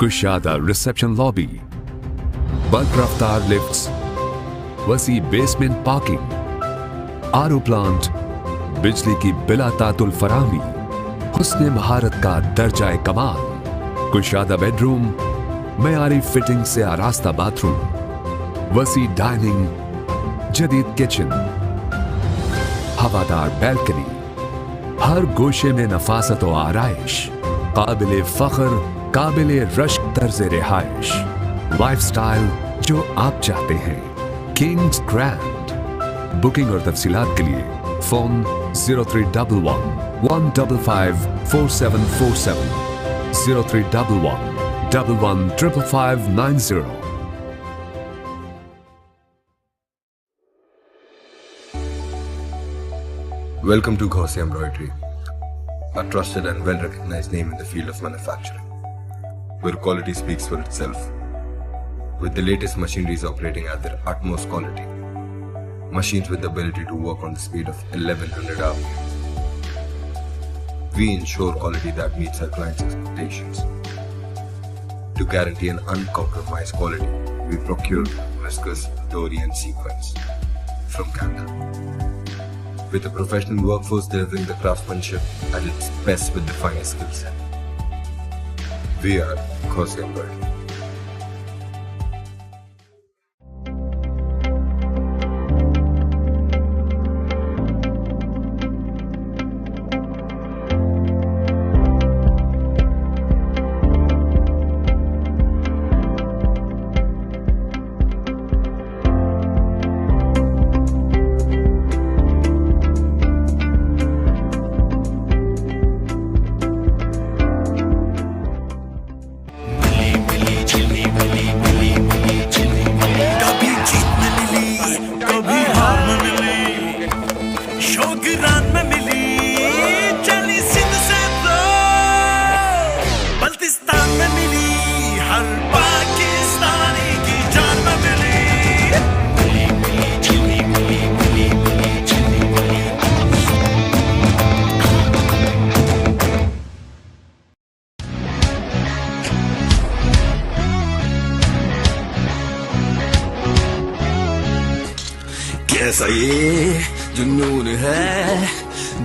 कुशादा reception lobby, bulk रफ्तार lifts, वसी basement parking, RO plant, बिजली की बिला तातुल फरामी, हुस्ने महारत का दर्जा कमाल, कुशादा बेडरूम, मयारी फिटिंग से आरास्ता बाथरूम, वसी डाइनिंग, जदीद किचन, हवादार बैल्कनी, हर गोशे में नफासत व आराइश, काबिले फख्र, काबिले रश्क तर्ज रिहाइश, लाइफस्टाइल जो आप चाहते हैं, किंग्स ग्रैंड। बुकिंग और तफसीलात के लिए phone 0311 155 4747 0311 115590। Welcome to Gaussian Embroidery, a trusted and well-recognized name in the field of manufacturing, where quality speaks for itself. With the latest machineries operating at their utmost quality, machines with the ability to work on the speed of 1100 RPM, we ensure quality that meets our clients' expectations. To guarantee an uncompromised quality, we procure viscose, dory and sequins from Canada. With a professional workforce delivering the craftsmanship at its best with the finest skill set. We are Gaussian Embroidery. कैसा ये जुनून है,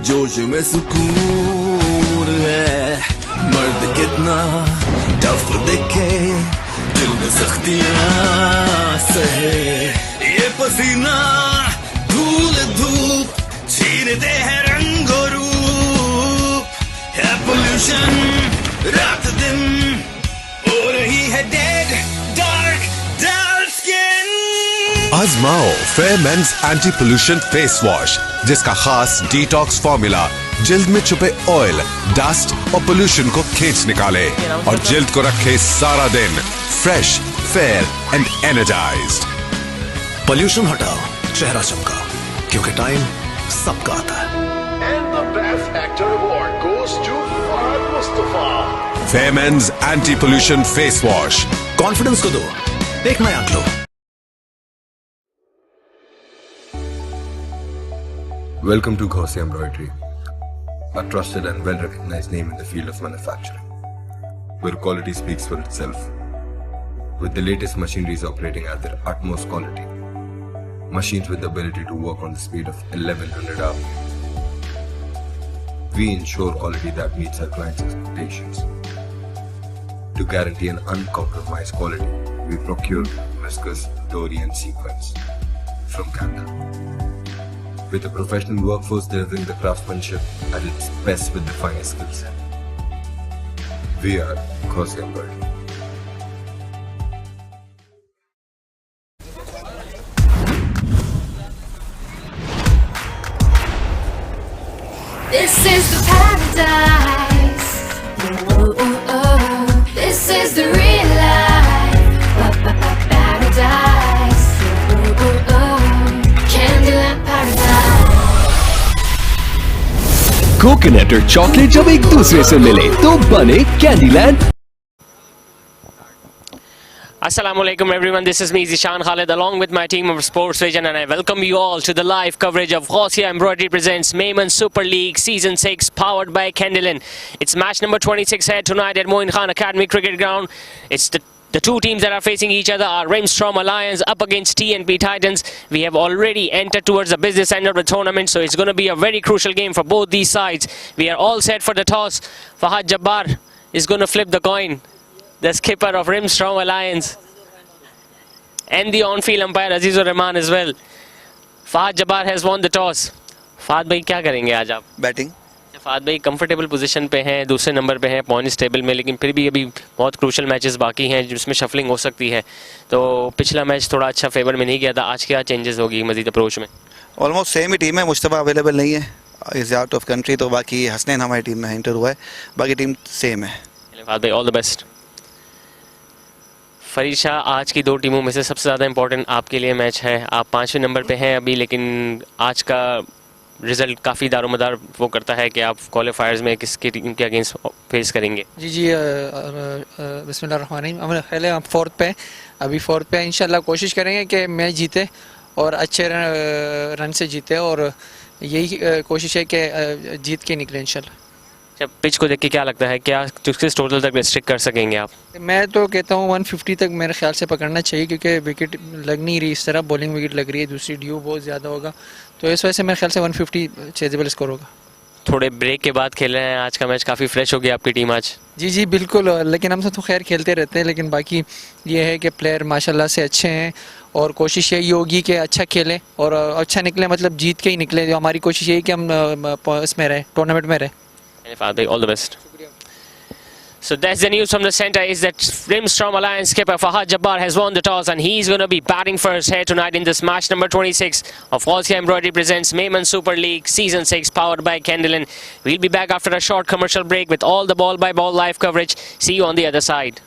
जोश में सुकून है, मर्द कितना टफ दिखे, दिल में सख्तियां सहे, ये पसीना धूल धूप छीनते हैं रंग और रूप, है पोल्यूशन रात दिन हो रही है डेड डार्क डार्क स्किन। आजमाओ fair men's anti pollution face wash, जिसका खास डिटॉक्स फॉर्मूला जिल्द में छुपे ऑयल, डस्ट और पोल्यूशन को खींच निकाले और जिल्द को रखे सारा दिन fresh, fair and energised. Pollution हटाओ, चेहरा चमका, क्योंकि टाइम सबका आता है। And the best actor award goes to Fahad Mustafa. Fair men's anti pollution face wash, confidence को दो एक नया glow. Welcome to Gaussian Embroidery, a trusted and well-recognized name in the field of manufacturing, where quality speaks for itself. With the latest machineries operating at their utmost quality, machines with the ability to work on the speed of 1100 RPM, we ensure quality that meets our clients' expectations. To guarantee an uncompromised quality, we procure viscose, dory and sequins from Canada. With a professional workforce delivering the craftsmanship at its best with the finest skill set. We are Gaussian Embroidery. This is the paradise. Oh, oh, oh. This is the real life. Paradise. Oh, oh, oh. Candyland paradise. Coconut और chocolate जब एक दूसरे से मिले तो बने Candyland. Assalamualaikum everyone, this is me Zishan Khalid along with my team of Sports Vision, and I welcome you all to the live coverage of Ghaussia Embroidery presents Memon Super League Season 6 powered by Kendallin. It's match number 26 here tonight at Moin Khan Academy Cricket Ground. It's the two teams that are facing each other are Rimstrom Alliance up against TNP Titans. We have already entered towards the business end of the tournament, so it's going to be a very crucial game for both these sides. We are all set for the toss. Fahad Jabbar is going to flip the coin. The skipper of Rimstrom Alliance and the on-field umpire Azizur Rahman as well. Fahad Jabbar has won the toss. Fahad भाई क्या करेंगे आज आप? Batting. Fahad भाई comfortable position पे हैं, दूसरे number पे हैं पॉइंट्स टेबल में, लेकिन फिर भी अभी बहुत क्रूशल मैचेस बाकी हैं जिसमें शफलिंग हो सकती है। तो पिछला मैच थोड़ा अच्छा फेवर में नहीं गया था, आज क्या चेंजेस होगी मजीद अप्रोच में? ऑलमोस्ट सेम ही टीम है, मुश्तबा अवेलेबल नहीं है, इज आउट ऑफ कंट्री, तो बाकी हसनैन हमारी टीम में एंटर हुआ है, बाकी टीम सेम है। फहद भाई all the best. Farid Shah, आज की दो टीमों में से सबसे ज़्यादा इंपॉर्टेंट आपके लिए मैच है। आप 5वें नंबर पे हैं अभी, लेकिन आज का रिजल्ट काफ़ी दारोमदार वो करता है कि आप क्वालिफायर्स में किसकी टीम के अगेंस्ट फेस करेंगे। जी बिस्मिल्लाहिर्रहमानिर्रहीम। हमें पहले हम फोर्थ पे, अभी फोर्थ पे इंशाल्लाह कोशिश करेंगे कि मैच जीते और अच्छे रन से जीते, और यही कोशिश है कि जीत के निकले इंशाल्लाह। जब पिच को देख के क्या लगता है, क्या किस टोटल तक रिस्ट्रिक्ट कर सकेंगे आप? मैं तो कहता हूँ 150 तक मेरे ख्याल से पकड़ना चाहिए, क्योंकि विकेट लग नहीं रही इस तरह, बॉलिंग विकेट लग रही है, दूसरी ड्यू बहुत ज़्यादा होगा, तो इस वजह से मेरे ख्याल से 150 चेजेबल स्कोर होगा। थोड़े ब्रेक के बाद खेल रहे हैं, आज का मैच काफ़ी फ्रेश हो गया आपकी टीम आज। जी बिल्कुल, लेकिन हम तो खैर खेलते रहते हैं, लेकिन बाकी ये है कि प्लेयर माशाल्लाह से अच्छे हैं और कोशिश यही होगी कि अच्छा खेलें और अच्छा निकले, मतलब जीत के ही निकले। जो हमारी कोशिश यही कि हम इसमें रहें, टूर्नामेंट में रहें। All the best. So that's the news from the center, is that Rimstrom Alliance skipper Fahad Jabbar has won the toss and he's going to be batting first here tonight in this match number 26 of Ghaussia Embroidery presents Memon Super League Season 6 powered by Kendallin. We'll be back after a short commercial break with all the ball-by-ball live coverage. See you on the other side.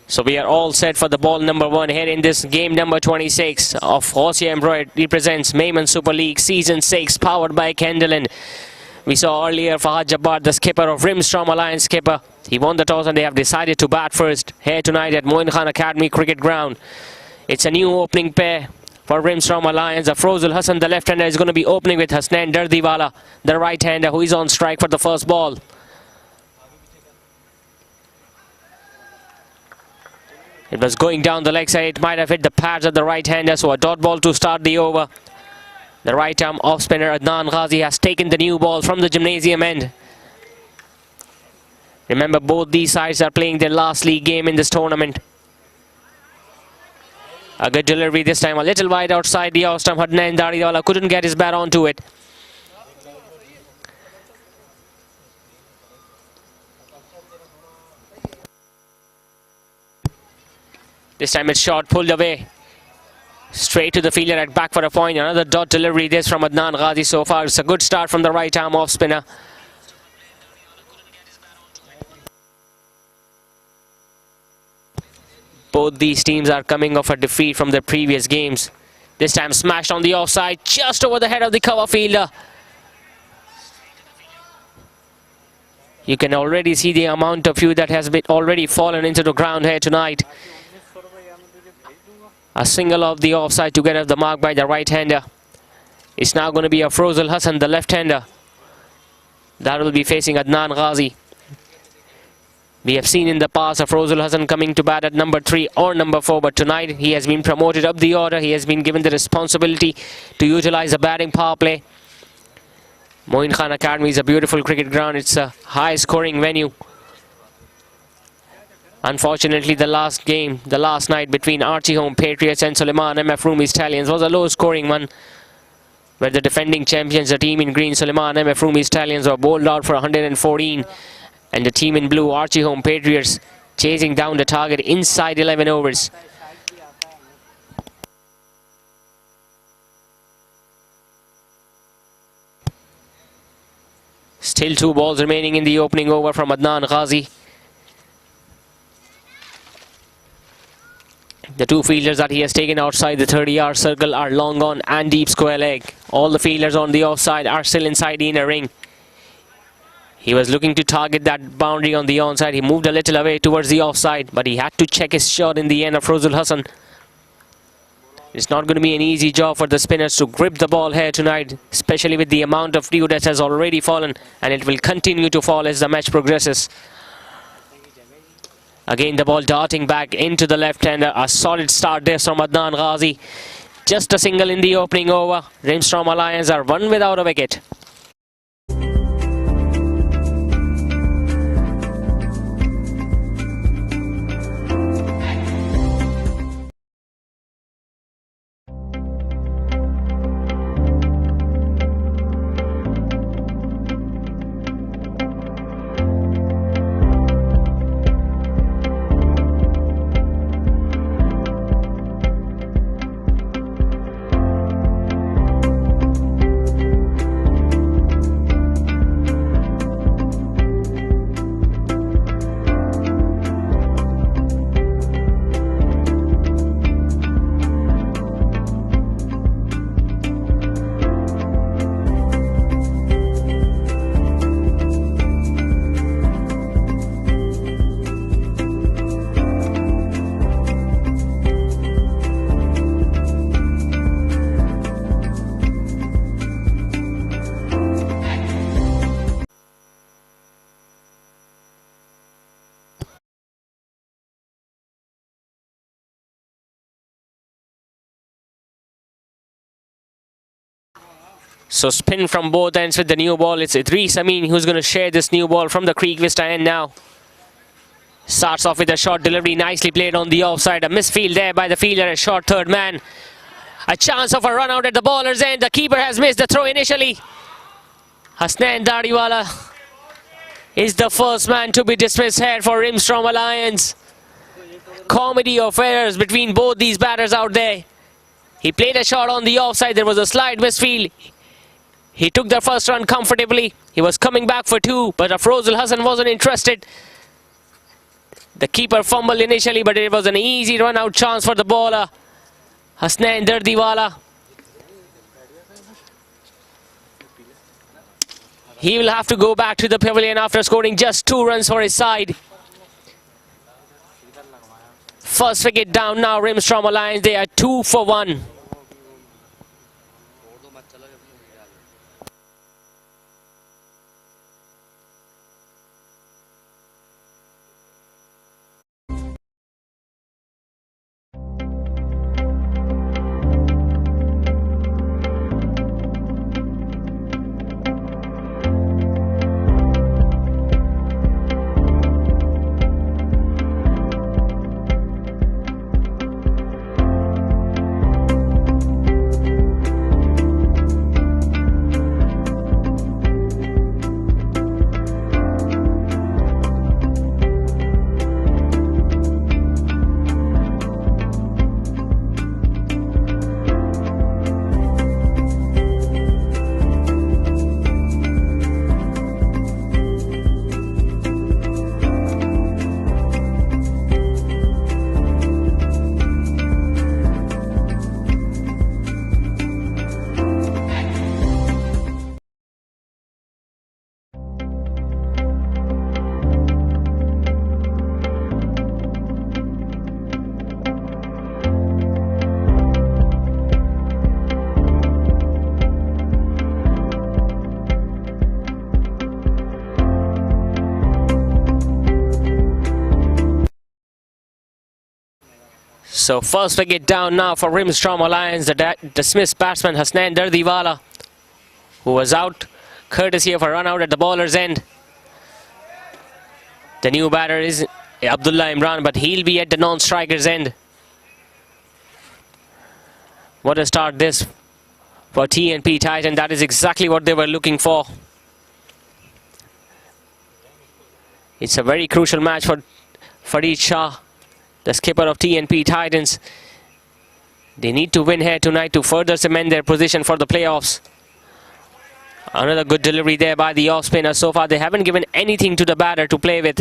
So we are all set for the ball number 1 here in this game number 26 of Ghaussia Embroid represents Memon Super League Season 6 powered by Kendall. We saw earlier Fahad Jabbar, the skipper of Rimstrom Alliance skipper. He won the toss and they have decided to bat first here tonight at Moin Khan Academy Cricket Ground. It's a new opening pair for Rimstrom Alliance. Afrozul Hassan, the left-hander, is going to be opening with Hasnain Dardiwala, the right-hander, who is on strike for the first ball. It was going down the leg side. It might have hit the pads of the right-hander, so a dot ball to start the over. The right-arm off-spinner Adnan Ghazi has taken the new ball from the gymnasium end. Remember, both these sides are playing their last league game in this tournament. A good delivery this time, a little wide outside the off stump. Hasnain Dardiwala couldn't get his bat onto it. This time it's short, pulled away. Straight to the fielder at back for a point. Another dot delivery this from Adnan Ghazi so far. It's a good start from the right arm off spinner. Both these teams are coming off a defeat from their previous games. This time smashed on the offside, just over the head of the cover fielder. You can already see the amount of fuel that has been already fallen into the ground here tonight. A single off the offside to get off the mark by the right-hander. It's now going to be Afrozul Hassan, the left-hander, that will be facing Adnan Ghazi. We have seen in the past Afrozul Hassan coming to bat at number 3 or number 4, but tonight he has been promoted up the order. He has been given the responsibility to utilize the batting power play. Moin Khan Academy is a beautiful cricket ground. It's a high-scoring venue. Unfortunately, the last night between Archie Home Patriots and Suleiman MF Rumi Stallions was a low-scoring one, where the defending champions, the team in green, Suleiman MF Rumi Stallions, were bowled out for 114, and the team in blue, Archie Home Patriots, chasing down the target inside 11 overs. Still 2 balls remaining in the opening over from Adnan Ghazi. The 2 fielders that he has taken outside the 30-yard circle are long on and deep square leg. All the fielders on the offside are still inside the inner ring. He was looking to target that boundary on the onside. He moved a little away towards the offside, but he had to check his shot in the end of Afrozul Hassan. It's not going to be an easy job for the spinners to grip the ball here tonight, especially with the amount of dew that has already fallen, and it will continue to fall as the match progresses. Again, the ball darting back into the left-hander. A solid start there from Adnan Ghazi. Just a single in the opening over. Rimstrom Alliance are 1 without a wicket. So spin from both ends with the new ball. It's Idris Amin who's going to share this new ball from the Creek Vista end now. Starts off with a short delivery, nicely played on the offside. A misfield there by the fielder, a short third man. A chance of a run out at the bowler's end. The keeper has missed the throw initially. Hasnain Dardiwala is the first man to be dismissed here for Rimstrom Alliance. Comedy of errors between both these batters out there. He played a shot on the offside. There was a slight misfield. He took the first run comfortably. He was coming back for two, but Afrozul Hassan wasn't interested. The keeper fumbled initially, but it was an easy run-out chance for the bowler, Hasnain Dardiwala. He will have to go back to the pavilion after scoring just 2 runs for his side. First wicket down now, Rimstrom Alliance. They are 2 for 1. So first wicket down now for Rimstrom Alliance. The dismissed batsman Hasnain Dardiwala, who was out courtesy of a run out at the bowler's end. The new batter is Abdullah Imran, but he'll be at the non-striker's end. What a start this for TNP Titan. That is exactly what they were looking for. It's a very crucial match for Farid Shah, the skipper of TNP Titans. They need to win here tonight to further cement their position for the playoffs. Another good delivery there by the off spinner. So far they haven't given anything to the batter to play with.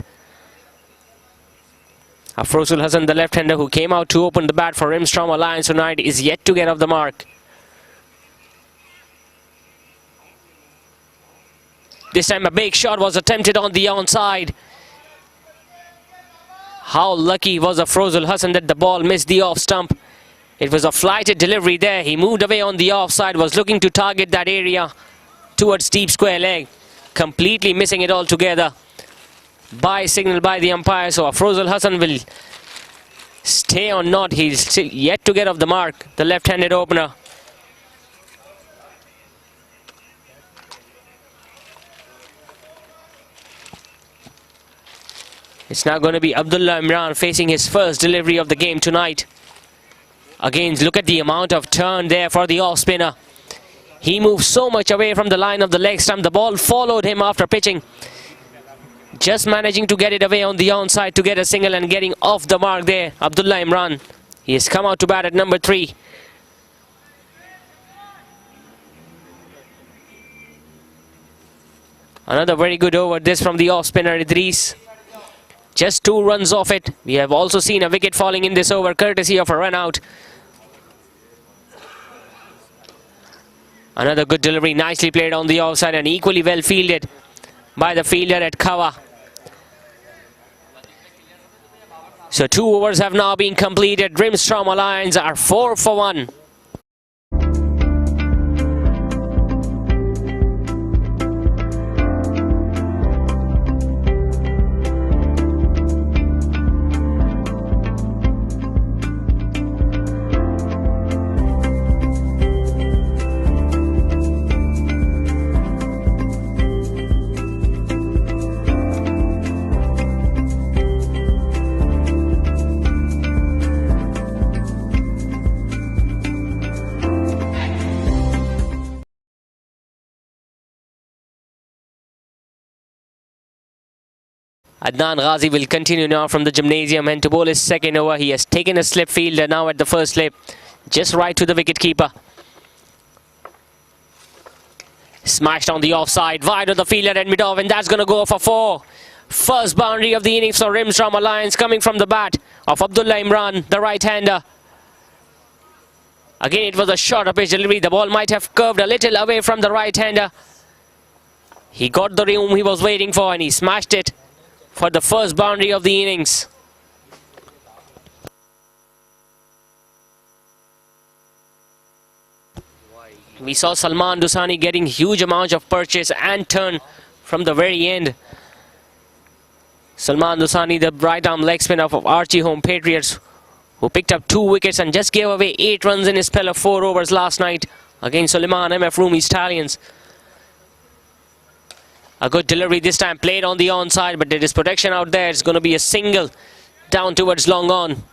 Afrozul Hassan, the left-hander who came out to open the bat for Rimstrom Alliance tonight, is yet to get off the mark. This time a big shot was attempted on the onside. How lucky was Afrozul Hassan that the ball missed the off stump. It was a flighted delivery there. He moved away on the offside, was looking to target that area towards deep square leg, completely missing it altogether. By signal by the umpire, so Afrozul Hassan will stay or not. He's still yet to get off the mark, the left-handed opener. It's now going to be Abdullah Imran facing his first delivery of the game tonight. Again, look at the amount of turn there for the off-spinner. He moved so much away from the line of the leg stump. The ball followed him after pitching. Just managing to get it away on the onside to get a single and getting off the mark there. Abdullah Imran. He has come out to bat at number 3. Another very good over this from the off-spinner Idris. Just 2 runs off it. We have also seen a wicket falling in this over courtesy of a run out. Another good delivery, nicely played on the offside and equally well fielded by the fielder at Kawa. So 2 overs have now been completed. Rimstrom Alliance are 4 for 1. Adnan Ghazi will continue now from the gymnasium and to bowl his second over. He has taken a slip fielder now at the first slip. just right to the wicketkeeper. Smashed on the offside, wide of the fielder at mid-off, and that's going to go for 4. First boundary of the innings for Rimstrom Alliance coming from the bat of Abdullah Imran, the right-hander. Again, it was a shorter pitch delivery. The ball might have curved a little away from the right-hander. He got the room he was waiting for, and he smashed it for the first boundary of the innings. We saw Salman Dusani getting huge amounts of purchase and turn from the very end. Salman Dusani, the right-arm leg spinner of Archie Home Patriots, who picked up 2 wickets and just gave away 8 runs in his spell of 4 overs last night against Suleiman MF Rumi's Stallions. A good delivery this time, played on the onside, but there is protection out there. It's going to be a single down towards long on.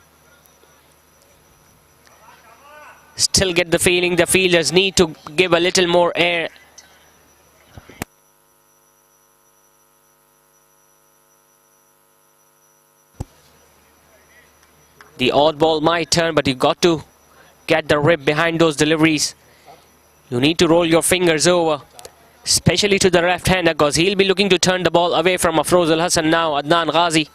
Still get the feeling the fielders need to give a little more air. The odd ball might turn, but you've got to get the rip behind those deliveries. You need to roll your fingers over, especially to the left-hander, because he'll be looking to turn the ball away from Afroz Al Hassan now, Adnan Ghazi.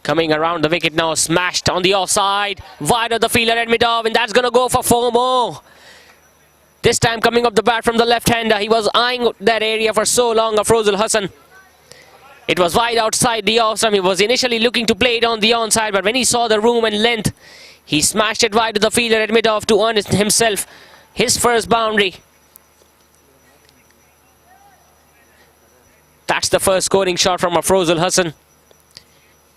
Coming around the wicket now, smashed on the offside, wide of the fielder at mid-off, and that's going to go for 4 more. This time coming up the bat from the left-hander. He was eyeing that area for so long, Afroz Al Hassan. It was wide outside the off-stump. He was initially looking to play it on the onside, but when he saw the room and length, he smashed it wide to the fielder at mid-off to earn himself his first boundary. That's the first scoring shot from Afroz Al Hassan.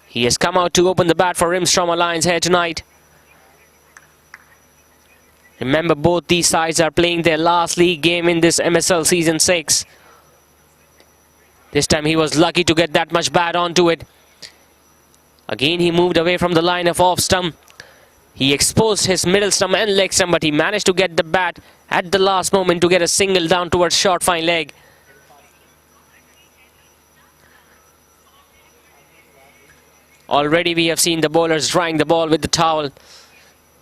He has come out to open the bat for Rimstrom Alliance here tonight. Remember, both these sides are playing their last league game in this MSL Season 6. This time he was lucky to get that much bat onto it. Again, he moved away from the line of off stump. He exposed his middle stump and leg stump, but he managed to get the bat at the last moment to get a single down towards short fine leg. Already we have seen the bowlers drying the ball with the towel.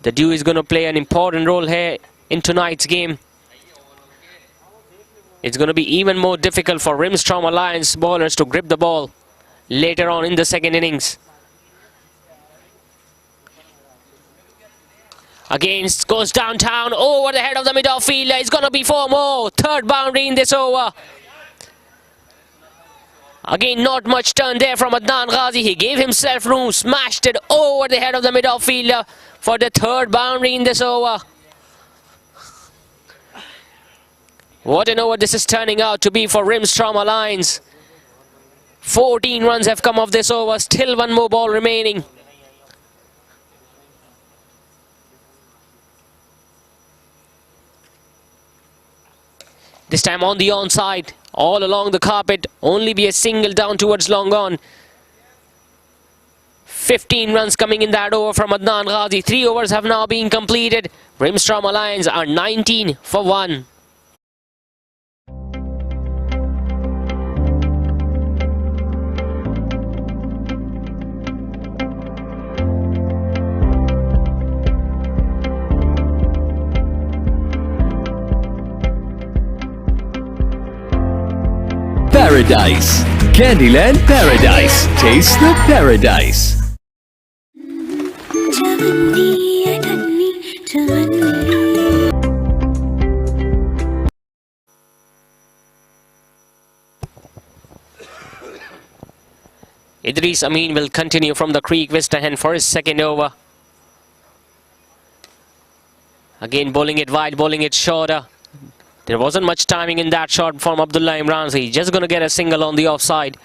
The dew is going to play an important role here in tonight's game. It's going to be even more difficult for Rimstrom Alliance bowlers to grip the ball later on in the second innings. Again, goes downtown over the head of the mid-off fielder. It's going to be 4 more. Third boundary in this over. Again, not much turn there from Adnan Ghazi. He gave himself room, smashed it over the head of the mid-off fielder for the third boundary in this over. What an over this is turning out to be for Rimstrom Alliance. 14 runs have come off this over, still 1 more ball remaining. This time on the onside, all along the carpet, only be a single down towards long on. 15 runs coming in that over from Adnan Ghazi. 3 overs have now been completed. Rimstrom Alliance are 19 for 1. Paradise. Candyland Paradise. Taste the paradise. Idris Amin will continue from the creek Vista end for his second over. Again, bowling it wide, bowling it shorter. There wasn't much timing in that shot from Abdullah Imran, so he's just going to get a single on the offside.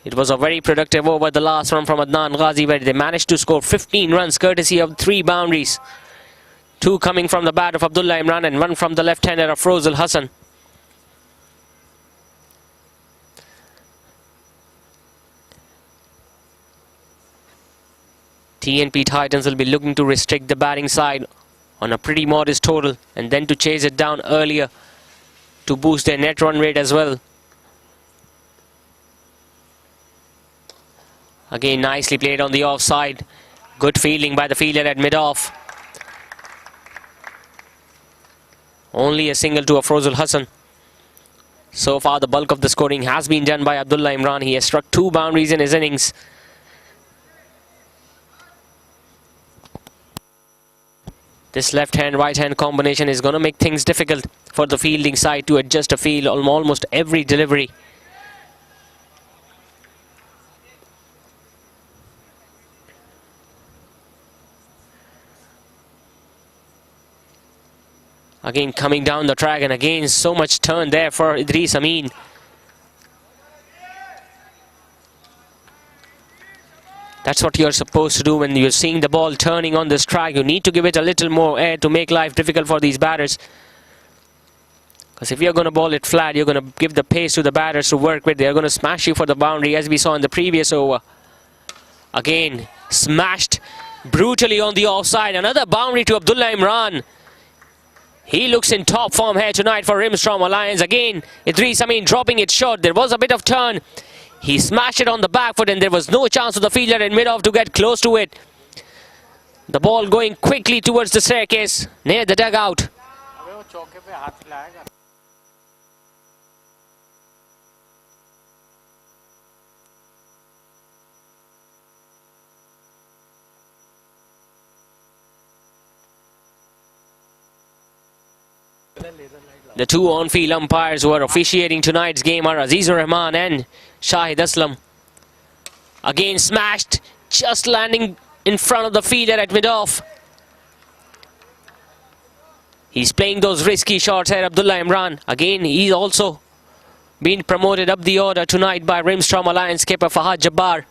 It was a very productive over, the last one from Adnan Ghazi, where they managed to score 15 runs courtesy of 3 boundaries. 2 coming from the bat of Abdullah Imran and 1 from the left-hander of Afroz Al Hassan. TNP Titans will be looking to restrict the batting side on a pretty modest total and then to chase it down earlier to boost their net run rate as well. Again, nicely played on the offside. Good fielding by the fielder at mid-off. Only a single to Afrozul Hassan. So far, the bulk of the scoring has been done by Abdullah Imran. He has struck 2 boundaries in his innings. This left-hand, right-hand combination is going to make things difficult for the fielding side to adjust a field on almost every delivery. Again, coming down the track, and again, so much turn there for Idris Amin. That's what you're supposed to do when you're seeing the ball turning on this track. You need to give it a little more air to make life difficult for these batters. Because if you're going to ball it flat, you're going to give the pace to the batters to work with. They're going to smash you for the boundary, as we saw in the previous over. Again, smashed brutally on the offside. Another boundary to Abdullah Imran. He looks in top form here tonight for Rimstrom Alliance. Again, Idris Amin dropping it short. There was a bit of turn. He smashed it on the back foot, and there was no chance for the fielder in mid-off to get close to it. The ball going quickly towards the staircase near the dugout. The 2 on-field umpires who are officiating tonight's game are Azizur Rahman and Shahid Aslam. Again smashed, just landing in front of the fielder at mid-off. He's playing those risky shots here, Abdullah Imran. Again, he's also been promoted up the order tonight by Rimstrom Alliance skipper Fahad Jabbar.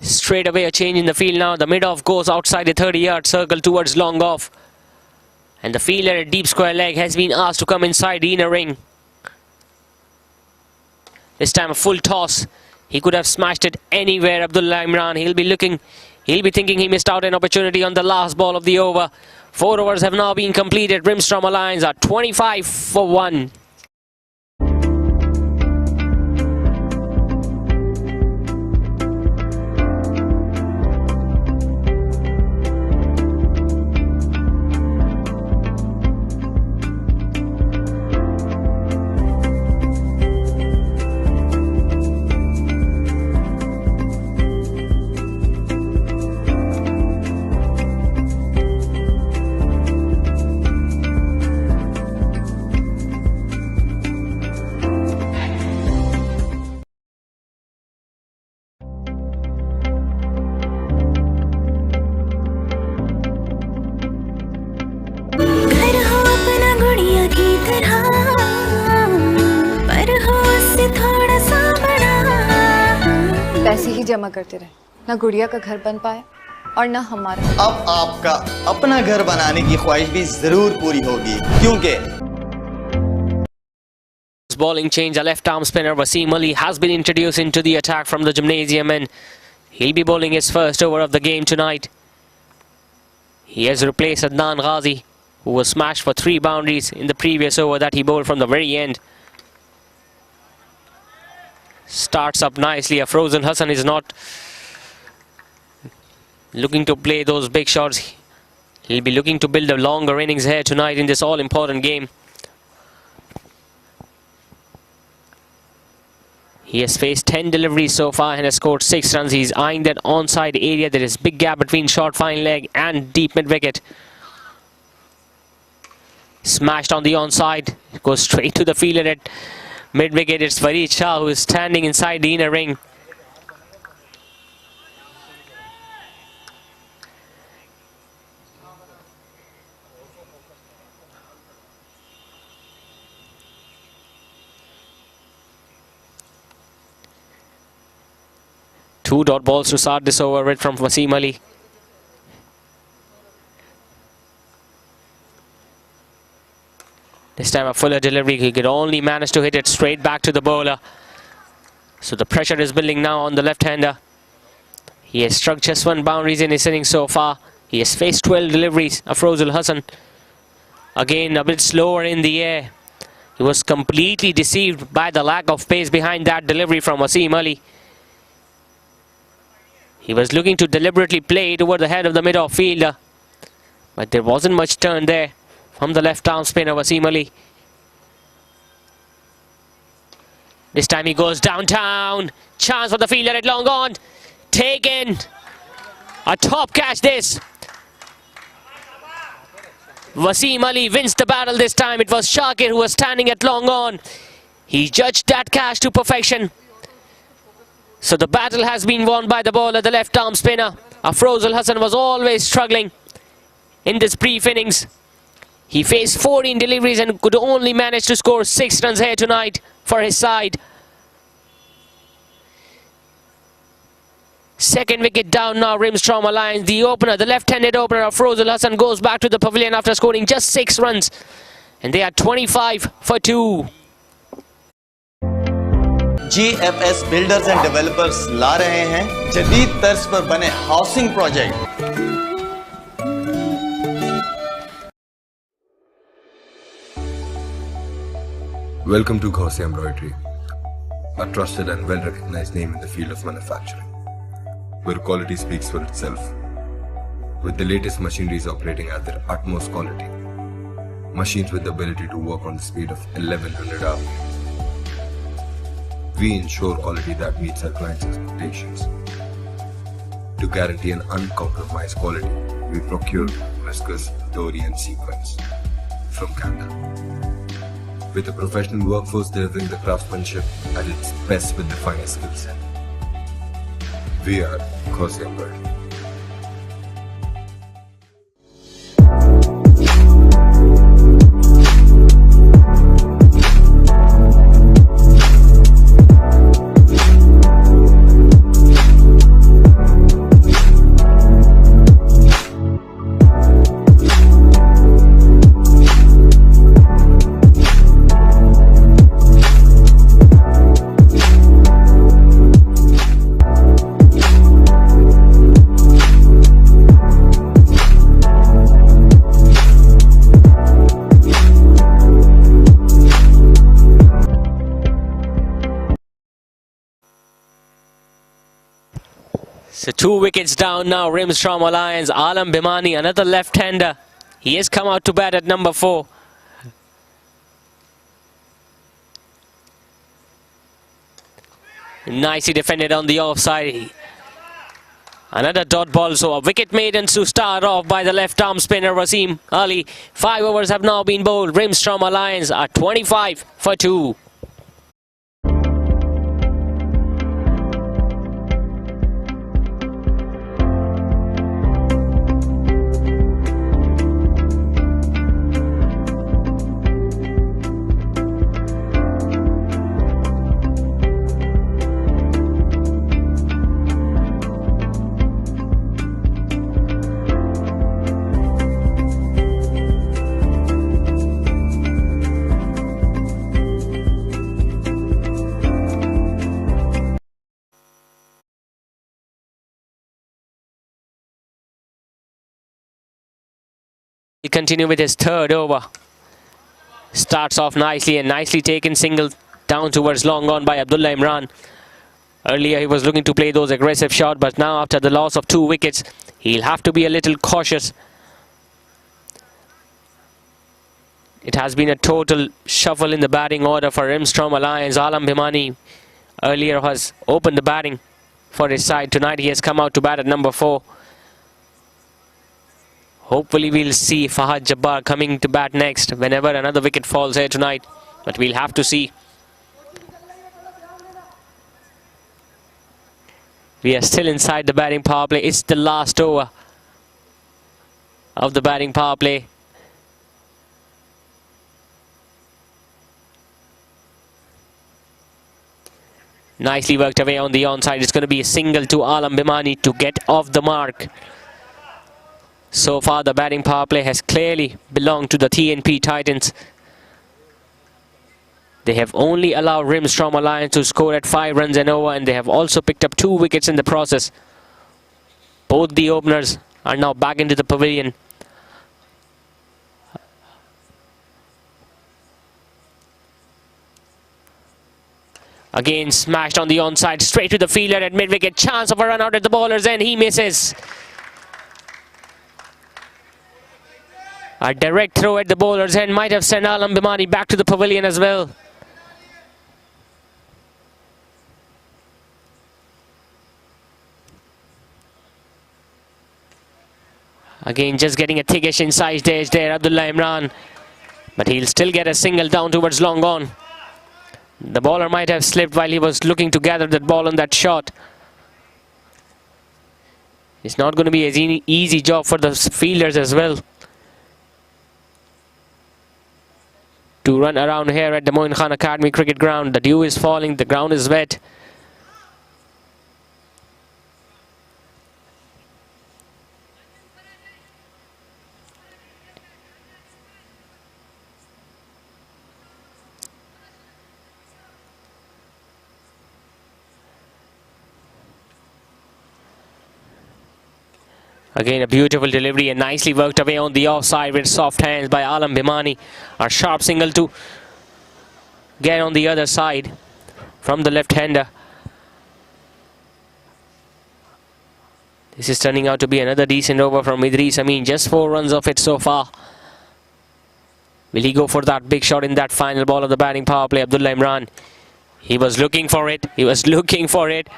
Straight away a change in the field now. The mid-off goes outside the 30-yard circle towards long off. And the fielder at deep square leg has been asked to come inside the inner ring. This time a full toss. He could have smashed it anywhere, Abdullah Imran. He'll be thinking he missed out an opportunity on the last ball of the over. 4 overs have now been completed. Rimstrom Alliance are 25 for 1. पैसे ही जमा करते रहे, ना गुड़िया का घर बन पाया और ना हमारा। अब आपका अपना घर बनाने की ख्वाहिश भी जरूर पूरी होगी, क्योंकि bowling change, a left arm spinner Wasim Ali has been introduced into the attack from the gymnasium, and he'll be bowling his first over of the game tonight. He has replaced Adnan Ghazi, who was smashed for 3 boundaries in the previous over that he bowled from the very end. Starts up nicely. Afrozul Hassan is not looking to play those big shots. He'll be looking to build a longer innings here tonight in this all-important game. He has faced 10 deliveries so far and has scored 6 runs. He's eyeing that onside area. There is big gap between short fine leg and deep mid-wicket. Smashed on the onside. It goes straight to the fielder at mid-wicket. It's Farid Shah who is standing inside the inner ring. Two dot balls to start this over with from Wasim Ali. This time a fuller delivery. He could only manage to hit it straight back to the bowler. So the pressure is building now on the left-hander. He has struck just 1 boundaries in his innings so far. He has faced 12 deliveries. Afrozul Hassan again a bit slower in the air. He was completely deceived by the lack of pace behind that delivery from Wasim Ali. He was looking to deliberately play it over the head of the mid-off fielder, but there wasn't much turn there from the left-arm spinner Wasim Ali. This time he goes downtown. Chance for the fielder at long on. Taken. A top catch this. Wasim Ali wins the battle this time. It was Shakir who was standing at long on. He judged that catch to perfection. So the battle has been won by the bowler, the left-arm spinner. Afrozul Hassan was always struggling in this brief innings. He faced 14 deliveries and could only manage to score 6 runs here tonight for his side. Second wicket down now, Rimstrom Alliance. The opener, the left-handed opener Afrozul Hassan goes back to the pavilion after scoring just 6 runs. And they are 25 for 2. GFS builders and developers ला रहे हैं जदीद तर्ज पर बने housing project. Welcome to Ghosi Embroidery, a trusted and well-recognized name in the field of manufacturing, where quality speaks for itself. With the latest machineries operating at their utmost quality, machines with the ability to work on the speed of 1100 RPM. We ensure quality that meets our clients' expectations. To guarantee an uncompromised quality, we procure viscose, dory and sequins from Canada. With a professional workforce delivering the craftsmanship at its best with the finest skill set. We are Ghosi Embroidery. So 2 wickets down now, Rimstrom Alliance. Alam Bhimani, another left-hander. He has come out to bat at number 4. Nicely defended on the offside. Another dot ball, so a wicket maiden to start off by the left-arm spinner Wasim Ali. 5 overs have now been bowled. Rimstrom Alliance are 25 for 2. He continue with his third over. Starts off nicely and nicely taken single down towards long on by Abdullah Imran. Earlier he was looking to play those aggressive shots, but now after the loss of 2 wickets, he'll have to be a little cautious. It has been a total shuffle in the batting order for Rimstrom Alliance. Alam Bhimani earlier has opened the batting for his side. Tonight he has come out to bat at number 4. Hopefully we'll see Fahad Jabbar coming to bat next whenever another wicket falls here tonight. But we'll have to see. We are still inside the batting power play. It's the last over of the batting power play. Nicely worked away on the onside. It's going to be a single to Alam Bhimani to get off the mark. So far the batting power play has clearly belonged to the TNP Titans. They have only allowed Rimstrom Alliance to score at 5 runs and over, and they have also picked up 2 wickets in the process. Both the openers are now back into the pavilion. Again smashed on the onside, straight to the fielder at mid-wicket. Chance of a run out at the bowler's end. He misses. A direct throw at the bowler's end might have sent Alam Bimani back to the pavilion as well. Again, just getting a thickish inside edge there, Abdullah Imran. But he'll still get a single down towards long on. The bowler might have slipped while he was looking to gather that ball on that shot. It's not going to be an easy job for the fielders as well to run around here at the Moin Khan Academy cricket ground. The dew is falling, the ground is wet. Again, a beautiful delivery and nicely worked away on the offside with soft hands by Alam Bhimani. A sharp single to get on the other side from the left-hander. This is turning out to be another decent over from Idris Amin. Just 4 runs off it so far. Will he go for that big shot in that final ball of the batting power play? Abdullah Imran. He was looking for it. He was looking for it.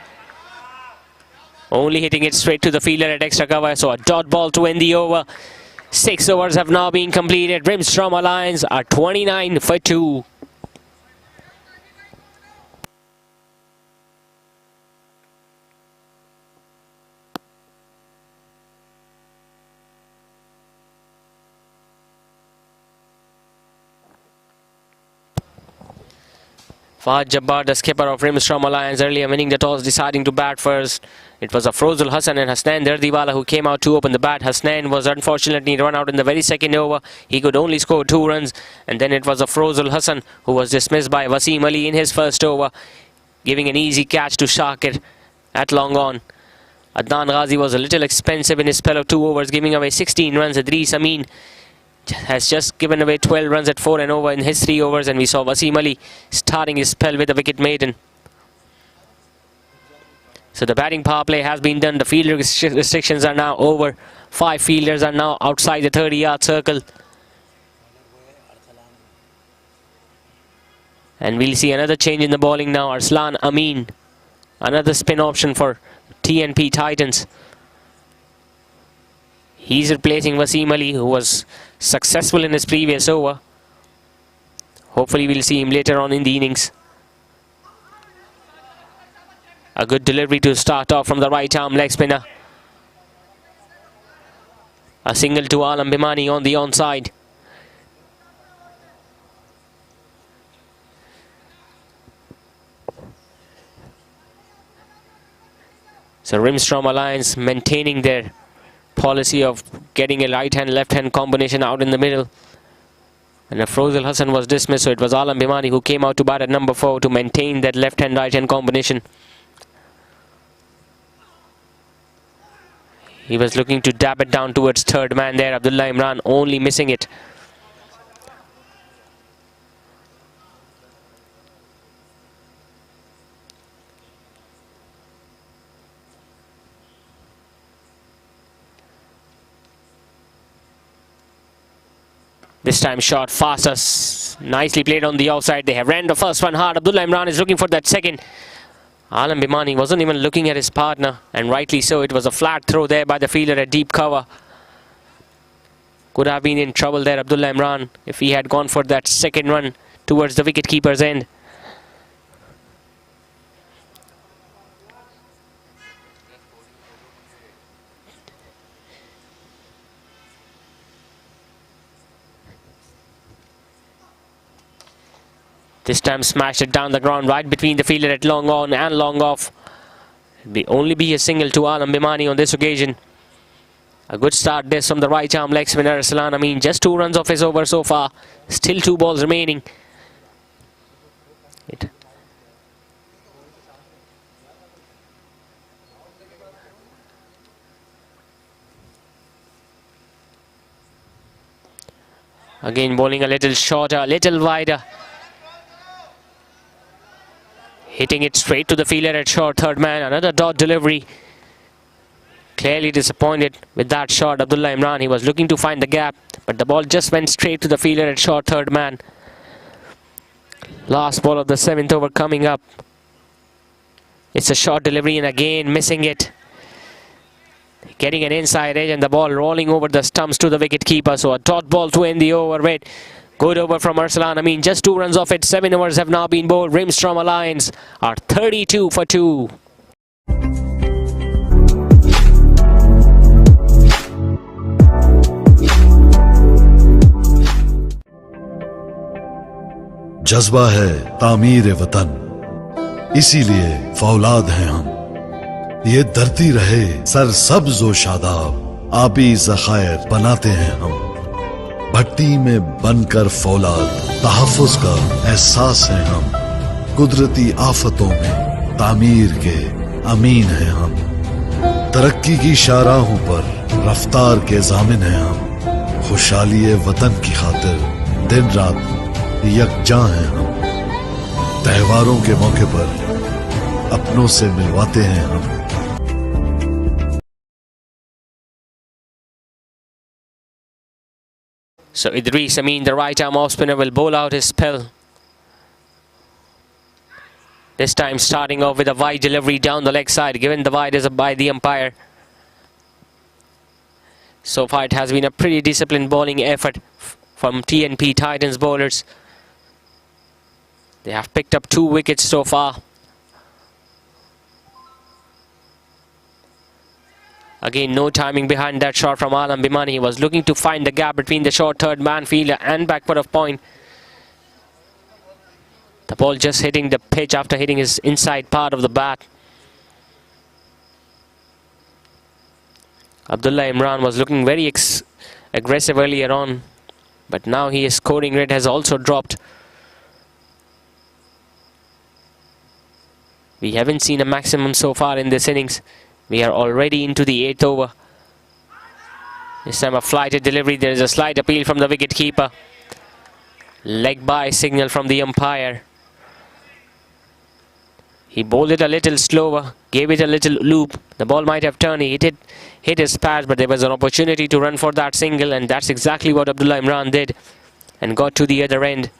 Only hitting it straight to the fielder at extra cover. So a dot ball to end the over. 6 overs have now been completed. Rimstrom Alliance are 29 for 2. Fahad Jabbar, the skipper of Rimstrom Alliance, earlier winning the toss, deciding to bat first. It was Afrozul Hassan and Hasnain Dardiwala who came out to open the bat. Hasnain was unfortunately run out in the very second over. He could only score 2 runs. And then it was Afrozul Hassan who was dismissed by Wasim Ali in his first over, giving an easy catch to Shakir at long on. Adnan Ghazi was a little expensive in his spell of 2 overs, giving away 16 runs. Idris Amin has just given away 12 runs at 4 and over in his 3 overs, and we saw Wasim Ali starting his spell with a wicket maiden. So the batting power play has been done. The field restrictions are now over. 5 fielders are now outside the 30-yard circle. And we'll see another change in the bowling now. Arslan Amin, another spin option for TNP Titans. He's replacing Wasim Ali, who was successful in his previous over. Hopefully we'll see him later on in the innings. A good delivery to start off from the right arm leg spinner. A single to Alam Bhimani on the onside. So Rimstrom Alliance maintaining their policy of getting a right-hand, left-hand combination out in the middle. And Afrozul Hassan was dismissed, so it was Alam Bhimani who came out to bat at number 4 to maintain that left-hand, right-hand combination. He was looking to dab it down towards third man there. Abdullah Imran only missing it. This time shot faster, nicely played on the outside. They have ran the first one hard. Abdullah Imran is looking for that second. Alam Bhimani wasn't even looking at his partner, and rightly so. It was a flat throw there by the fielder at deep cover. Could have been in trouble there, Abdullah Imran, if he had gone for that second run towards the wicket-keeper's end. This time smashed it down the ground right between the fielder at long on and long off. It'll only be a single to Alam Bhimani on this occasion. A good start this from the right arm leg spinner Arslan Amin. Just 2 runs off his over so far. Still 2 balls remaining. Again bowling a little shorter, a little wider. Hitting it straight to the fielder at short third man. Another dot delivery. Clearly disappointed with that shot, Abdullah Imran. He was looking to find the gap, but the ball just went straight to the fielder at short third man. Last ball of the 7th over coming up. It's a short delivery and again missing it. Getting an inside edge and the ball rolling over the stumps to the wicket keeper. So a dot ball to end the over with. Good over from Arsalan Amin. Just 2 runs off it. 7 overs have now been bowled. Rimstrom Alliance are 32 for 2. जज्बा है तामीर वतन, इसीलिए फौलाद हैं हम। ये धरती रहे सर सब्ज व शादाब, आबी ज़खायर बनाते हैं हम। भट्टी में बनकर फौलाद, तहफ़्फ़ुज़ का एहसास है हम। कुदरती आफतों में तामीर के अमीन हैं हम। तरक्की की शाहराहों पर रफ्तार के ज़ामिन हैं हम। खुशहाली वतन की खातिर दिन रात यकजां हैं हम। त्योहारों के मौके पर अपनों से मिलवाते हैं हम। So Idris Amin, the right arm off spinner, will bowl out his spell. This time starting off with a wide delivery down the leg side, given the wide as by the umpire. So far it has been a pretty disciplined bowling effort from TNP Titans bowlers. They have picked up 2 wickets so far. Again, no timing behind that shot from Alam Bimani. He was looking to find the gap between the short third man fielder and backward of point. The ball just hitting the pitch after hitting his inside part of the bat. Abdullah Imran was looking very aggressive earlier on, but now his scoring rate has also dropped. We haven't seen a maximum so far in this innings. We are already into the 8th over. This time a flighted delivery. There is a slight appeal from the wicket keeper. Leg by signal from the umpire. He bowled it a little slower, gave it a little loop. The ball might have turned. He hit his pads, but there was an opportunity to run for that single, and that's exactly what Abdullah Imran did and got to the other end.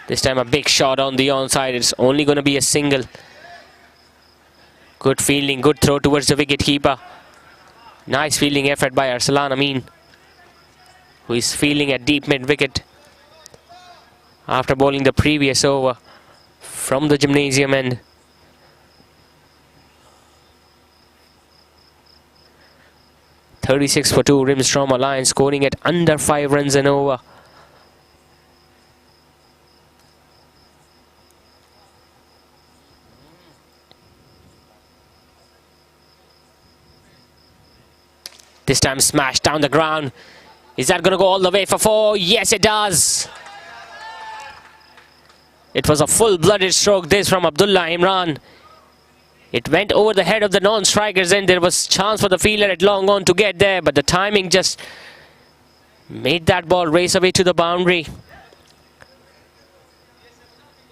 This time a big shot on the onside. It's only going to be a single. Good fielding, good throw towards the wicket keeper. Nice fielding effort by Arsalan Amin, who is fielding at deep mid-wicket after bowling the previous over from the gymnasium end. (36 for 2). Rimstrom Alliance scoring at under 5 runs an over. This time smashed down the ground. Is that going to go all the way for 4? Yes, it does. It was a full-blooded stroke, this from Abdullah Imran. It went over the head of the non-strikers and there was chance for the fielder at long on to get there, but the timing just made that ball race away to the boundary.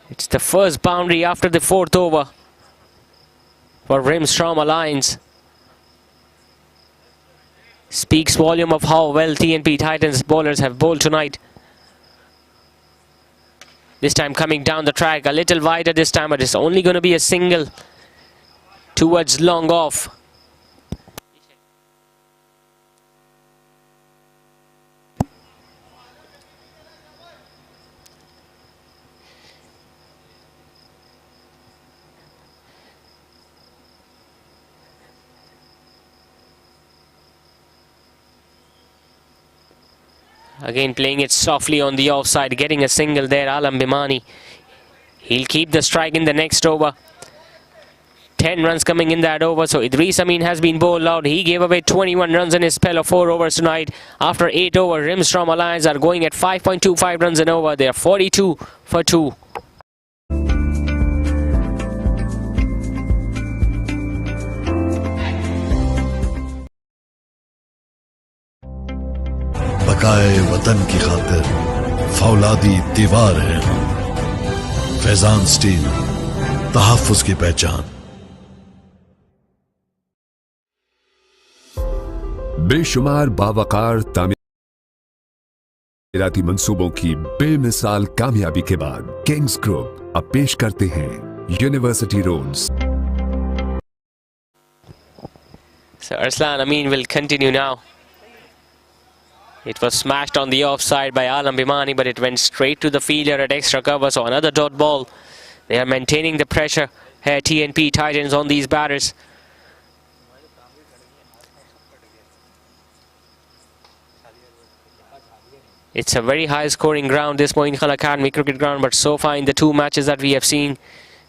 It's the first boundary after the 4th over for Rimstrom Alliance. Speaks volume of how well TNP Titans bowlers have bowled tonight. This time coming down the track a little wider this time, but it's only going to be a single towards long off. Again playing it softly on the offside, getting a single there, Alam Bimani. He'll keep the strike in the next over. 10 runs coming in that over, so Idris Amin has been bowled out. He gave away 21 runs in his spell of 4 overs tonight. After 8 overs, Rimstrom Alliance are going at 5.25 runs an over. They are 42 for 2. बकाए वतन की खातिर फौलादी दीवार है हम। Faizan steel, तहफ्फुज़ की पहचान। बेशुमार बावकार तामीराती मंसूबों की बेमिसाल कामयाबी के बाद किंग्स ग्रुप अब पेश करते हैं university roads. So Arslan Amin will continue now. It was smashed on the offside by Alam Bimani, but it went straight to the fielder at extra cover. So another dot ball. They are maintaining the pressure here, TNP Titans, on these batters. It's a very high scoring ground, this Moin Khan Academy cricket ground, but so far in the two matches that we have seen,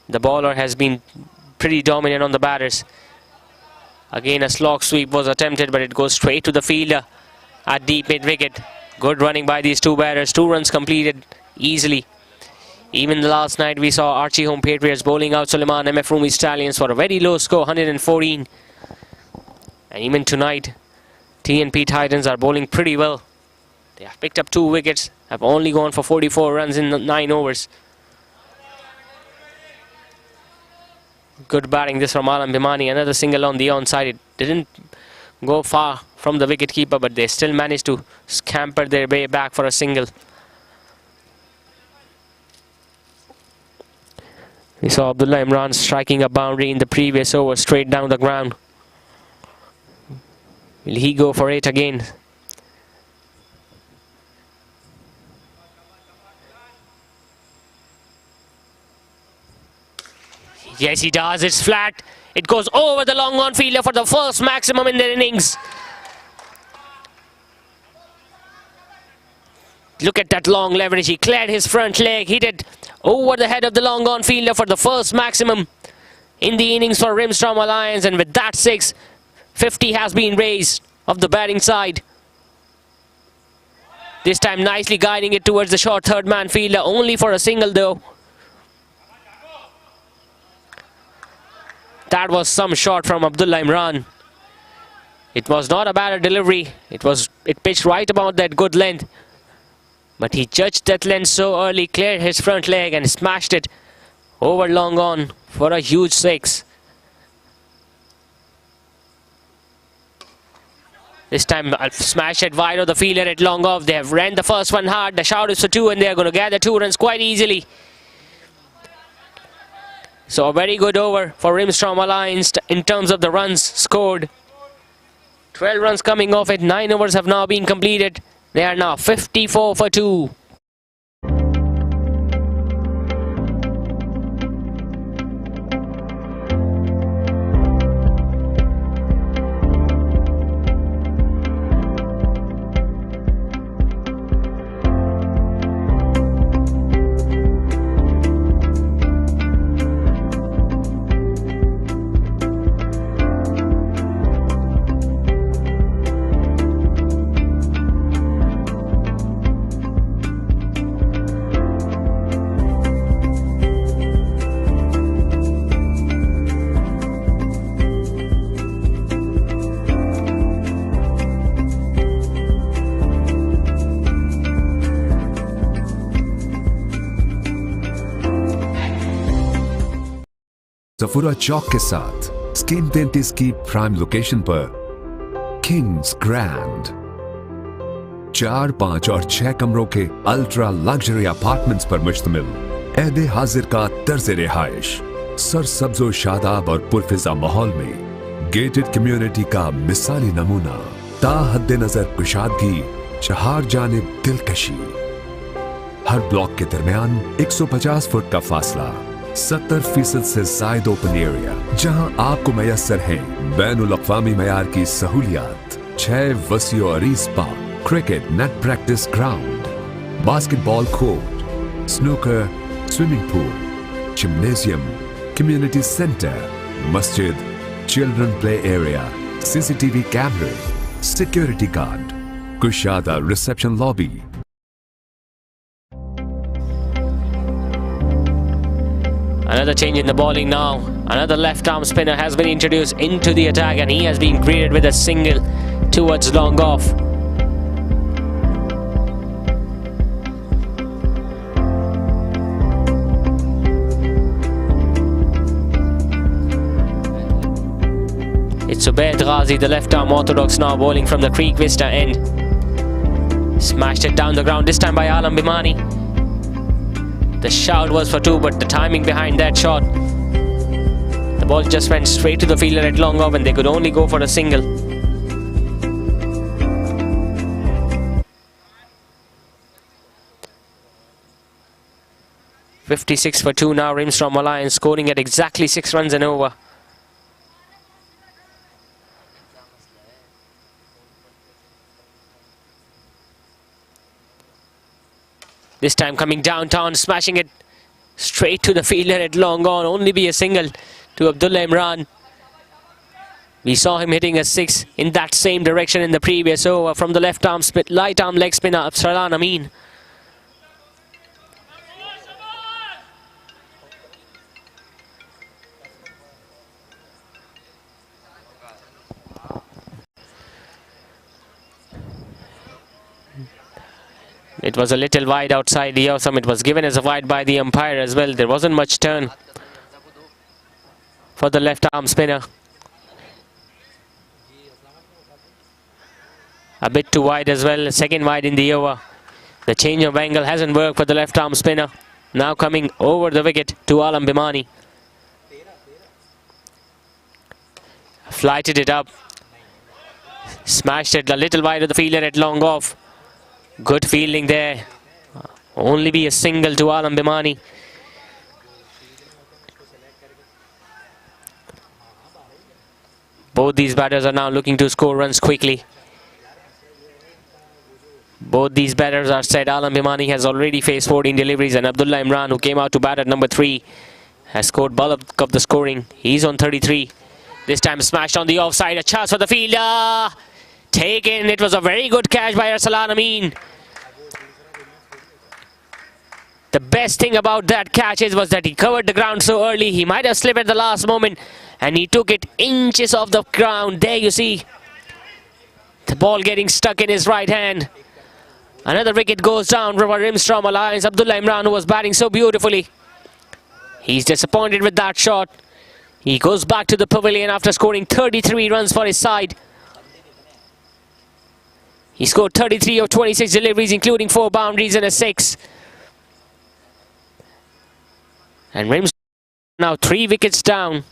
the bowler has been pretty dominant on the batters. Again, a slog sweep was attempted, but it goes straight to the fielder at deep mid wicket. Good running by these two batters. 2 runs completed easily. Even the last night we saw Archie Home Patriots bowling out Suleiman MF Rumi Stallions for a very low score, 114. And even tonight, TNP Titans are bowling pretty well. They have picked up 2 wickets, have only gone for 44 runs in 9 overs. Good batting this from Alam Bimani. Another single on the onside. It didn't go far from the wicket-keeper, but they still managed to scamper their way back for a single. We saw Abdullah Imran striking a boundary in the previous over straight down the ground. Will he go for it again? Yes, he does. It's flat. It goes over the long on fielder for the first maximum in their innings. Look at that long leverage. He cleared his front leg, hit it over the head of the long on fielder for the first maximum in the innings for Rimstrom Alliance. And with that 6, 50 has been raised of the batting side. This time nicely guiding it towards the short third man fielder, only for a single though. That was some shot from Abdullah Imran. It was not a bad delivery. It pitched right about that good length. But he judged that length so early, cleared his front leg and smashed it over long on for a huge 6. This time I'll smash it wide of the fielder at long off. They have ran the first one hard. The shout is for 2 and they are going to gather 2 runs quite easily. So a very good over for Rimstrom Alliance in terms of the runs scored. 12 runs coming off it. 9 overs have now been completed. They are now 54 for 2. Safoora चौक के साथ scheme 33 की prime location पर Kings grand 4, 5 और 6 कमरों के ultra luxury apartments पर मुश्तमिल ऐदे हाजिर का तर्ज रिहाइश सरसब्जो शादाब और पुरफिजा माहौल में गेटेड कम्युनिटी का मिसाली नमूना ताहद्दे नजर कुशादगी चार जानिब दिलकशी हर ब्लॉक के दरमियान 150 फुट का फासला 70% से जायद ओपन एरिया जहां आपको मैसर है बैनुल अक़वामी मयार की सहूलियात 6 वसीओ अरीज park cricket net practice ground basketball court snooker swimming pool gymnasium community centre मस्जिद चिल्ड्रन प्ले एरिया सीसीटीवी कैमरे सिक्योरिटी गार्ड कुशादा reception lobby. Another change in the bowling now. Another left arm spinner has been introduced into the attack and he has been greeted with a single towards long off. It's Zubair Ghazi, the left arm orthodox, now bowling from the Creek Vista end. Smashed it down the ground, this time by Alam Bimani. The shout was for two, but the timing behind that shot. The ball just went straight to the fielder at long off and they could only go for a single. .56 for 2 now, Rimstrom Alliance scoring at exactly 6 runs an over. This time coming downtown, smashing it straight to the fielder at long on. Only be a single to Abdullah Imran. We saw him hitting a 6 in that same direction in the previous over from the left arm split, light arm leg spinner Absalan Amin. It was a little wide outside the off. It was given as a wide by the umpire as well. There wasn't much turn for the left arm spinner. A bit too wide as well. Second wide in the over. The change of angle hasn't worked for the left arm spinner. Now coming over the wicket to Alam Bimani. Flighted it up. Smashed it a little wide of the fielder at long off. Good fielding there. Only be a single to Alam Bimani. Both these batters are now looking to score runs quickly. Both these batters are set. Alam Bimani has already faced 14 deliveries and Abdullah Imran, who came out to bat at number 3, has scored bulk of the scoring. He's on 33. This time smashed on the offside. A chance for the fielder. Taken. It was a very good catch by Arsalan Amin. The best thing about that catch was that he covered the ground so early. He might have slipped at the last moment and he took it inches off the ground. There you see the ball getting stuck in his right hand. Another wicket goes down for Rimstrom Alliance. Abdullah Imran, who was batting so beautifully, he's disappointed with that shot. He goes back to the pavilion after scoring 33 runs for his side. He scored 33 of 26 deliveries, including 4 boundaries and a 6. And Rimstrom now 3 wickets down.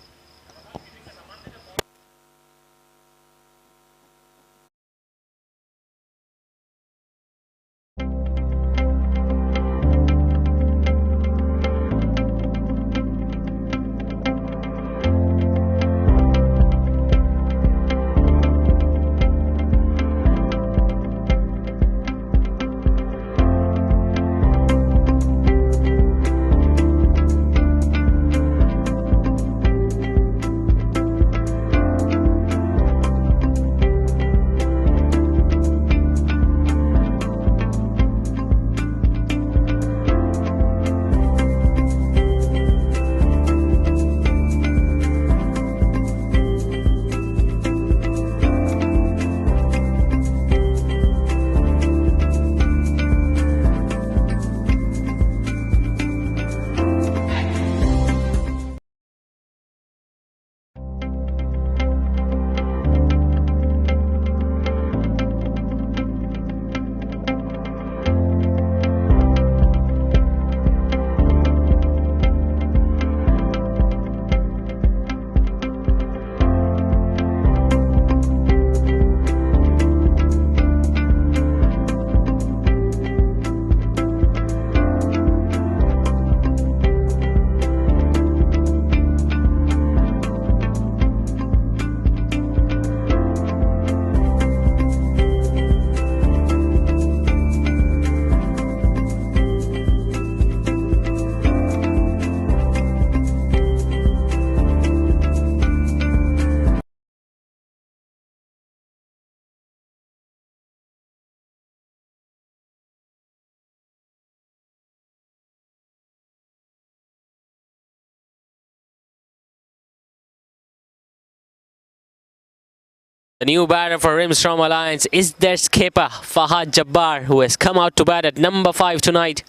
The new batter for Rimstrom Alliance is their skipper, Fahad Jabbar, who has come out to bat at number 5 tonight.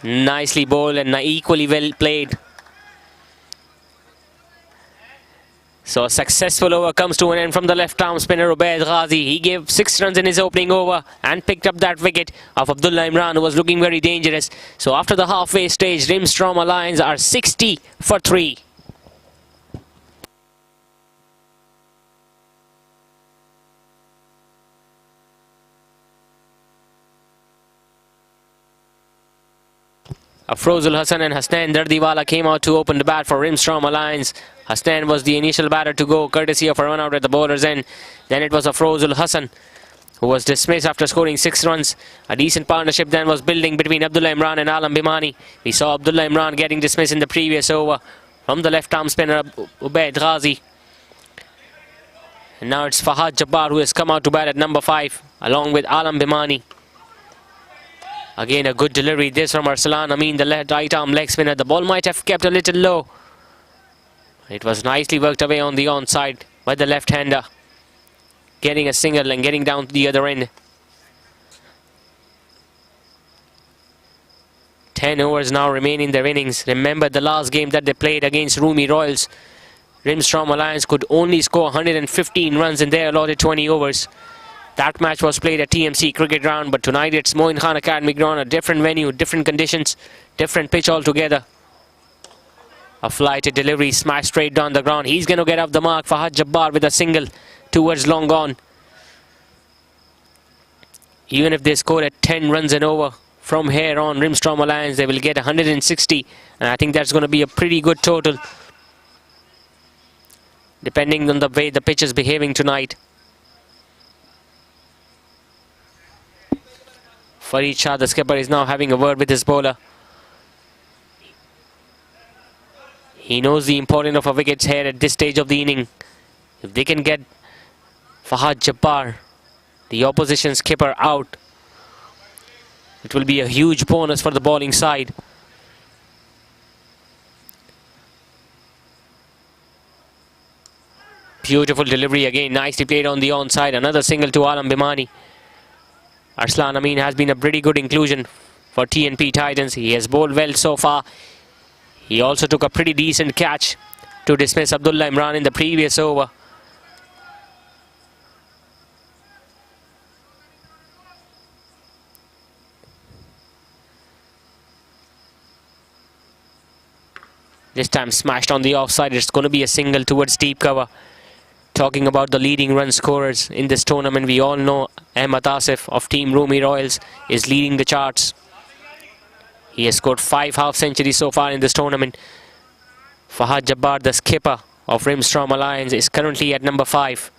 Nicely bowled and equally well played. So a successful over comes to an end from the left-arm spinner Ubaid Ghazi. He gave 6 runs in his opening over and picked up that wicket of Abdullah Imran, who was looking very dangerous. So after the halfway stage, Rimstrom Alliance are 60 for 3. Afrozul Hassan and Hasnain Dardiwala came out to open the bat for Rimstrom Alliance. Hasnain was the initial batter to go, courtesy of a run out at the bowler's end. Then it was Afrozul Hassan, who was dismissed after scoring 6 runs. A decent partnership then was building between Abdullah Imran and Alam Bimani. We saw Abdullah Imran getting dismissed in the previous over from the left-arm spinner Ubaid Ghazi. And now it's Fahad Jabbar who has come out to bat at number 5, along with Alam Bimani. Again, a good delivery this from Arslan Amin, the right-arm leg spinner. The ball might have kept a little low. It was nicely worked away on the onside by the left-hander, getting a single and getting down to the other end. 10 overs now remain in their innings. Remember the last game that they played against Rumi Royals. Rimstrom Alliance could only score 115 runs in their allotted 20 overs. That match was played at TMC Cricket Ground, but tonight it's Moin Khan Academy Ground, a different venue, different conditions, different pitch altogether. A flighted delivery smashed straight down the ground. He's going to get off the mark. Fahad Jabbar with a single towards long on. Even if they score at 10 runs and over, from here on, Rimstrom Alliance, they will get 160. And I think that's going to be a pretty good total, depending on the way the pitch is behaving tonight. Farid Shah, the skipper, is now having a word with his bowler. He knows the importance of a wicket here at this stage of the inning. If they can get Fahad Jabbar, the opposition skipper, out, it will be a huge bonus for the bowling side. Beautiful delivery again, nicely played on the onside. Another single to Alam Bimani. Arslan Amin has been a pretty good inclusion for TNP Titans. He has bowled well so far. He also took a pretty decent catch to dismiss Abdullah Imran in the previous over. This time smashed on the offside. It's going to be a single towards deep cover. Talking about the leading run scorers in this tournament, we all know Ahmad Asif of Team Rumi Royals is leading the charts. He has scored 5 half centuries so far in this tournament. Fahad Jabbar, the skipper of Rimstrom Alliance, is currently at number 5.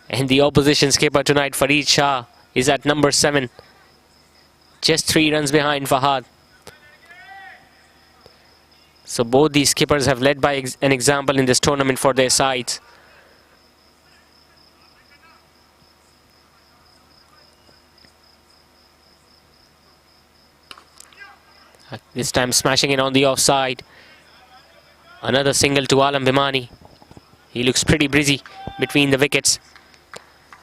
And the opposition skipper tonight, Farid Shah, is at number 7. Just 3 runs behind Fahad. So both these skippers have led by an example in this tournament for their sides. This time smashing it on the offside. Another single to Alam Bimani. He looks pretty busy between the wickets.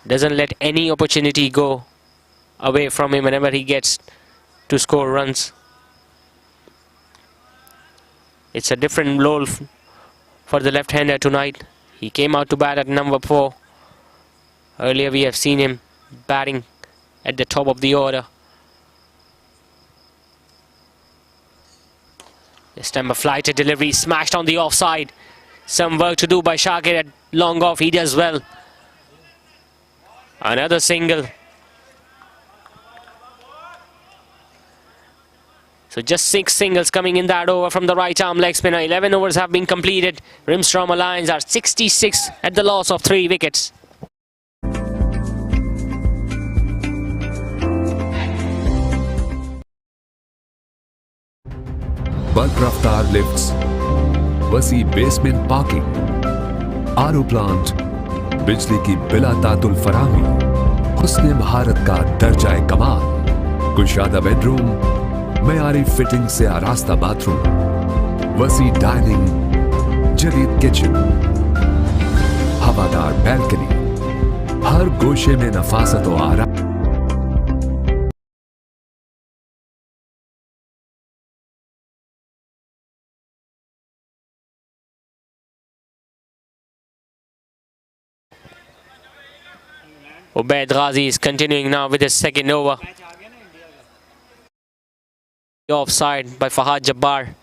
Doesn't let any opportunity go away from him whenever he gets to score runs. It's a different role for the left-hander tonight. He came out to bat at number 4. Earlier we have seen him batting at the top of the order. This time a flighted delivery smashed on the offside. Some work to do by Shakir at long off. He does well. Another single. So just 6 singles coming in that over from the right arm leg spinner. 11 overs have been completed. Rimstrom Alliance are 66 at the loss of 3 wickets. Bulk रफ्तार lifts, वसी basement parking, RO plant, बिजली की बिला तातुल फराहमी, हुस्न महारत का दर्जा कमाल, कुशादा बेडरूम, मयारी फिटिंग से आरास्ता बाथरूम, वसी डाइनिंग, जदीद किचन, हवादार बैल्कनी, हर गोशे में नफासत और आराम। Ubaid Ghazi is continuing now with his second over. Offside by Fahad Jabbar.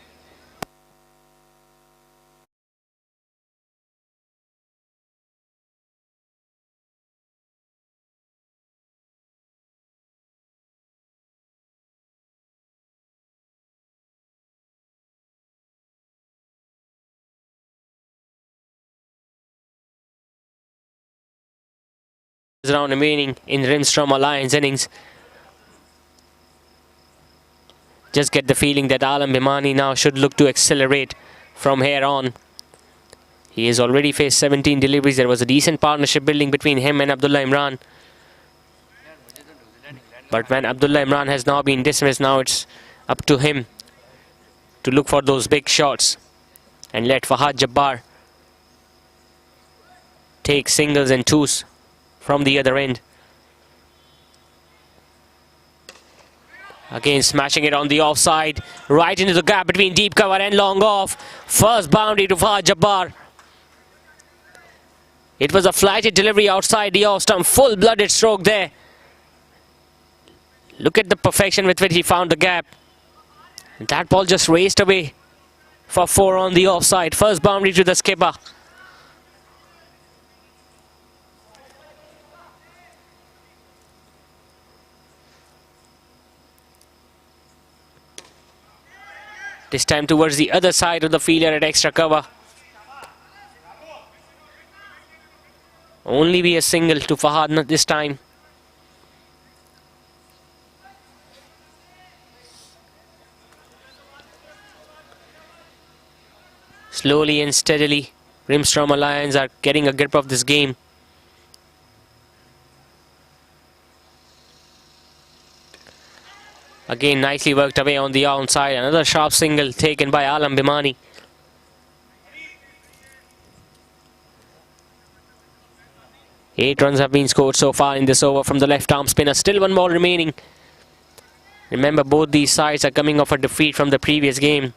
Round remaining in Rimstrom Alliance innings. Just get the feeling that Alam Bhimani now should look to accelerate from here on. He has already faced 17 deliveries. There was a decent partnership building between him and Abdullah Imran. But when Abdullah Imran has now been dismissed, now it's up to him to look for those big shots and let Fahad Jabbar take singles and twos from the other end. Again smashing it on the offside, right into the gap between deep cover and long off. First boundary to Fahad Jabbar. It was a flighted delivery outside the off stump, full-blooded stroke there. Look at the perfection with which he found the gap. That ball just raced away for 4 on the offside. First boundary to the skipper. This time towards the other side of the fielder at extra cover. Only be a single to Fahad, not this time. Slowly and steadily, Rimstrom Alliance are getting a grip of this game. Again, nicely worked away on the outside. Another sharp single taken by Alam Bhimani. Eight runs have been scored so far in this over from the left-arm spinner. Still one ball remaining. Remember, both these sides are coming off a defeat from the previous game.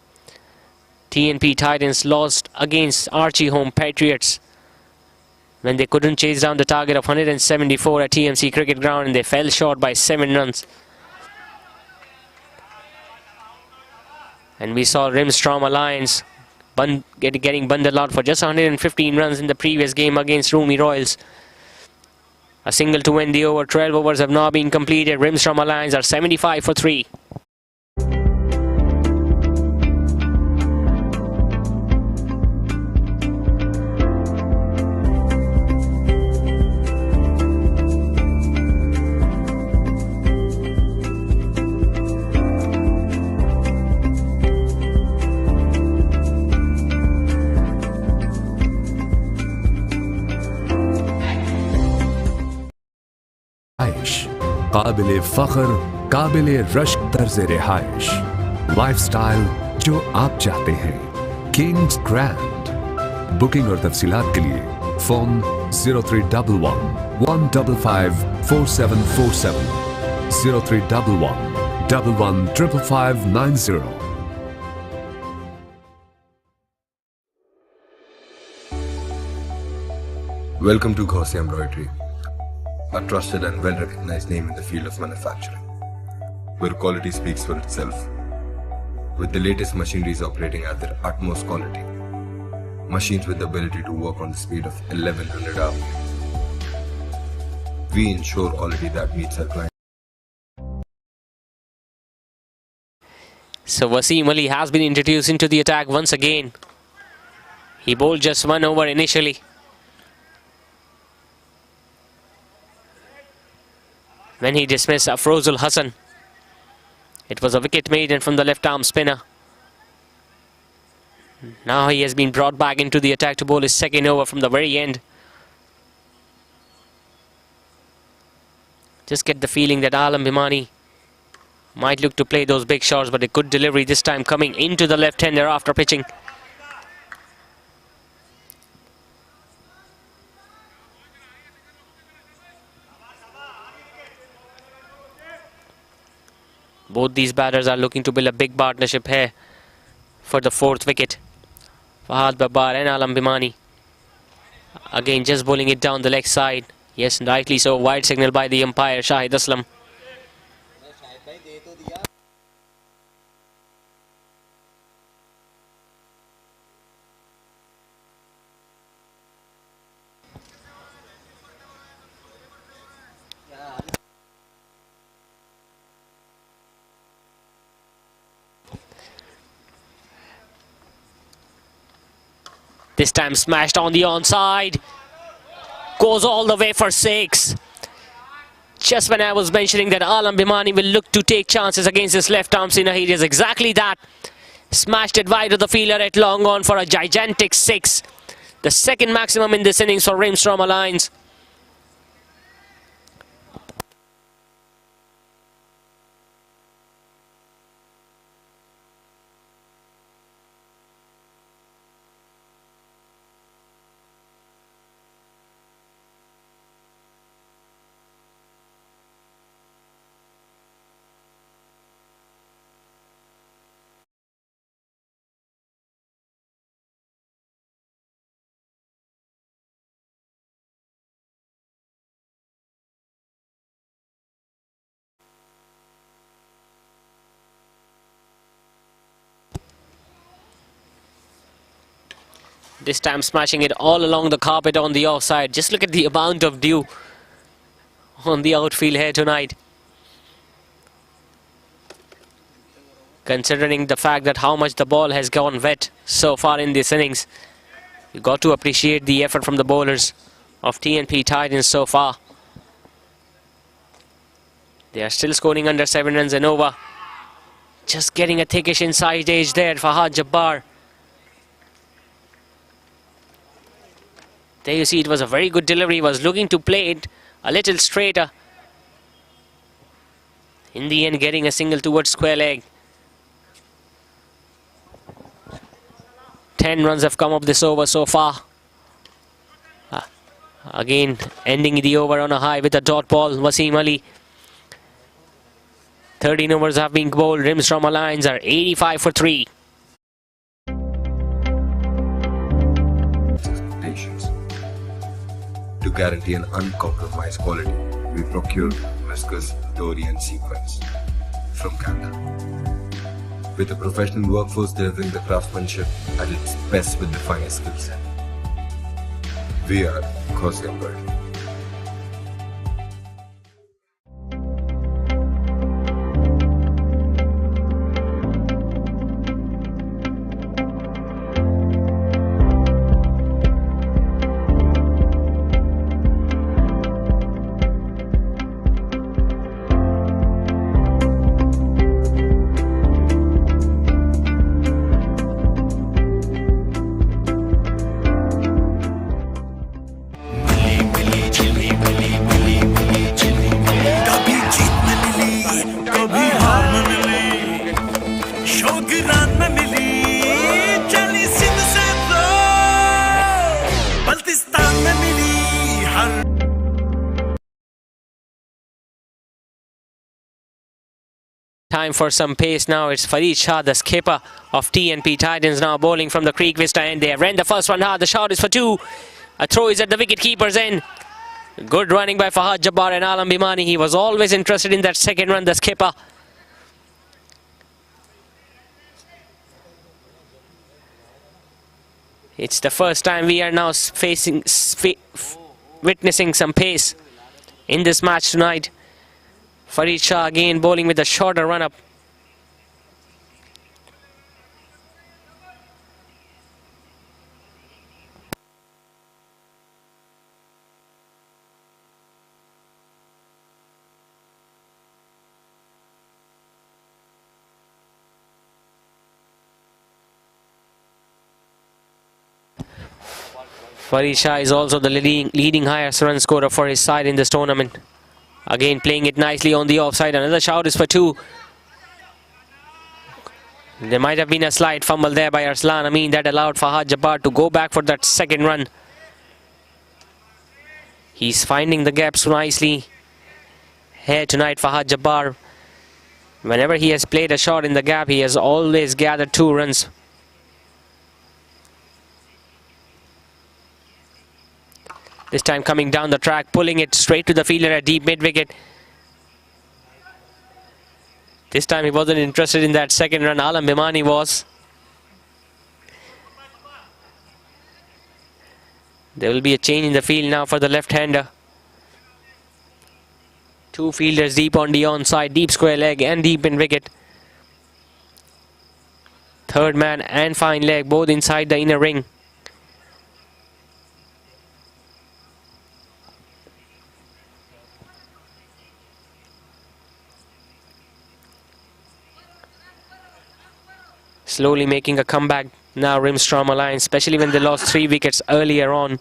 TNP Titans lost against Archie Home Patriots when they couldn't chase down the target of 174 at TMC Cricket Ground, and they fell short by 7 runs. And we saw Rimstrom Alliance getting bundled out for just 115 runs in the previous game against Rumi Royals. A single to win the over. 12 overs have now been completed. Rimstrom Alliance are 75 for 3. काबिले फख्र, काबिले रश्क तर्ज रिहाइश, lifestyle जो आप चाहते हैं, Kings grand. Booking और तफसीलात के लिए phone 0311 155 4747 0311 115590। Welcome to Ghazi Embroidery, a trusted and well-recognized name in the field of manufacturing, where quality speaks for itself. With the latest machineries operating at their utmost quality, machines with the ability to work on the speed of 1100 RPM, we ensure quality that meets our client. So Wasim Ali has been introduced into the attack once again. He bowled just 1 over initially. When he dismissed Afrozul Hassan. It was a wicket maiden from the left-arm spinner. Now he has been brought back into the attack to bowl his second over from the very end. Just get the feeling that Alam Bhimani might look to play those big shots, but a good delivery this time coming into the left-hander after pitching. Both these batters are looking to build a big partnership here for the 4th wicket. Fahad Jabbar and Alam Bhimani. Again, just bowling it down the leg side. Yes, rightly so. Wide signal by the umpire, Shahid Aslam. This time smashed on the onside. Goes all the way for 6. Just when I was mentioning that Alam Bhimani will look to take chances against his left arm spinner, he does exactly that. Smashed it wide of the fielder at long on for a gigantic 6. The second maximum in this innings for Rimstrom Alliance. This time smashing it all along the carpet on the offside. Just look at the amount of dew on the outfield here tonight. Considering the fact that how much the ball has gone wet so far in this innings, you got to appreciate the effort from the bowlers of TNP Titans so far. They are still scoring under 7 runs and over. Just getting a thickish inside edge there, Fahad Jabbar. There you see, it was a very good delivery. He was looking to play it a little straighter. In the end, getting a single towards square leg. 10 runs have come up this over so far. Again, ending the over on a high with a dot ball, Wasim Ali. 13 overs have been bowled. Rimstrom Alliance are 85 for 3. To guarantee an uncompromised quality, we procured whiskers, dory and sequence from Canada. With a professional workforce delivering the craftsmanship at its best with the finest skill set. We are Khosy Embroidery. Time for some pace now. It's Farid Shah, the skipper of TNP Titans, now bowling from the Creek Vista end. They have ran the first one hard. The shot is for 2. A throw is at the wicket keeper's end. Good running by Fahad Jabbar and Alam Bhimani. He was always interested in that second run, the skipper. It's the first time we are now witnessing some pace in this match tonight. Farid Shah again bowling with a shorter run-up. Farid Shah is also the leading highest run scorer for his side in this tournament. Again playing it nicely on the offside. Another shout is for 2. There might have been a slight fumble there by Arslan Amin that allowed Fahad Jabbar to go back for that second run. He's finding the gaps nicely here tonight, Fahad Jabbar. Whenever he has played a shot in the gap, he has always gathered 2 runs. This time coming down the track, pulling it straight to the fielder at deep mid-wicket. This time he wasn't interested in that second run. Alam Bimani was. There will be a change in the field now for the left-hander. Two fielders deep on the onside, deep square leg and deep in wicket. Third man and fine leg, both inside the inner ring. Slowly making a comeback now, Rimstrom Alliance, especially when they lost 3 wickets earlier on.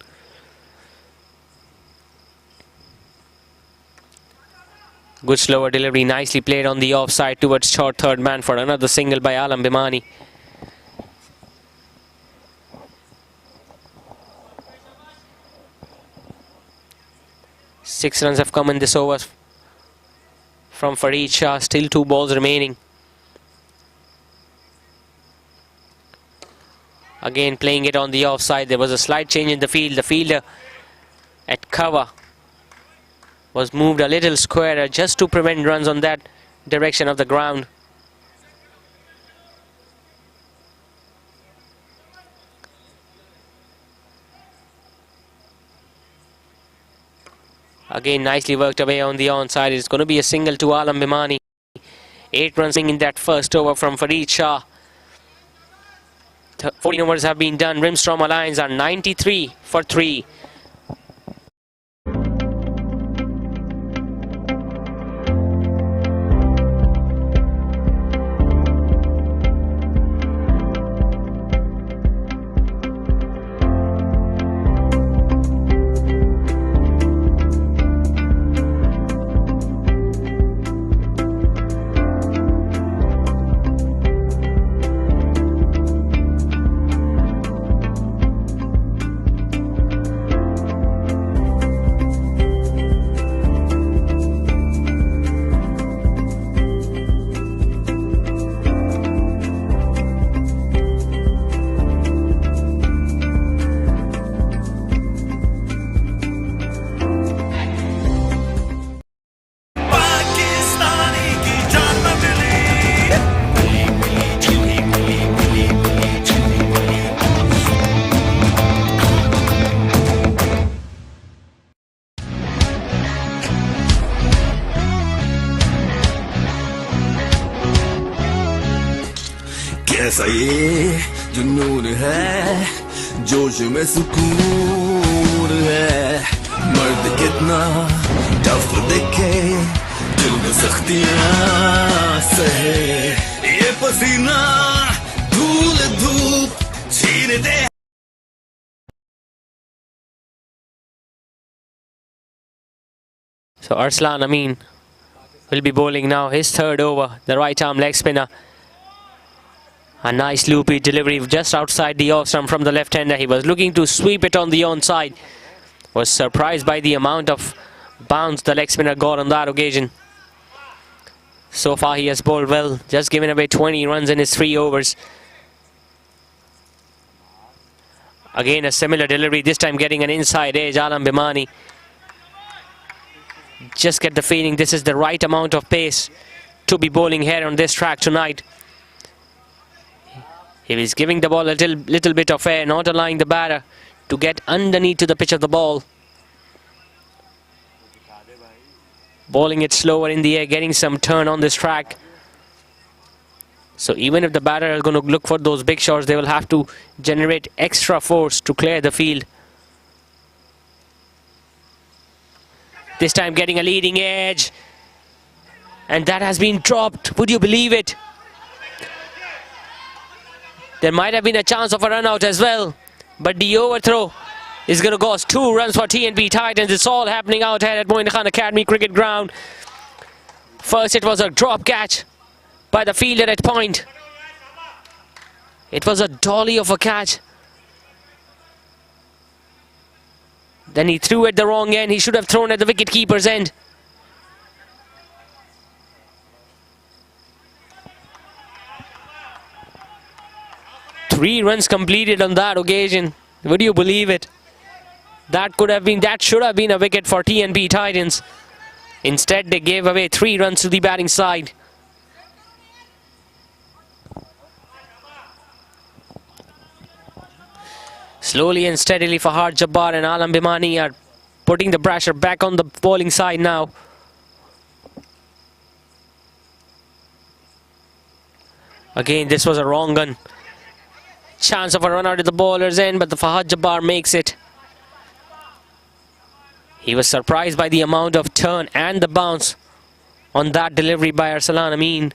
Good slower delivery, nicely played on the offside towards short third man for another single by Alam Bimani. Six runs have come in this over from Fareed Shah, still 2 balls remaining. Again playing it on the offside. There was a slight change in the field. The fielder at cover was moved a little squarer just to prevent runs on that direction of the ground. Again nicely worked away on the onside. It's going to be a single to Alam Bimani. 8 runs in that first over from Fareed Shah. 14 overs have been done. Rimstrom Alliance are 93 for 3. कैसा ये जुनून है, जोश में सुकून है, मर्द कितना टफ दिखे, दिल में सख्तियां सहे, ये पसीना धूल धूप छीन दे. So Arslan Amin will be bowling now his third over, the right arm leg spinner. A nice loopy delivery just outside the off stump from the left-hander. He was looking to sweep it on the onside. Was surprised by the amount of bounce the leg spinner got on that occasion. So far he has bowled well, just given away 20 runs in his 3 overs. Again a similar delivery, this time getting an inside edge. Alam Bimani. Just get the feeling this is the right amount of pace to be bowling here on this track tonight. He is giving the ball a little bit of air, not allowing the batter to get underneath to the pitch of the ball. Bowling it slower in the air, getting some turn on this track. So even if the batter is going to look for those big shots, they will have to generate extra force to clear the field. This time getting a leading edge. And that has been dropped. Would you believe it? There might have been a chance of a run out as well. But the overthrow is going to cost 2 runs for TNP Titans. It's all happening out here at Moin Khan Academy Cricket Ground. First it was a drop catch by the fielder at point. It was a dolly of a catch. Then he threw at the wrong end. He should have thrown at the wicket-keeper's end. Three runs completed on that occasion. Would you believe it? That should have been a wicket for TNP Titans. Instead, they gave away 3 runs to the batting side. Slowly and steadily, Fahad Jabbar and Alam Bimani are putting the pressure back on the bowling side now. Again, this was a wrong gun. Chance of a run out at the bowler's end, but the Fahad Jabbar makes it. He was surprised by the amount of turn and the bounce on that delivery by Arsalan Amin.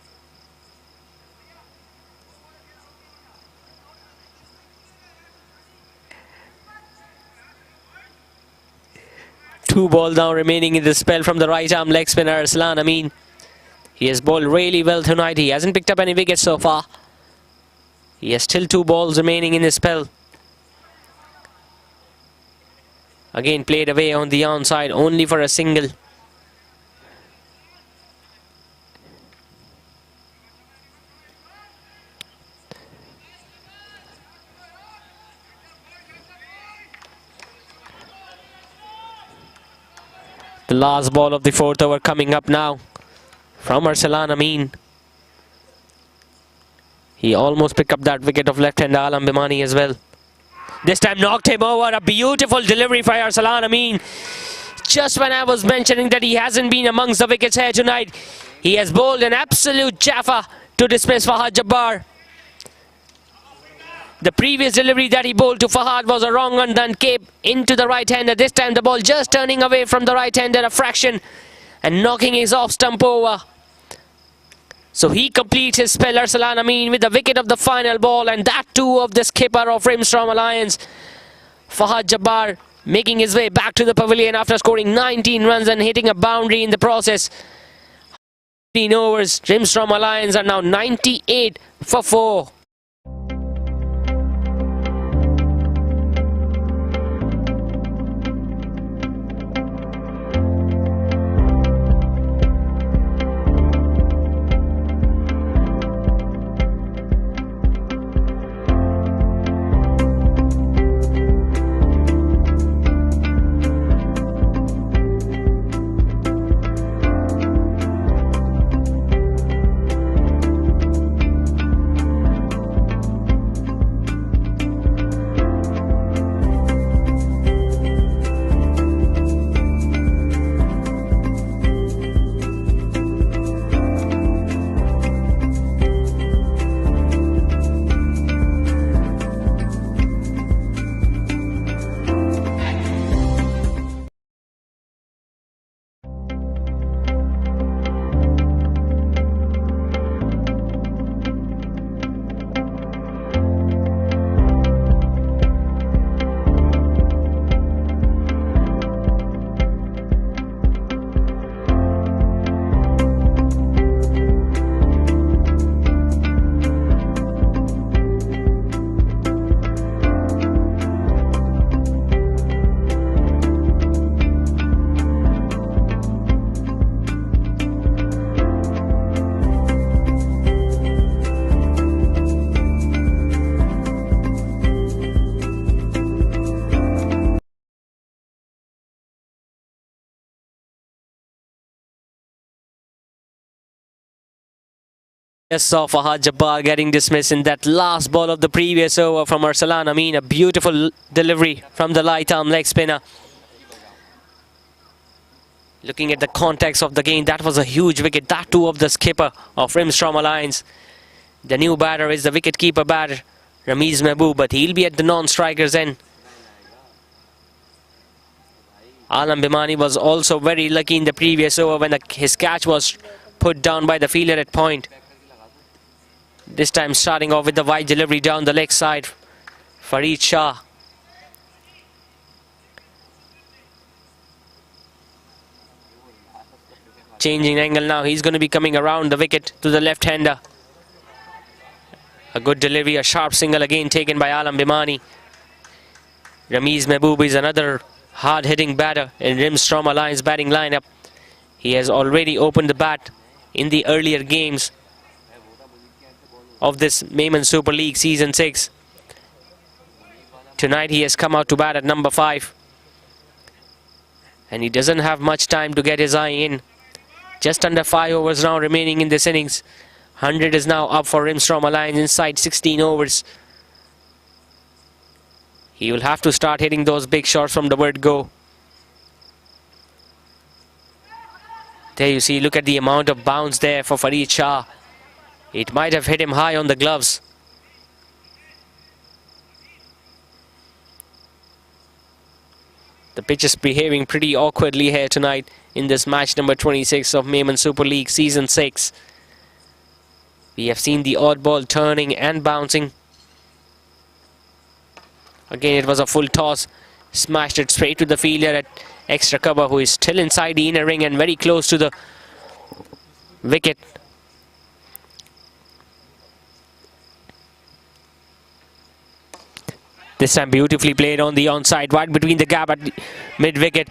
Two balls now remaining in the spell from the right arm leg spinner Arsalan Amin. He has bowled really well tonight. He hasn't picked up any wickets so far. He has still 2 balls remaining in his spell. Again played away on the onside only for a single. The last ball of the 4th over coming up now from Arsalan Amin. He almost picked up that wicket of left-hander Alam Bimani as well. This time knocked him over. A beautiful delivery by Arsalan Amin. Just when I was mentioning that he hasn't been amongst the wickets here tonight, he has bowled an absolute jaffa to dismiss Fahad Jabbar. The previous delivery that he bowled to Fahad was a wrong one, then came into the right-hander. This time the ball just turning away from the right-hander a fraction and knocking his off-stump over. So he completes his spell, Arsalan Amin, with the wicket of the final ball, and that too of the skipper of Rimstrom Alliance, Fahad Jabbar, making his way back to the pavilion after scoring 19 runs and hitting a boundary in the process. 15 overs, Rimstrom Alliance are now 98 for 4. Yes, saw Fahad Jabbar getting dismissed in that last ball of the previous over from Arsalan Amin. A beautiful delivery from the light arm leg spinner. Looking at the context of the game, that was a huge wicket. That too of the skipper of Rimstrom Alliance. The new batter is the wicket-keeper batter, Ramiz Mehboob, but he'll be at the non-striker's end. Alam Bimani was also very lucky in the previous over when his catch was put down by the fielder at point. This time starting off with the wide delivery down the leg side. Fareed Shah. Changing angle now. He's going to be coming around the wicket to the left-hander. A good delivery, a sharp single again taken by Alam Bimani. Ramiz Mehboob is another hard-hitting batter in Rimstrom Alliance batting lineup. He has already opened the bat in the earlier games of this Memon Super League Season 6. Tonight he has come out to bat at number 5. And he doesn't have much time to get his eye in. Just under 5 overs now remaining in this innings. 100 is now up for Rimstrom Alliance inside 16 overs. He will have to start hitting those big shots from the word go. There you see, look at the amount of bounce there for Farid Shah. It might have hit him high on the gloves. The pitch is behaving pretty awkwardly here tonight in this match number 26 of Memon Super League Season 6. We have seen the odd ball turning and bouncing. Again, it was a full toss. Smashed it straight to the fielder at extra cover, who is still inside the inner ring and very close to the wicket. This time beautifully played on the onside, right between the gap at mid-wicket.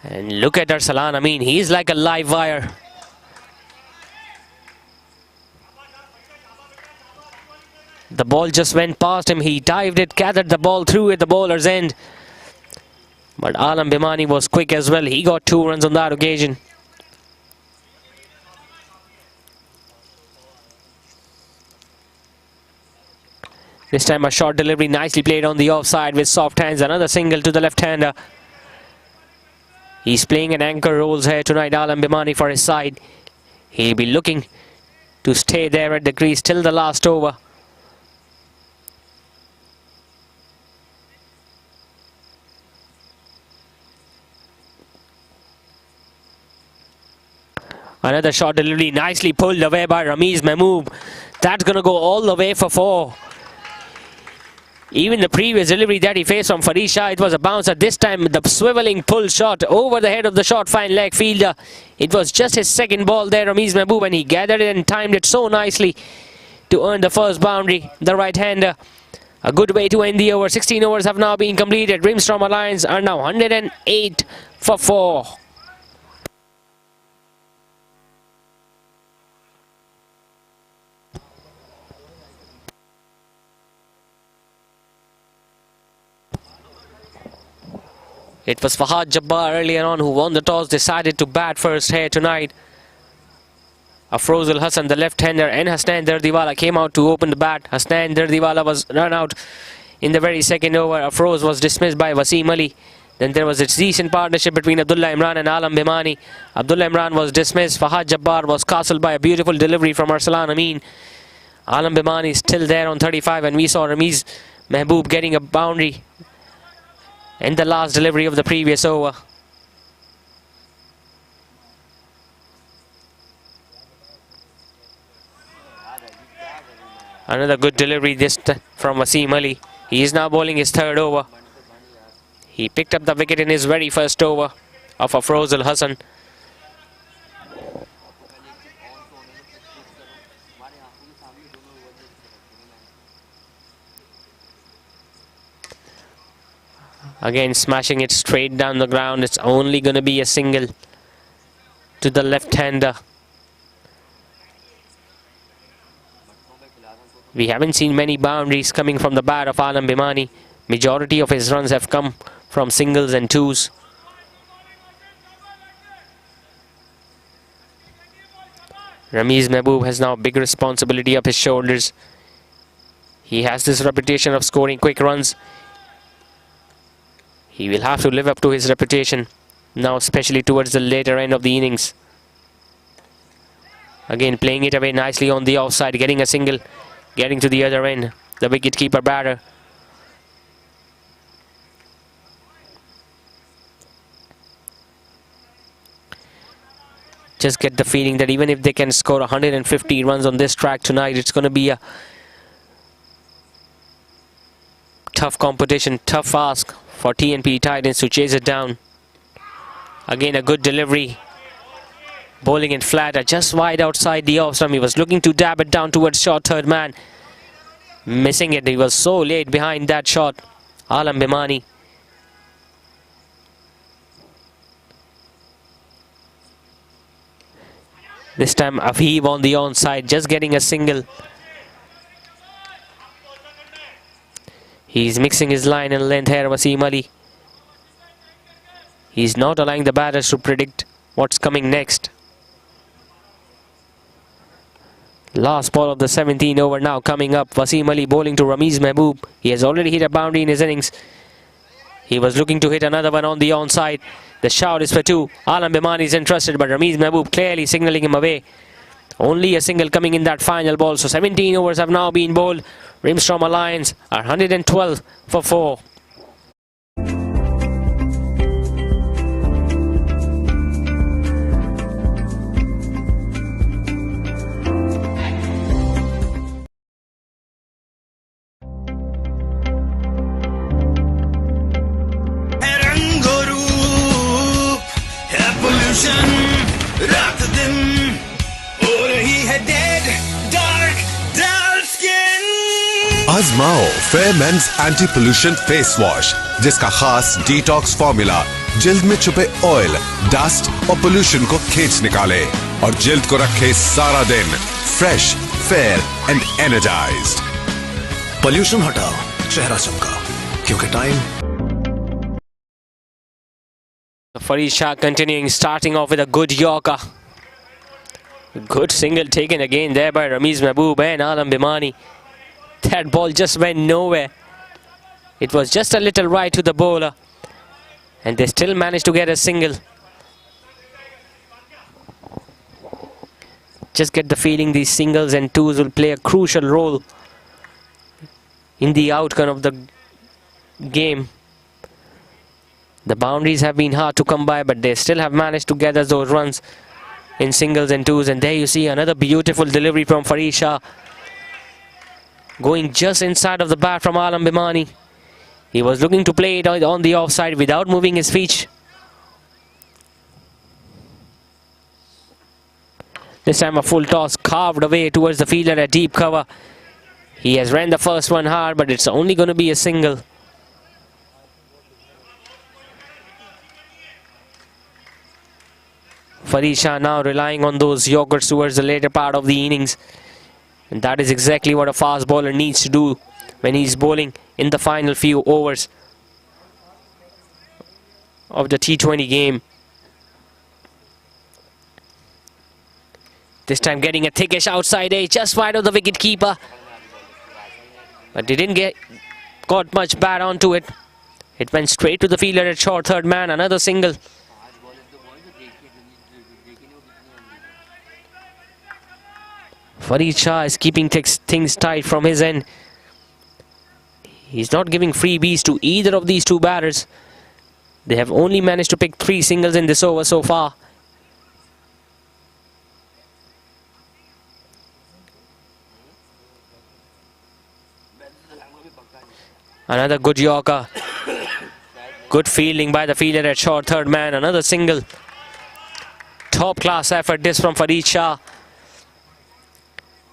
And look at Arsalan. I mean, he's like a live wire. The ball just went past him. He dived it, gathered the ball, threw at the bowler's end. But Alam Bhimani was quick as well. He got 2 runs on that occasion. This time a short delivery, nicely played on the offside with soft hands. Another single to the left-hander. He's playing an anchor roles here tonight, Alam Bhimani, for his side. He'll be looking to stay there at the crease till the last over. Another short delivery, nicely pulled away by Ramiz Mahmood. That's going to go all the way for 4. Even the previous delivery that he faced from Farid Shah, it was a bouncer. This time the swiveling pull shot over the head of the short fine leg fielder. It was just his second ball there, Ramiz Mahmood, and he gathered it and timed it so nicely to earn the first boundary. The right-hander. A good way to end the over. 16 overs have now been completed. Rimstrom Alliance are now 108 for 4. It was Fahad Jabbar earlier on who won the toss, decided to bat first here tonight. Afrozul Hassan, the left-hander, and Hasnain Dardiwala came out to open the bat. Hasnain Dardiwala was run out in the very second over. Afroz was dismissed by Wasim Ali. Then there was a decent partnership between Abdullah Imran and Alam Bhimani. Abdullah Imran was dismissed. Fahad Jabbar was castled by a beautiful delivery from Arsalan Amin. Alam Bhimani is still there on 35, and we saw Ramiz Mahmood getting a boundary in the last delivery of the previous over. Another good delivery this from Wasim Ali. He is now bowling his third over. He picked up the wicket in his very first over of Afrozul Hassan. Again, smashing it straight down the ground. It's only going to be a single to the left-hander. We haven't seen many boundaries coming from the bat of Alam Bhimani. Majority of his runs have come from singles and twos. Ramiz Mahmood has now big responsibility up his shoulders. He has this reputation of scoring quick runs. He will have to live up to his reputation now, especially towards the later end of the innings. Again, playing it away nicely on the offside, getting a single, getting to the other end. The wicket-keeper batter. Just get the feeling that even if they can score 150 runs on this track tonight, it's going to be a tough competition, tough ask for TNP Titans to chase it down. Again, a good delivery. Bowling it flat, just wide outside the off stump. He was looking to dab it down towards short third man. Missing it. He was so late behind that shot. Alam Bhimani. This time Afeeb on the onside, just getting a single. He's mixing his line and length here, Wasim Ali. He's not allowing the batters to predict what's coming next. Last ball of the 17th over now coming up. Wasim Ali bowling to Ramiz Mehboob. He has already hit a boundary in his innings. He was looking to hit another one on the onside. The shout is for two. Alam Bimani is interested, but Ramiz Mehboob clearly signalling him away. Only a single coming in that final ball. So 17 overs have now been bowled. Rimstrom Alliance are 112 for 4. आजमाओ fair men's anti pollution face wash जिसका खास detox formula जिल्द में छुपे oil, dust और pollution को खींच निकाले और जिल्द को रखे सारा दिन fresh, fair and energised. Pollution हटाओ, चेहरा चमका, क्योंकि time. Farid Shah continuing, starting off with a good Yorker. Good single taken again there by Ramiz Mehboob and Alam Bimani. That ball just went nowhere. It was just a little right to the bowler. And they still managed to get a single. Just get the feeling these singles and twos will play a crucial role in the outcome of the game. The boundaries have been hard to come by, but they still have managed to gather those runs in singles and twos. And there you see another beautiful delivery from Farid Shah. Going just inside of the bat from Alam Bimani. He was looking to play it on the offside without moving his feet. This time a full toss carved away towards the fielder at deep cover. He has ran the first one hard, but it's only going to be a single. Farid Shah now relying on those Yorkers towards the later part of the innings. And that is exactly what a fast bowler needs to do when he's bowling in the final few overs of the T20 game. This time getting a thickish outside edge just wide of the wicket keeper. But they didn't got much bat onto it. It went straight to the fielder at short third man. Another single. Farid Shah is keeping things tight from his end. He's not giving freebies to either of these two batters. They have only managed to pick 3 singles in this over so far. Another good Yorker. Good fielding by the fielder at short third man. Another single. Top class effort this from Farid Shah.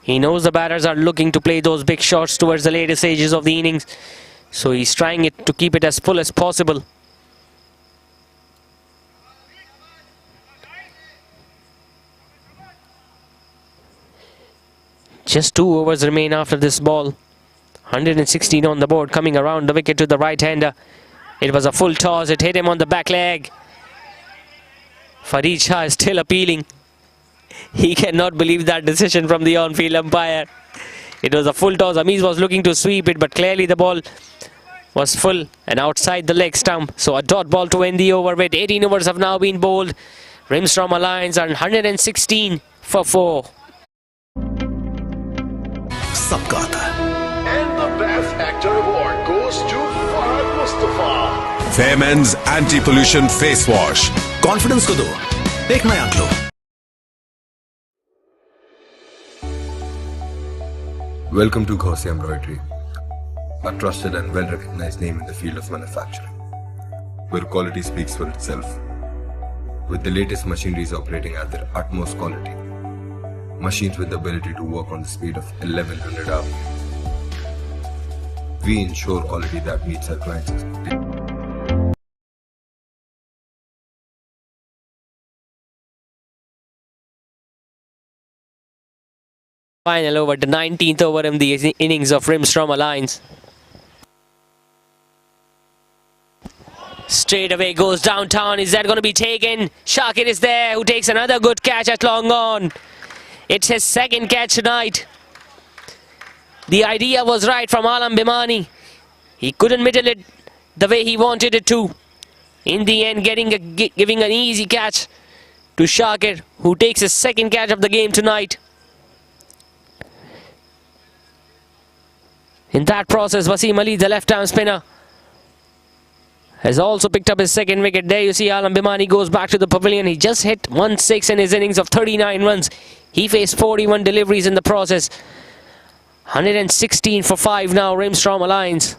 He knows the batters are looking to play those big shots towards the later stages of the innings. So he's trying to keep it as full as possible. Just 2 overs remain after this ball. 116 on the board, coming around the wicket to the right-hander. It was a full toss. It hit him on the back leg. Farid Shah is still appealing. He cannot believe that decision from the on-field umpire. It was a full toss. Amiz was looking to sweep it, but clearly the ball was full and outside the leg stump. So a dot ball to end the over with. 18 overs have now been bowled. Rimstrom Alliance are 116 for 4. सबका आता है. And the Best Actor Award goes to Fahad Mustafa. Fair men's anti pollution face wash. Confidence को दो एक नया glow. Welcome to Ghosi Embroidery, a trusted and well-recognized name in the field of manufacturing, where quality speaks for itself. With the latest machineries operating at their utmost quality, machines with the ability to work on the speed of 1100 hours, we ensure quality that meets our clients' expectations. Final over, the 19th over in the innings of Rimstrom Alliance. Straight away goes downtown. Is that going to be taken? Shakir is there, who takes another good catch at long on. It's his second catch tonight. The idea was right from Alam Bimani. He couldn't middle it the way he wanted it to. In the end, giving an easy catch to Shakir, who takes his second catch of the game tonight. In that process, Wasim Ali, the left-arm spinner, has also picked up his second wicket. There you see Alam Bimani goes back to the pavilion. He just hit 1-6 in his innings of 39 runs. He faced 41 deliveries in the process. 116 for 5 now, Rimstrom Alliance.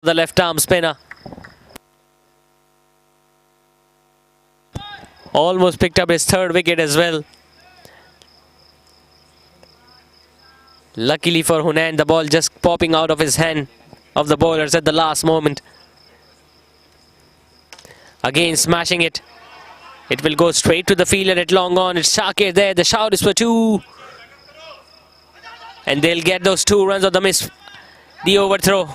The left arm spinner almost picked up his third wicket as well. Luckily for Hunain, the ball just popping out of his hand of the bowlers at the last moment. Again smashing it. It will go straight to the fielder at long on. It's Shakir there. The shout is for 2. And they'll get those 2 runs of the miss. The overthrow.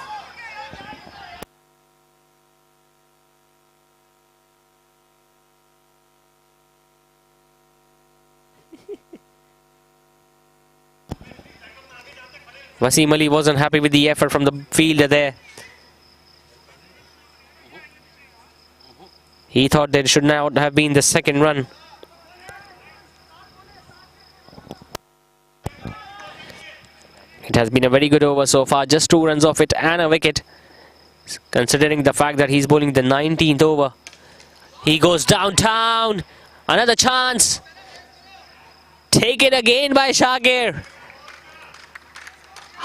Wasim Ali wasn't happy with the effort from the fielder there. He thought there should not have been the second run. It has been a very good over so far. Just 2 runs off it and a wicket. Considering the fact that he's bowling the 19th over. He goes downtown. Another chance. Taken again by Shakir.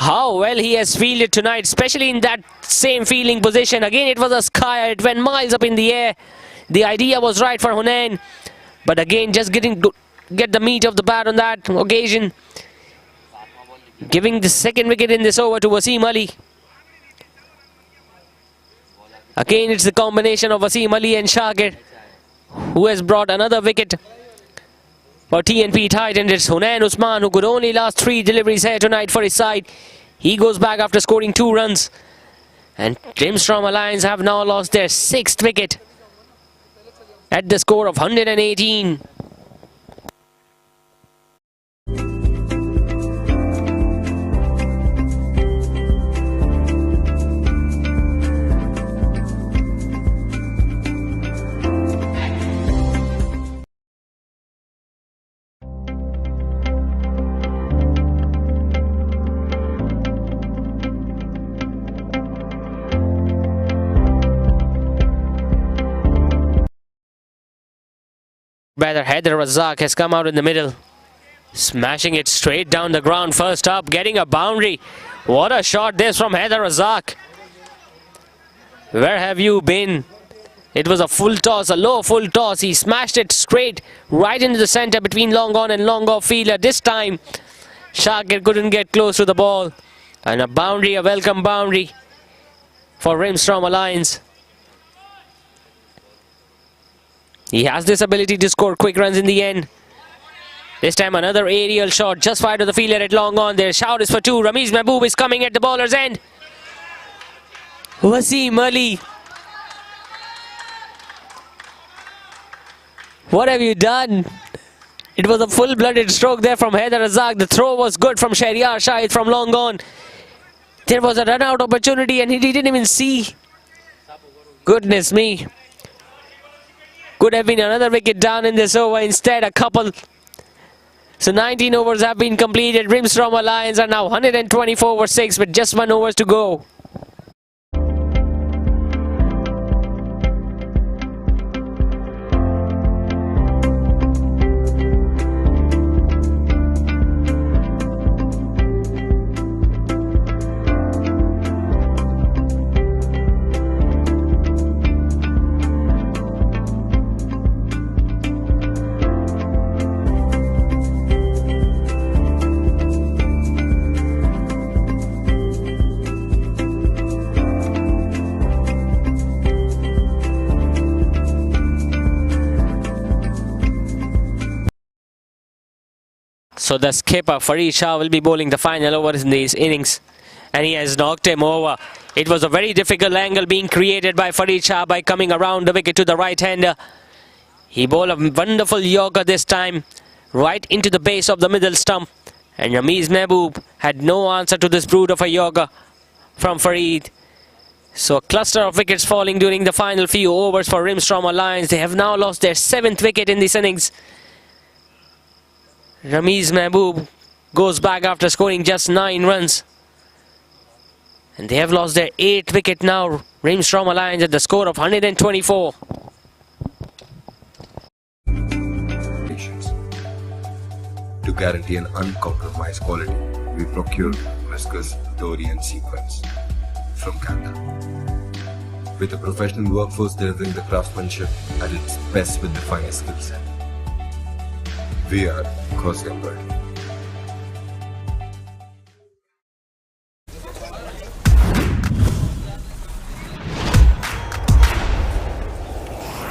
How well he has fielded tonight, especially in that same fielding position. Again, it was a skyer. It went miles up in the air. The idea was right for Hunain. But again, just get the meat of the bat on that occasion. Giving the second wicket in this over to Wasim Ali. Again, it's the combination of Wasim Ali and Shakir, who has brought another wicket for TNP Titans. It's Hunain Usman, who could only last 3 deliveries here tonight for his side. He goes back after scoring 2 runs. And Rimstrom Alliance have now lost their 6th wicket at the score of 118. Batter Haider Razak has come out in the middle, smashing it straight down the ground. First up, getting a boundary. What a shot this from Haider Razak. Where have you been? It was a full toss, a low full toss. He smashed it straight right into the center between long on and long off fielder. This time Shakir couldn't get close to the ball. And a boundary, a welcome boundary for Rimstrom Alliance. He has this ability to score quick runs in the end. This time another aerial shot just fired to the fielder at long on. Their shout is for 2. Ramiz Mahboob is coming at the bowler's end. Wasim Ali. What have you done? It was a full-blooded stroke there from Haider Razak. The throw was good from Shahryar Shahid from long on. There was a run-out opportunity and he didn't even see. Goodness me. Could have been another wicket down in this over. Instead, a couple So 19 overs have been completed. Rimstroma Lions are now 124 over 6 with just 1 over to go. So the skipper Farid Shah will be bowling the final over in these innings, and he has knocked him over. It was a very difficult angle being created by Farid Shah by coming around the wicket to the right-hander. He bowled a wonderful yorker this time, right into the base of the middle stump, and Ramiz Mehboob had no answer to this brood of a yorker from Farid. So a cluster of wickets falling during the final few overs for Rimstroma Lions. They have now lost their 7th wicket in this innings. Ramiz Mehboob goes back after scoring just 9 runs. And they have lost their 8th wicket now. Rimstroma Lions at the score of 124. To guarantee an uncompromised quality, we procured Whiskers, Dory and Sequence from Canada. With a professional workforce delivering the craftsmanship at its best with the finest skill set. We are Khosy Embroidery.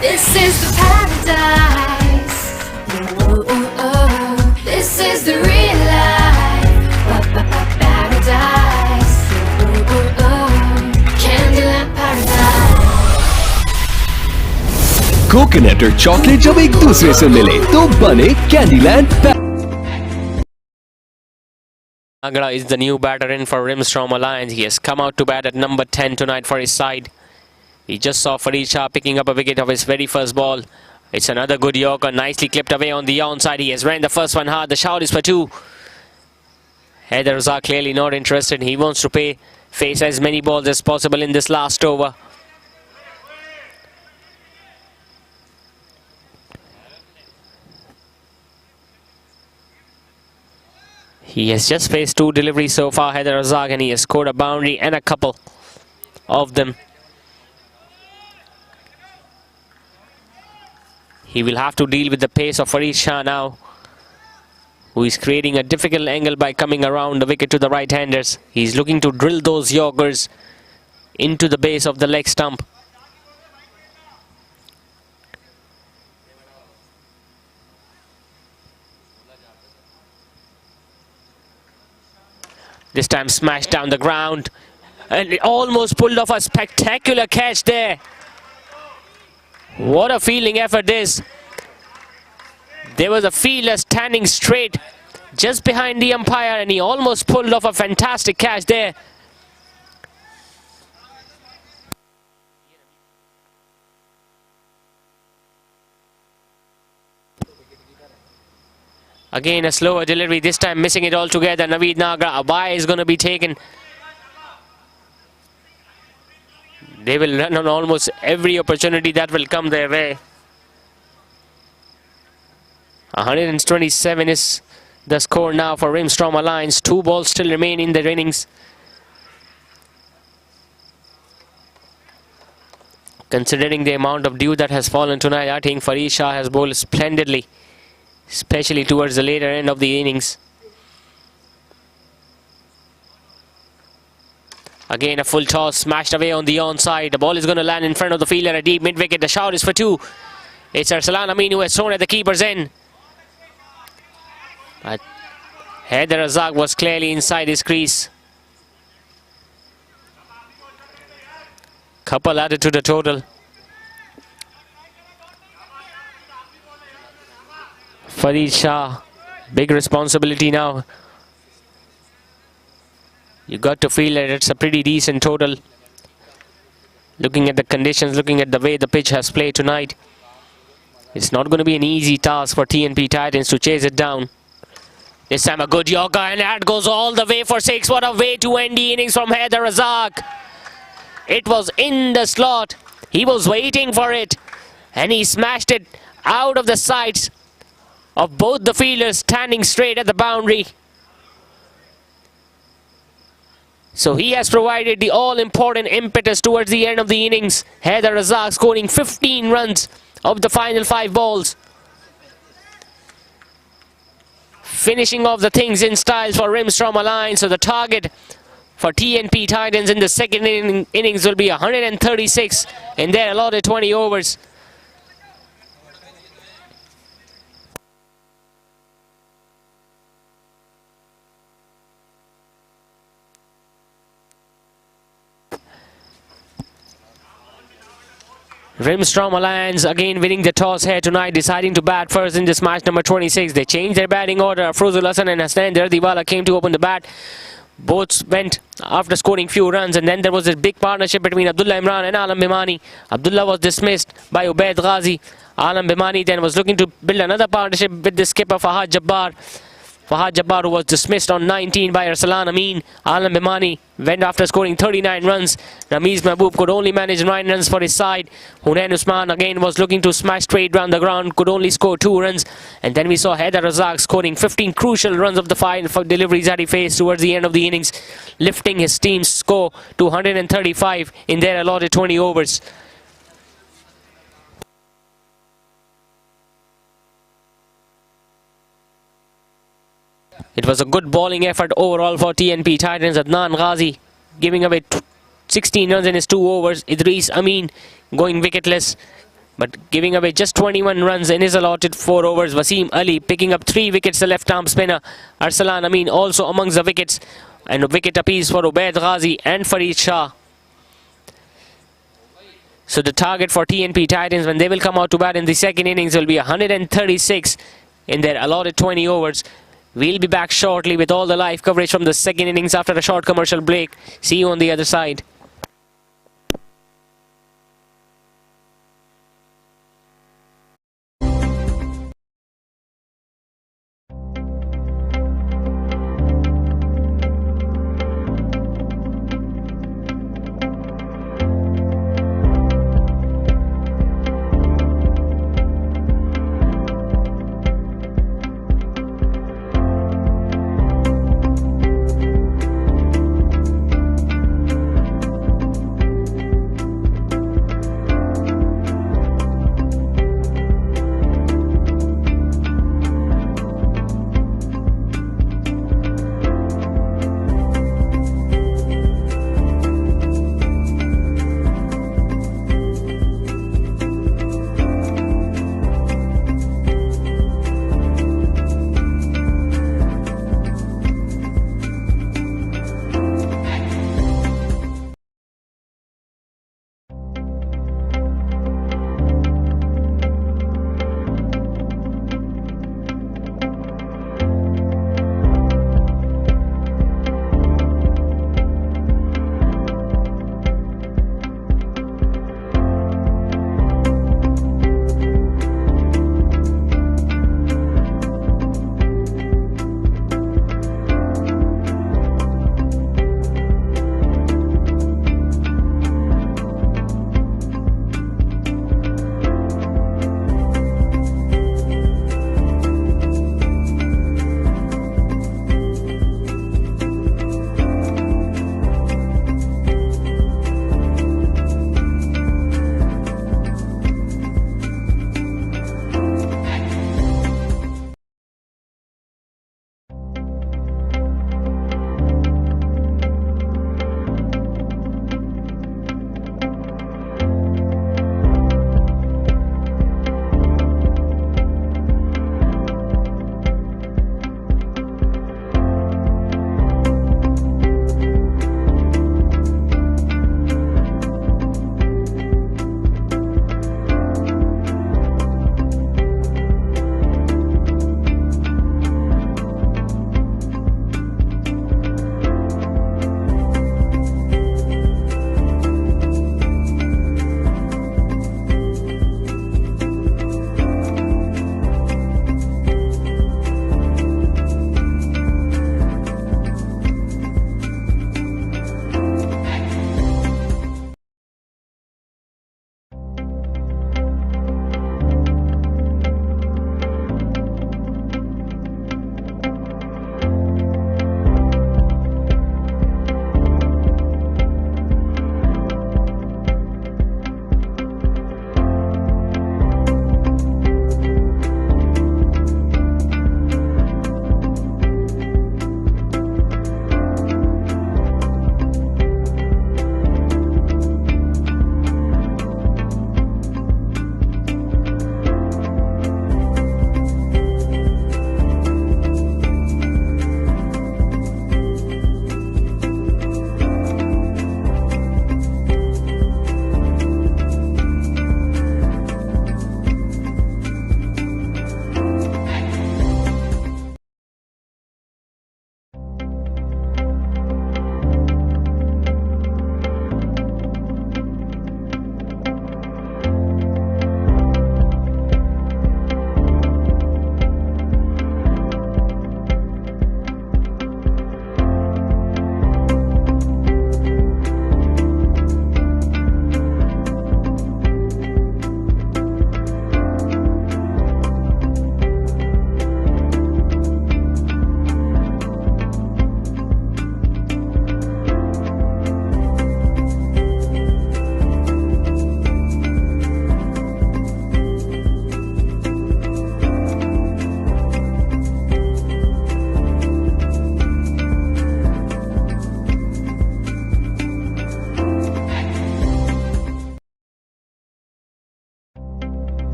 This is the paradise. Oh, oh, oh. This is the real life. Paradise. Oh, oh, oh. Candyland paradise. Coconut और chocolate जब एक दूसरे से मिले तो बने Candyland. Agra is the new batter in for Rimstroma Lions. He has come out to bat at number 10 tonight for his side. We just saw Farid Shah picking up a wicket of his very first ball. It's another good yorker, nicely clipped away on the onside. He has ran the first one hard. The shout is for 2. Haider Razak clearly not interested. He wants to face as many balls as possible in this last over. He has just faced 2 deliveries so far, Haider Razak, and he has scored a boundary and a couple of them. He will have to deal with the pace of Farid Shah now, who is creating a difficult angle by coming around the wicket to the right-handers. He's looking to drill those yorkers into the base of the leg stump. This time smashed down the ground, and it almost pulled off a spectacular catch there. What a fielding effort this. There was a fielder standing straight just behind the umpire, and he almost pulled off a fantastic catch there. Again a slower delivery, this time missing it altogether. Naveed Nagra, a bye is going to be taken. They will run on almost every opportunity that will come their way. 127 is the score now for Rimstroma Lions. 2 balls still remain in their innings. Considering the amount of dew that has fallen tonight, I think Farid Shah has bowled splendidly, especially towards the later end of the innings. Again a full toss, smashed away on the onside. The ball is going to land in front of the fielder at deep mid-wicket. The shout is for 2. It's Arsalan Amin who has thrown at the keeper's end. But Haider Razak was clearly inside his crease. Couple added to the total. Farid Shah, big responsibility now. You got to feel that it's a pretty decent total. Looking at the conditions, looking at the way the pitch has played tonight, it's not going to be an easy task for TNP Titans to chase it down. This time a good Yorker, and that goes all the way for 6. What a way to end the innings from Haider Razak. It was in the slot. He was waiting for it, and he smashed it out of the sights of both the fielders standing straight at the boundary. So he has provided the all-important impetus towards the end of the innings. Haider Razak scoring 15 runs of the final 5 balls. Finishing off the things in style for Rimstrom Alliance. So the target for TNP Titans in the second innings will be 136 in their allotted 20 overs. Rimstrom Alliance again winning the toss here tonight, deciding to bat first in this match number 26. They changed their batting order. Afrozul Hassan and Hasnain Dardiwala came to open the bat. Both went after scoring few runs, and then there was a big partnership between Abdullah Imran and Alam Bimani. Abdullah was dismissed by Ubaid Ghazi. Alam Bimani then was looking to build another partnership with the skipper Fahad Jabbar. Fahad Jabbar, who was dismissed on 19 by Arsalan Amin. Alam Bimani went after scoring 39 runs. Ramiz Mahboob could only manage 9 runs for his side. Hunain Usman again was looking to smash straight round the ground, could only score 2 runs. And then we saw Haider Razak scoring 15 crucial runs of the 5 deliveries that he faced towards the end of the innings, lifting his team's score to 135 in their allotted 20 overs. It was a good bowling effort overall for TNP Titans. Adnan Ghazi giving away 16 runs in his 2 overs. Idris Amin going wicketless, but giving away just 21 runs in his allotted 4 overs. Wasim Ali picking up 3 wickets, the left-arm spinner. Arsalan Amin also amongst the wickets, and a wicket apiece for Ubaid Ghazi and Farid Shah. So the target for TNP Titans when they will come out to bat in the second innings will be 136 in their allotted 20 overs. We'll be back shortly with all the live coverage from the second innings after a short commercial break. See you on the other side.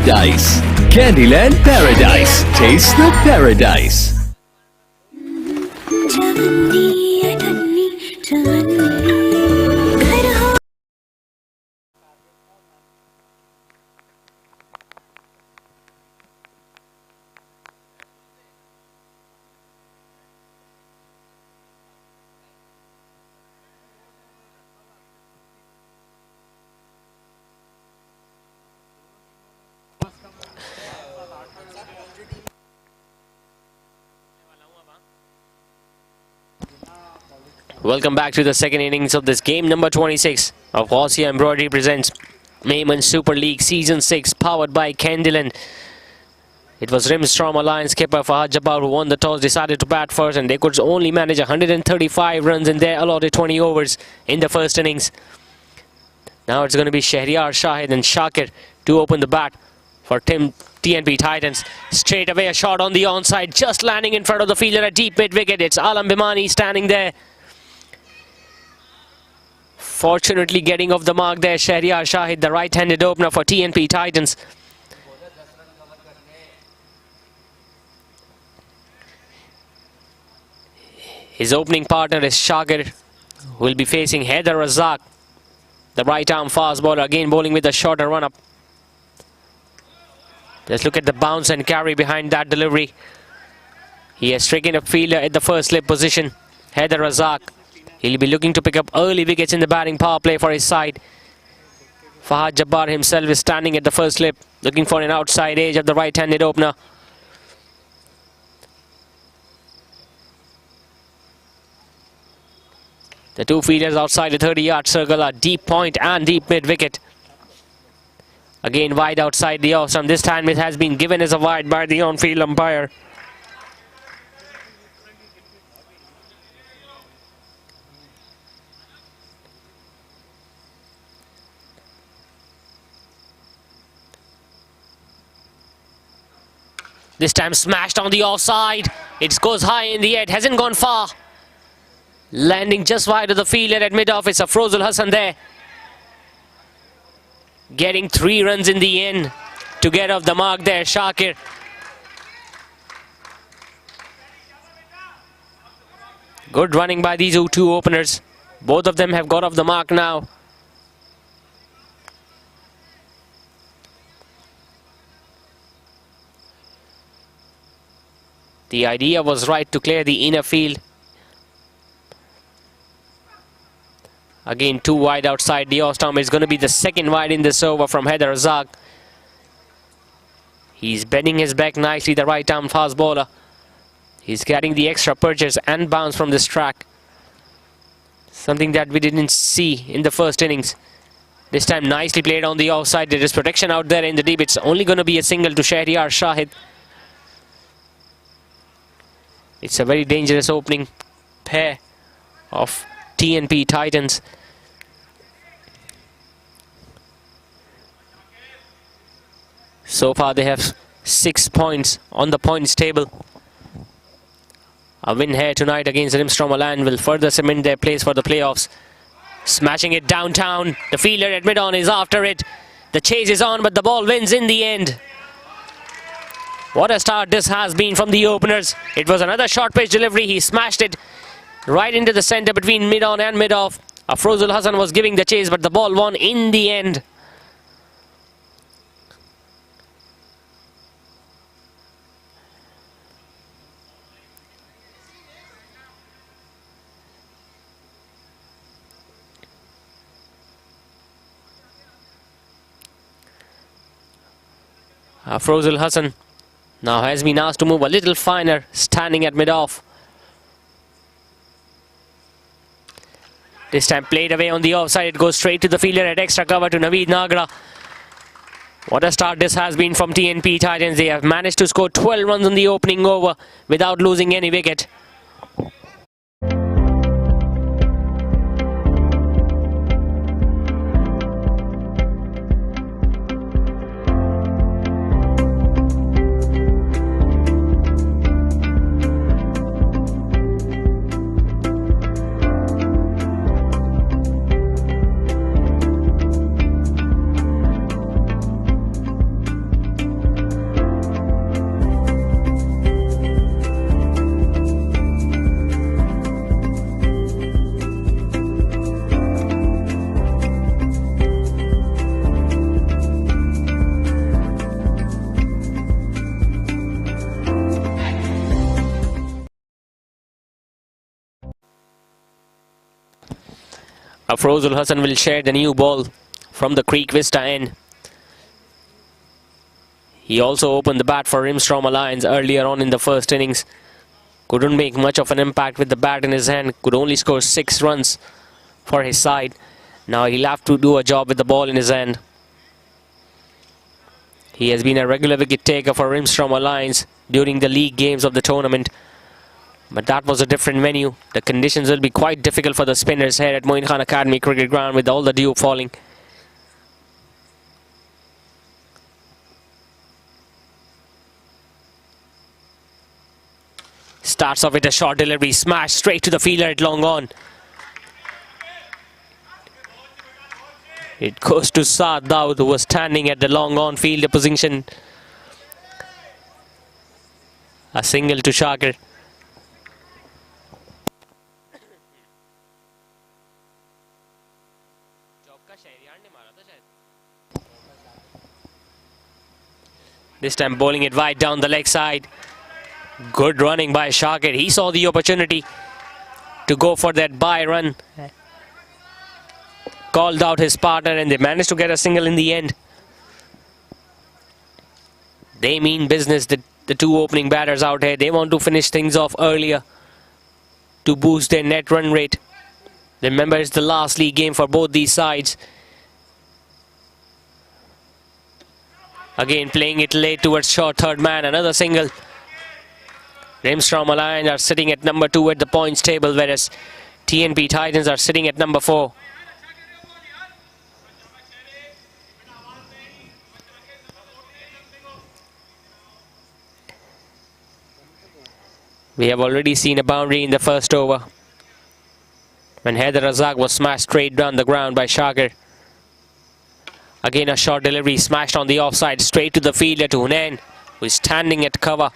paradise. Candyland Paradise. Taste the paradise. Welcome back to the second innings of this game number 26 of Ghaussia Embroidery presents Memon Super League Season 6, powered by Candyland. It was Rimstrom Alliance skipper Fahad Jabbar who won the toss, decided to bat first, and they could only manage 135 runs in their allotted 20 overs in the first innings. Now it's going to be Shahryar Shahid and Shakir to open the bat for TNP Titans. Straight away a shot on the onside, just landing in front of the fielder at deep mid-wicket. It's Alam Bimani standing there. Fortunately getting off the mark there, Shahryar Shahid, the right-handed opener for TNP Titans. His opening partner is Shakir, who will be facing Haider Razak, the right-arm fast bowler, again bowling with a shorter run-up. Just look at the bounce and carry behind that delivery. He has stricken a fielder at the first slip position, Haider Razak. He'll be looking to pick up early wickets in the batting power play for his side. Fahad Jabbar himself is standing at the first slip, looking for an outside edge of the right-handed opener. The two fielders outside the 30-yard circle are deep point and deep mid-wicket. Again wide outside the off stump. This time it has been given as a wide by the on-field umpire. This time smashed on the offside. It goes high in the air. It hasn't gone far. Landing just wide of the fielder at mid-off. It's Afrozul Hassan there. Getting 3 runs in the end to get off the mark there, Shakir. Good running by these two openers. Both of them have got off the mark now. The idea was right to clear the inner field. Again, 2 wide outside the off stump. It's going to be the second wide in this over from Haider Razak. He's bending his back nicely, the right-arm fast bowler. He's getting the extra purchase and bounce from this track. Something that we didn't see in the first innings. This time nicely played on the offside. There is protection out there in the deep. It's only going to be a single to Shahryar Shahid. It's a very dangerous opening pair of TNP Titans. So far they have 6 points on the points table. A win here tonight against Rimstrom Alliance will further cement their place for the playoffs. Smashing it downtown. The fielder at mid-on is after it. The chase is on, but the ball wins in the end. What a start this has been from the openers. It was another short pitch delivery. He smashed it right into the center between mid-on and mid-off. Afrozul Hassan was giving the chase, but the ball won in the end. Afrozul Hassan now has been asked to move a little finer, standing at mid-off. This time played away on the offside. It goes straight to the fielder at extra cover to Naveed Nagra. What a start this has been from TNP Titans. They have managed to score 12 runs in the opening over without losing any wicket. Afrozul Hassan will share the new ball from the Creek Vista end. He also opened the bat for Rimstrom Alliance earlier on in the first innings. Couldn't make much of an impact with the bat in his hand. Could only score 6 runs for his side. Now he'll have to do a job with the ball in his hand. He has been a regular wicket taker for Rimstrom Alliance during the league games of the tournament. But that was a different venue. The conditions will be quite difficult for the spinners here at Moin Khan Academy Cricket Ground with all the dew falling. Starts off with a short delivery, smash straight to the fielder at long on. It goes to Saad Daud, who was standing at the long on fielder position. A single to Shakir. This time bowling it wide down the leg side. Good running by Shakir. He saw the opportunity to go for that bye run. Called out his partner and they managed to get a single in the end. They mean business, the two opening batters out here. They want to finish things off earlier to boost their net run rate. Remember, it's the last league game for both these sides. Again playing it late towards short third man. Another single. Rimstrom Alliance are sitting at number 2 at the points table, whereas TNP Titans are sitting at number 4. We have already seen a boundary in the first over when Haider Razak was smashed straight down the ground by Shakir. Again a short delivery smashed on the offside straight to the fielder, to Hunain, who is standing at cover.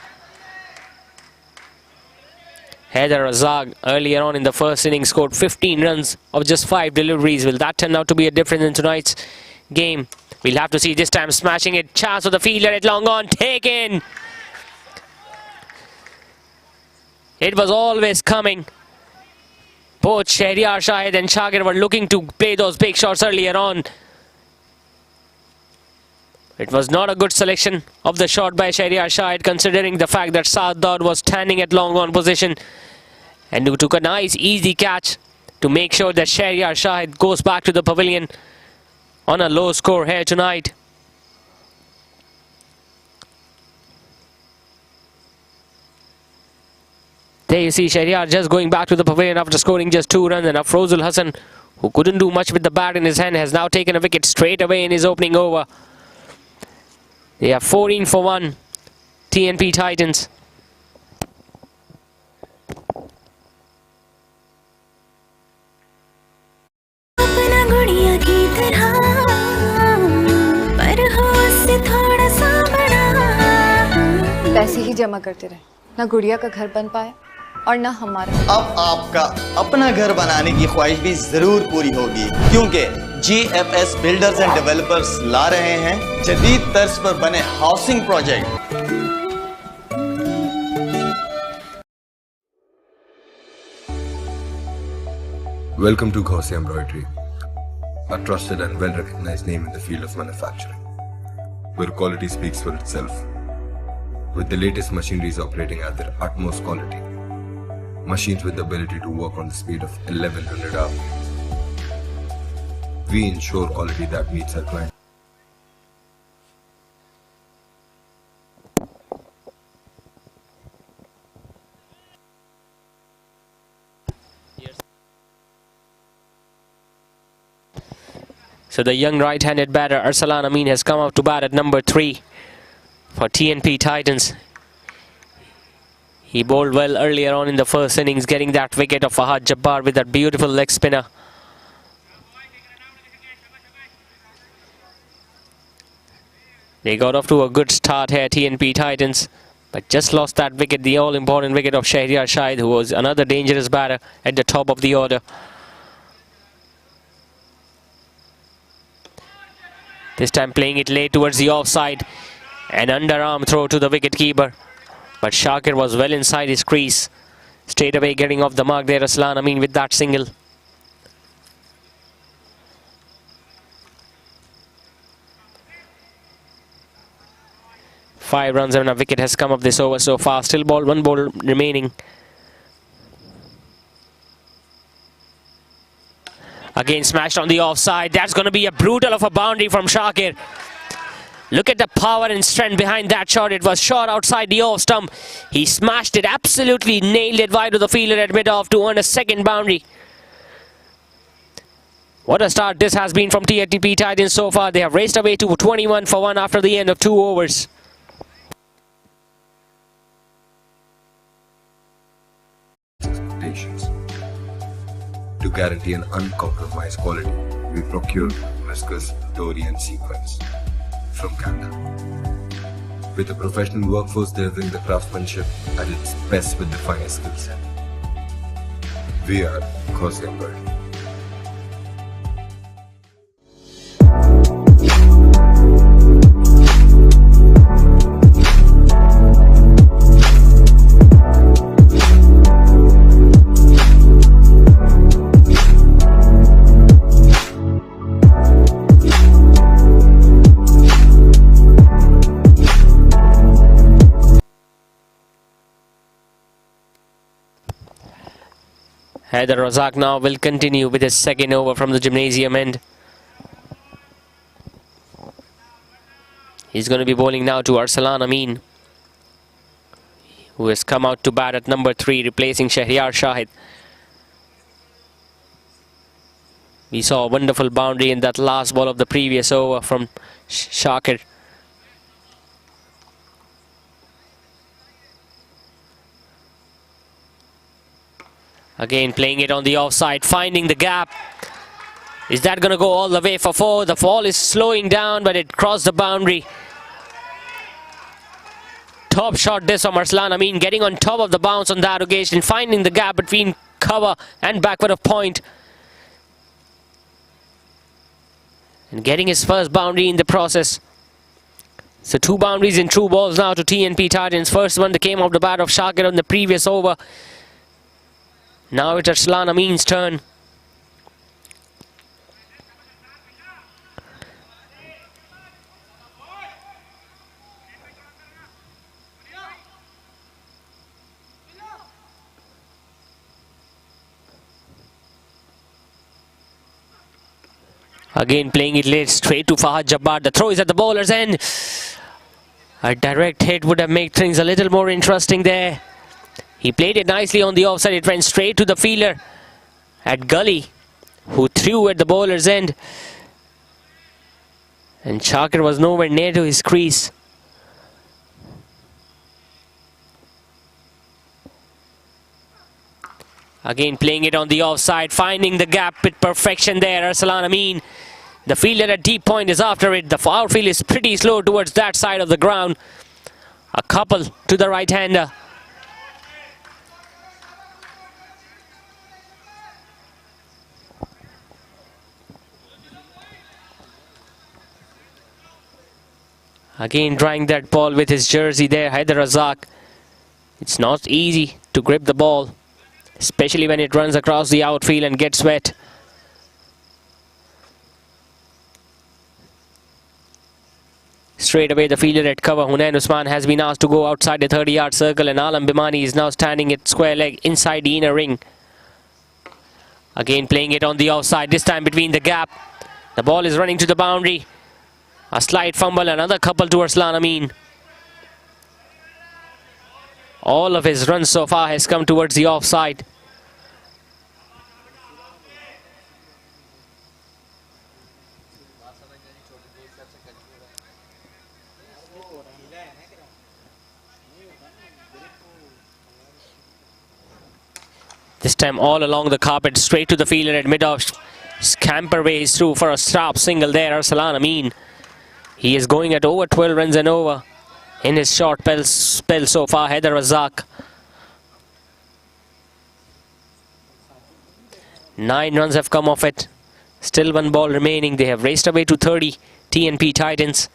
Haider Razak earlier on in the first innings scored 15 runs of just 5 deliveries. Will that turn out to be a difference in tonight's game? We'll have to see. This time smashing it. Chance for the fielder at long on. Taken. It was always coming. Both Shahryar Shahid and Shakir were looking to play those big shots earlier on. It was not a good selection of the shot by Shahryar Shahid, considering the fact that Saad Daud was standing at long on position, and who took a nice easy catch to make sure that Shahryar Shahid goes back to the pavilion on a low score here tonight. There you see Shahryar just going back to the pavilion after scoring just 2 runs, and Afrozul Hassan, who couldn't do much with the bat in his hand, has now taken a wicket straight away in his opening over. They are 14 for 1, TNP Titans. पैसे ही जमा करते रहे, ना गुड़िया का घर बन पाया और ना हमारा। अब आपका अपना घर बनाने की ख्वाहिश भी जरूर पूरी होगी, क्योंकि GFS बिल्डर्स एंड डेवलपर्स ला रहे हैं जदीद तर्ज पर बने housing project. Welcome to Ghosi Embroidery, a trusted and well-recognized name in the field of manufacturing, where quality speaks for itself. With the latest machineries operating at their utmost quality, machines with the ability to work on the speed of 1100 hours. We ensure quality that meets our client. So the young right-handed batter Arsalan Amin has come out to bat at number 3 for TNP Titans. He bowled well earlier on in the first innings, getting that wicket of Fahad Jabbar with that beautiful leg spinner. They got off to a good start here, TNP Titans, but just lost that wicket, the all-important wicket of Shahryar Shahid, who was another dangerous batter at the top of the order. This time playing it late towards the offside. An underarm throw to the wicket-keeper. But Shakir was well inside his crease. Straight away getting off the mark there, Aslan Amin, with that single. 5 runs and a wicket has come up this over so far. Still one ball remaining. Again smashed on the offside. That's going to be a brutal of a boundary from Shakir. Look at the power and strength behind that shot. It was shot outside the off stump. He smashed it, absolutely nailed it wide to the fielder at mid-off to earn a second boundary. What a start this has been from TNP Titans so far. They have raced away to 21 for 1 after the end of 2 overs. Expectations. To guarantee an uncompromised quality, we procured Whiskers, Dory and Sequence from Canada. With a professional workforce delivering the craftsmanship at its best with the finest skill set. We are Khosy Embroidery. Haider Razak now will continue with his second over from the gymnasium end. He's going to be bowling now to Arsalan Amin, who has come out to bat at number 3, replacing Shahryar Shahid. We saw a wonderful boundary in that last ball of the previous over from Shakir. Again playing it on the offside, finding the gap. Is that going to go all the way for 4? The ball is slowing down, but it crossed the boundary. Top shot this from Arsalan Amin, getting on top of the bounce on that occasion, finding the gap between cover and backward of point. And getting his first boundary in the process. So 2 boundaries in 2 balls now to TNP Titans. First one that came off the bat of Shakir on the previous over. Now it's Arsalan Amin's turn. Again playing it late straight to Fahad Jabbar. The throw is at the bowler's end. A direct hit would have made things a little more interesting there. He played it nicely on the offside. It went straight to the fielder at Gully, who threw at the bowler's end. And Shakir was nowhere near to his crease. Again playing it on the offside, finding the gap with perfection there. Arsalan Amin. The fielder at deep point is after it. The outfield is pretty slow towards that side of the ground. A couple to the right-hander. Again drying that ball with his jersey there, Haider Razak. It's not easy to grip the ball, especially when it runs across the outfield and gets wet. Straight away the fielder at cover, Hunain Usman, has been asked to go outside the 30-yard circle, and Alam Bimani is now standing at square leg inside the inner ring. Again playing it on the offside, this time between the gap. The ball is running to the boundary. A slight fumble, another couple to Arsalan Amin. All of his runs so far has come towards the offside. This time all along the carpet, straight to the fielder at mid-off. Scamperways through for a sharp single there, Arsalan Amin. He is going at over 12 runs and over in his short spell so far, Haider Razak. 9 runs have come off it. Still 1 ball remaining. They have raced away to 30, TNP Titans.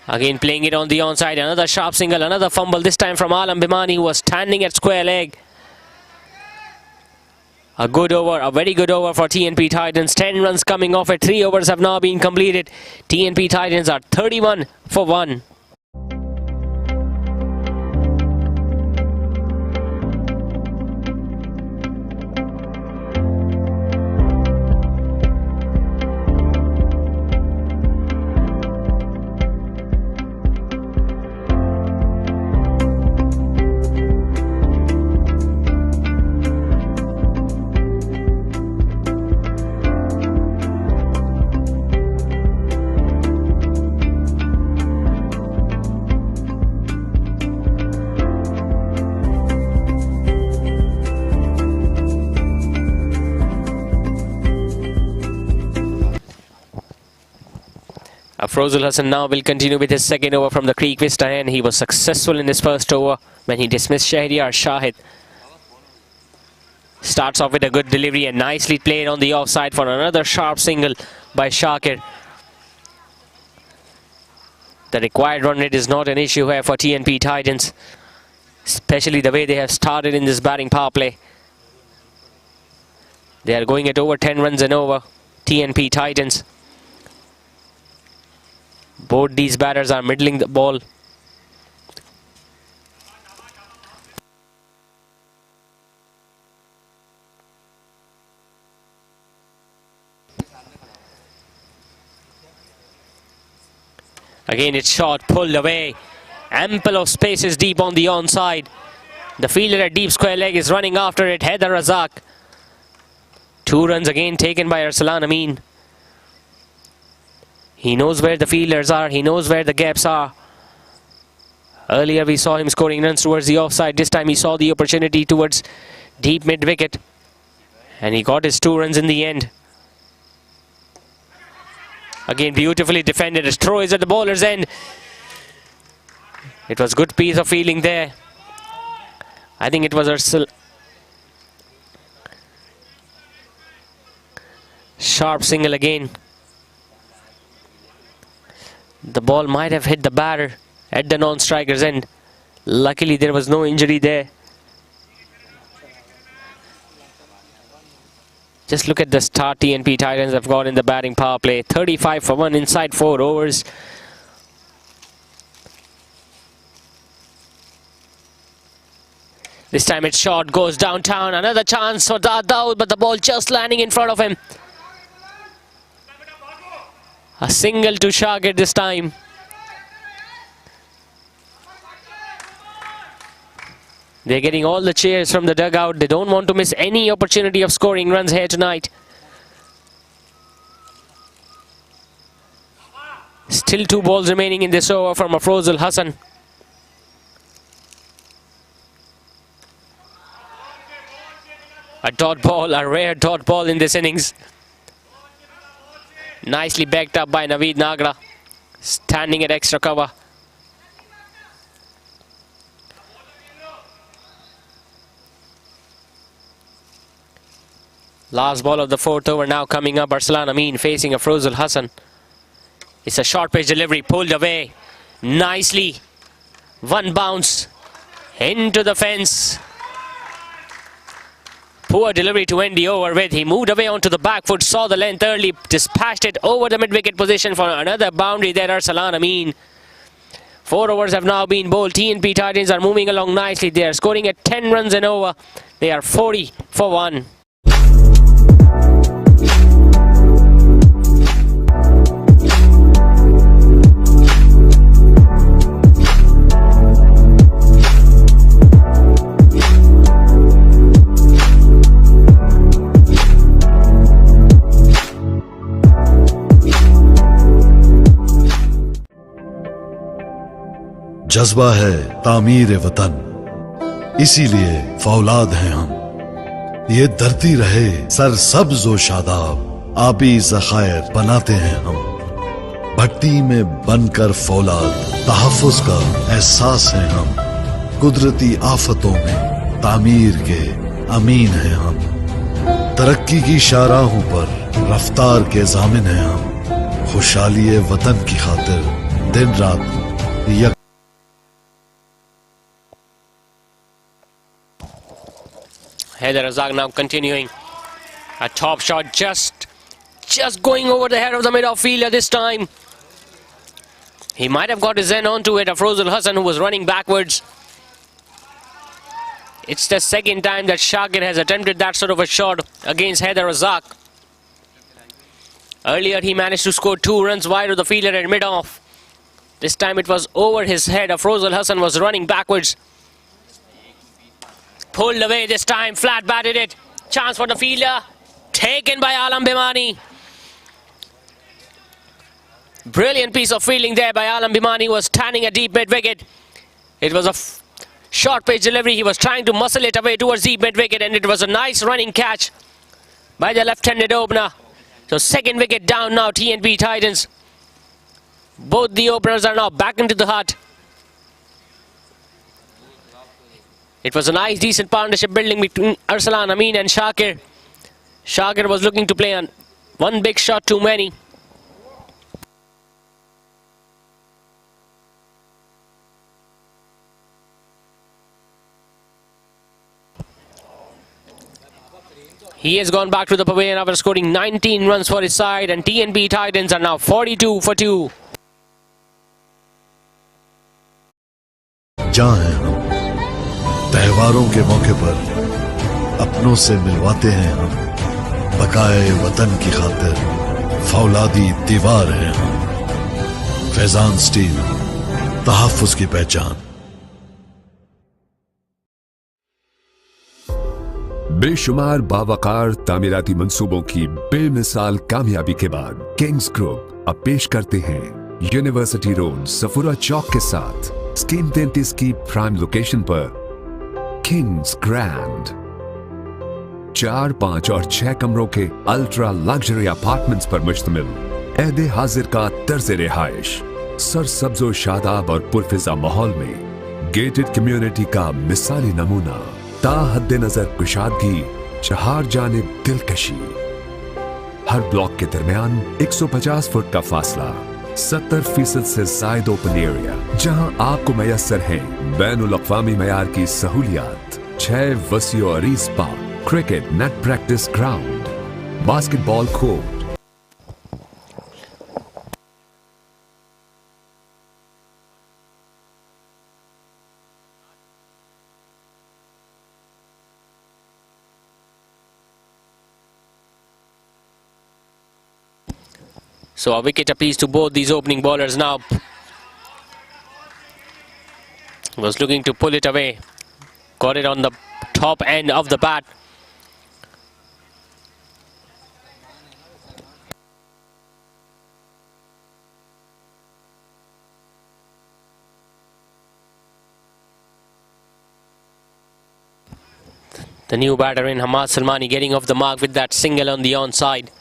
Again playing it on the onside. Another sharp single, another fumble, this time from Alam Bimani, who was standing at square leg. A good over, a very good over for TNP Titans. 10 runs coming off it. 3 overs have now been completed. TNP Titans are 31 for 1. Afrozul Hassan now will continue with his second over from the Creek Vista end. He was successful in his first over when he dismissed Shahryar Shahid. Starts off with a good delivery and nicely played on the offside for another sharp single by Shakir. The required run rate is not an issue here for TNP Titans, especially the way they have started in this batting power play. They are going at over 10 runs and over, TNP Titans. Both these batters are middling the ball. Again, it's shot, pulled away. Ample of spaces deep on the onside. The fielder at deep square leg is running after it. Haider Razak. 2 runs again taken by Arsalan Amin. He knows where the fielders are. He knows where the gaps are. Earlier we saw him scoring runs towards the offside. This time he saw the opportunity towards deep mid-wicket. And he got his 2 runs in the end. Again, beautifully defended. His throw is at the bowler's end. It was good piece of fielding there. I think it was Arsalan. Sharp single again. The ball might have hit the batter at the non-striker's end. Luckily, there was no injury there. Just look at the start TNP Titans have got in the batting power play. 35 for 1 inside 4 overs. This time it's short, goes downtown. Another chance for Dawood, but the ball just landing in front of him. A single to Shakir this time. They're getting all the cheers from the dugout. They don't want to miss any opportunity of scoring runs here tonight. Still 2 balls remaining in this over from Afrozul Hassan. A dot ball, a rare dot ball in this innings. Nicely backed up by Naveed Nagra, standing at extra cover. Last ball of the 4th over now coming up. Arsalan Amin facing Afrozul Hassan. It's a short pitch delivery, pulled away nicely. 1 bounce into the fence. Poor delivery to end the over with. He moved away onto the back foot, saw the length early, dispatched it over the mid-wicket position for another boundary there, Arsalan Amin. 4 overs have now been bowled. TNP Titans are moving along nicely. They are scoring at 10 runs and over. They are 40 for 1. जज्बा है तामीर वतन, इसीलिए फौलाद हैं हम। ये धरती रहे सर सब्ज व शादाब, आबी ज़खायर बनाते हैं हम। भट्टी में बनकर फौलाद, तहफ़्फ़ुज़ का एहसास है हम। कुदरती आफतों में तामीर के अमीन हैं हम। तरक्की की शाहराहों पर रफ्तार के ज़ामिन हैं हम। खुशहाली वतन की खातिर दिन रात यक Haider Razak now continuing A top shot just going over the head of the midfielder this time. He might have got his end onto it, Afrozul Hassan, who was running backwards. It's the second time that Shakir has attempted that sort of a shot against Haider Razak. Earlier he managed to score 2 runs wide of the fielder at mid-off. This time it was over his head. Afrozul Hassan was running backwards. Pulled away this time, flat batted it. Chance for the fielder. Taken by Alam Bhimani. Brilliant piece of fielding there by Alam Bhimani, who was standing at deep mid-wicket. It was a short pitch delivery. He was trying to muscle it away towards deep mid-wicket, and it was a nice running catch by the left-handed opener. So second wicket down now, TNP Titans. Both the openers are now back into the hut. It was a nice, decent partnership building between Arsalan Amin and Shakir. Shakir was looking to play on one big shot too many. He has gone back to the pavilion after scoring 19 runs for his side, and TNP Titans are now 42 for 2. जहाँ हैं हम त्योहारों के मौके पर अपनों से मिलवाते हैं हम बकाए वतन की खातिर फौलादी दीवार हैं हम फैजान स्टील तहफ्फुज़ की पहचान। बेशुमार बावकार तामीराती मंसूबों की बेमिसाल कामयाबी के बाद किंग्स ग्रुप अब पेश करते हैं यूनिवर्सिटी रोड सफुरा चौक के साथ स्कीम 33 की प्राइम लोकेशन पर किंग्स ग्रैंड 4, 5 और 6 कमरों के अल्ट्रा लग्जरी अपार्टमेंट्स पर मुश्तमिल ऐदे हाजिर का तर्ज रिहाइश सरसब्जो शादाब और पुरफिजा माहौल में गेटेड कम्युनिटी का मिसाली नमूना ताहद्दे नजर कुशादगी चहार जानिब दिलकशी हर ब्लॉक के दरमियान 150 फुट का फासला 70% से ज्यादा ओपन एरिया जहां आपको मैसर है बैनुल अक़वामी मयार की सहूलियात 6 वसीओ अरीज park cricket net practice ground basketball court. So a wicket apiece to both these opening bowlers now. Was looking to pull it away. Got it on the top end of the bat. The new batter in Hamad Salmani getting off the mark with that single on the onside.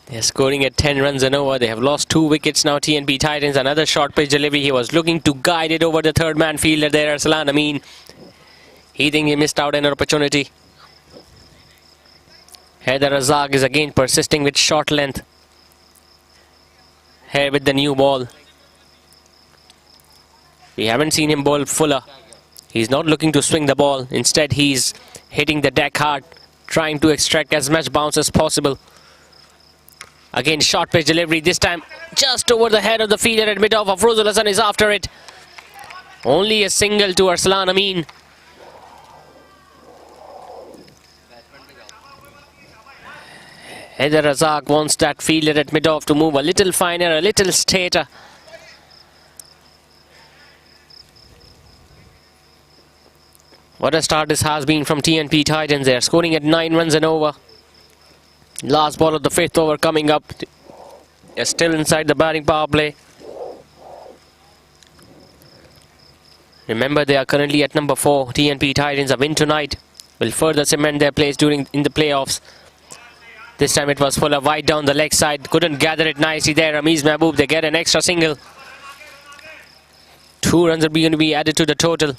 They're scoring at 10 runs and over. They have lost 2 wickets now, TNP Titans. Another short pitch delivery. He was looking to guide it over the third man fielder there, Arsalan Amin. He think he missed out on an opportunity. Haider Razak is again persisting with short length. Here with the new ball. We haven't seen him bowl fuller. He's not looking to swing the ball. Instead, he's hitting the deck hard, trying to extract as much bounce as possible. Again, short pitch delivery, this time just over the head of the fielder at mid-off. Afrozul Hassan is after it. Only a single to Arsalan Amin. Haider Razak wants that fielder at mid-off to move a little finer, a little straighter. What a start this has been from TNP Titans. They are scoring at 9 runs and over. Last ball of the 5th over coming up. They're still inside the batting power play. Remember, they are currently at number 4. TNP Titans, a win tonight will further cement their place in the playoffs. This time it was fuller wide down the leg side. Couldn't gather it nicely there. Ramiz Mahboob, they get an extra single. 2 runs are going to be added to the total.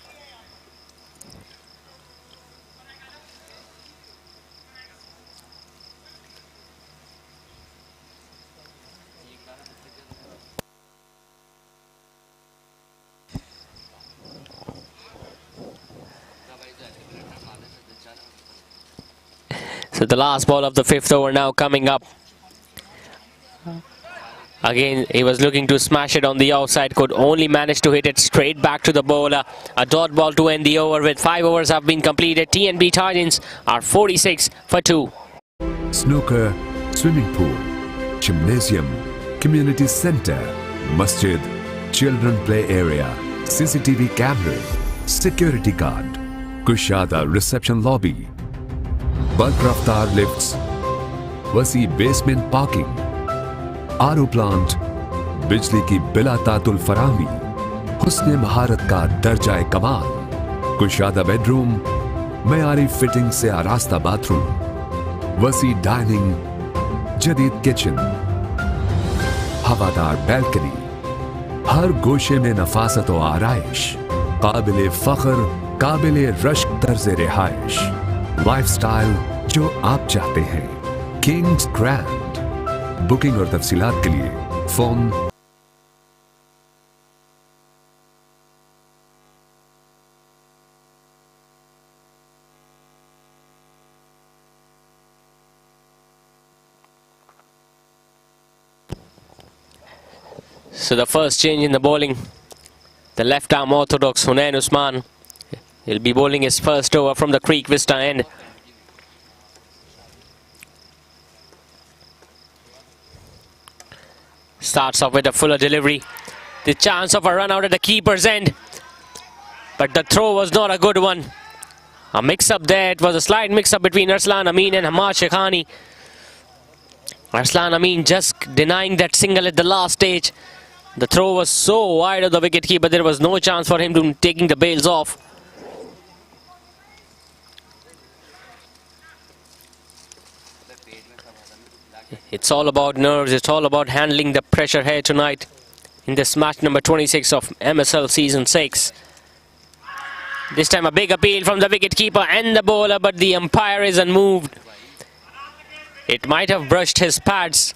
So the last ball of the 5th over now coming up. Again, he was looking to smash it on the outside, could only manage to hit it straight back to the bowler. A dot ball to end the over with 5 overs have been completed. TNP Titans are 46 for 2. Snooker, swimming pool, gymnasium, community center, masjid, children play area, CCTV camera, security guard, Kushada reception lobby, bulk raftar lifts, वसी basement parking, आरो plant, बिजली की बिला तातुल फराहमी, हुस्ने महारत का दर्जाए कमाल, कुशादा bedroom, मयारी fitting से आरास्ता बाथरूम, वसी डाइनिंग, जदीद किचन, हवादार बैल्कनी, हर गोशे में नफासत व आराइश, काबिले फख्र, काबिले रश्क तर्ज़े रिहाइश, लाइफस्टाइल जो आप चाहते हैं, किंग्स ग्रैंड। बुकिंग और तफसीलात के लिए phone. So the first change in the bowling, the left arm orthodox Hunain Usman. He'll be bowling his first over from the Creek Vista end. Starts off with a fuller delivery. The chance of a run out at the keeper's end. But the throw was not a good one. A mix-up there. It was a slight mix-up between Arslan Amin and Hamad Shekhani. Arslan Amin just denying that single at the last stage. The throw was so wide of the wicket-keeper, there was no chance for him to taking the bails off. It's all about nerves. It's all about handling the pressure here tonight in this match number 26 of MSL Season 6. This time a big appeal from the wicket-keeper and the bowler, but the umpire is unmoved. It might have brushed his pads.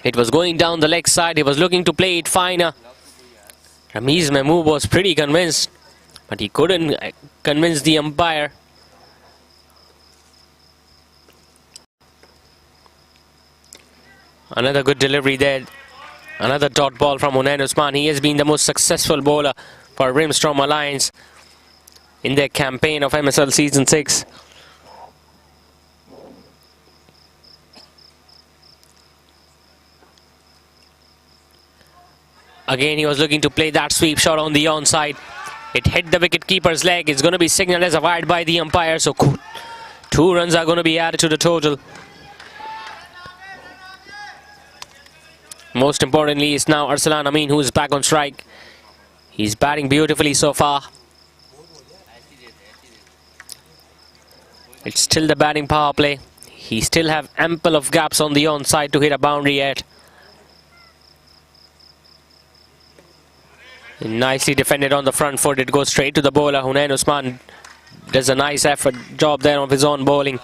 It was going down the leg side. He was looking to play it finer. Ramiz Mahmood was pretty convinced, but he couldn't convince the umpire. Another good delivery there. Another dot ball from Hunain Usman. He has been the most successful bowler for Rimstrom Alliance in their campaign of MSL Season 6. Again, he was looking to play that sweep shot on the onside. It hit the wicket-keeper's leg. It's going to be signaled as a wide by the umpire. So 2 runs are going to be added to the total. Most importantly, it's now Arslan Amin who is back on strike. He's batting beautifully so far. It's still the batting power play. He still have ample of gaps on the onside to hit a boundary yet. Nicely defended on the front foot. It goes straight to the bowler. Hunain Usman does a nice effort job there of his own bowling.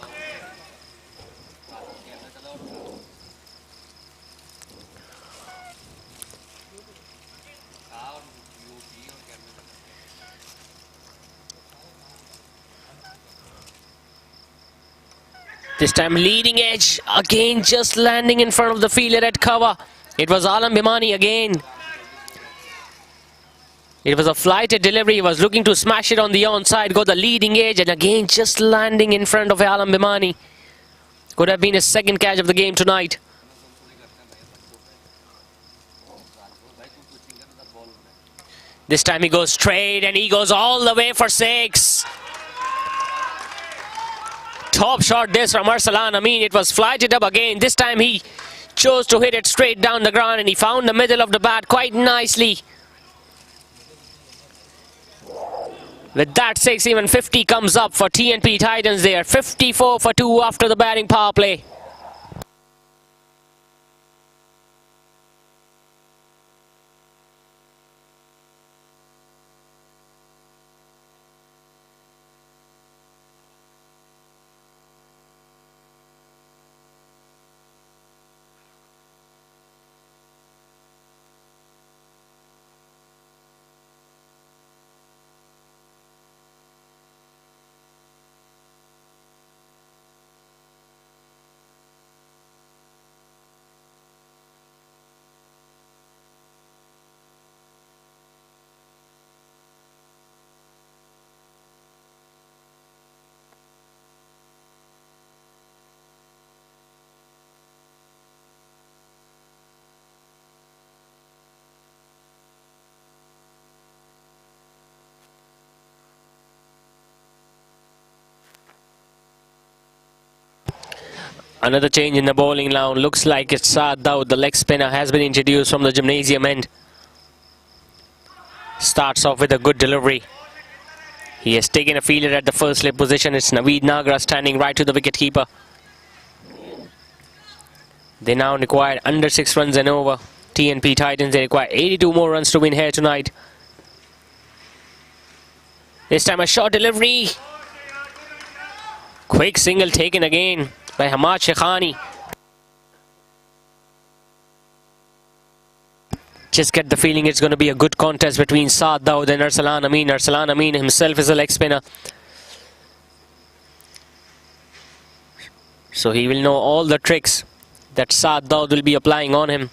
This time leading edge, again just landing in front of the fielder at cover. It was Alam Bhimani again. It was a flighted delivery. He was looking to smash it on the onside, go the leading edge, and again just landing in front of Alam Bhimani. Could have been his second catch of the game tonight. This time he goes straight and he goes all the way for 6. Top shot this from Arslan Amin. It was flighted up again. This time he chose to hit it straight down the ground and he found the middle of the bat quite nicely. With that 6, even 50 comes up for TNP Titans there. 54 for 2 after the batting power play. Another change in the bowling now. Looks like it's Saad Daud. The leg spinner has been introduced from the gymnasium end. Starts off with a good delivery. He has taken a fielder at the first slip position. It's Naveed Nagra standing right to the wicketkeeper. They now require under 6 runs and over. TNP Titans, they require 82 more runs to win here tonight. This time a short delivery. Quick single taken again by Hamad Shekhani. Just get the feeling it's going to be a good contest between Saad Daud and Arsalan Amin. Arsalan Amin himself is a leg spinner, so he will know all the tricks that Saad Daud will be applying on him.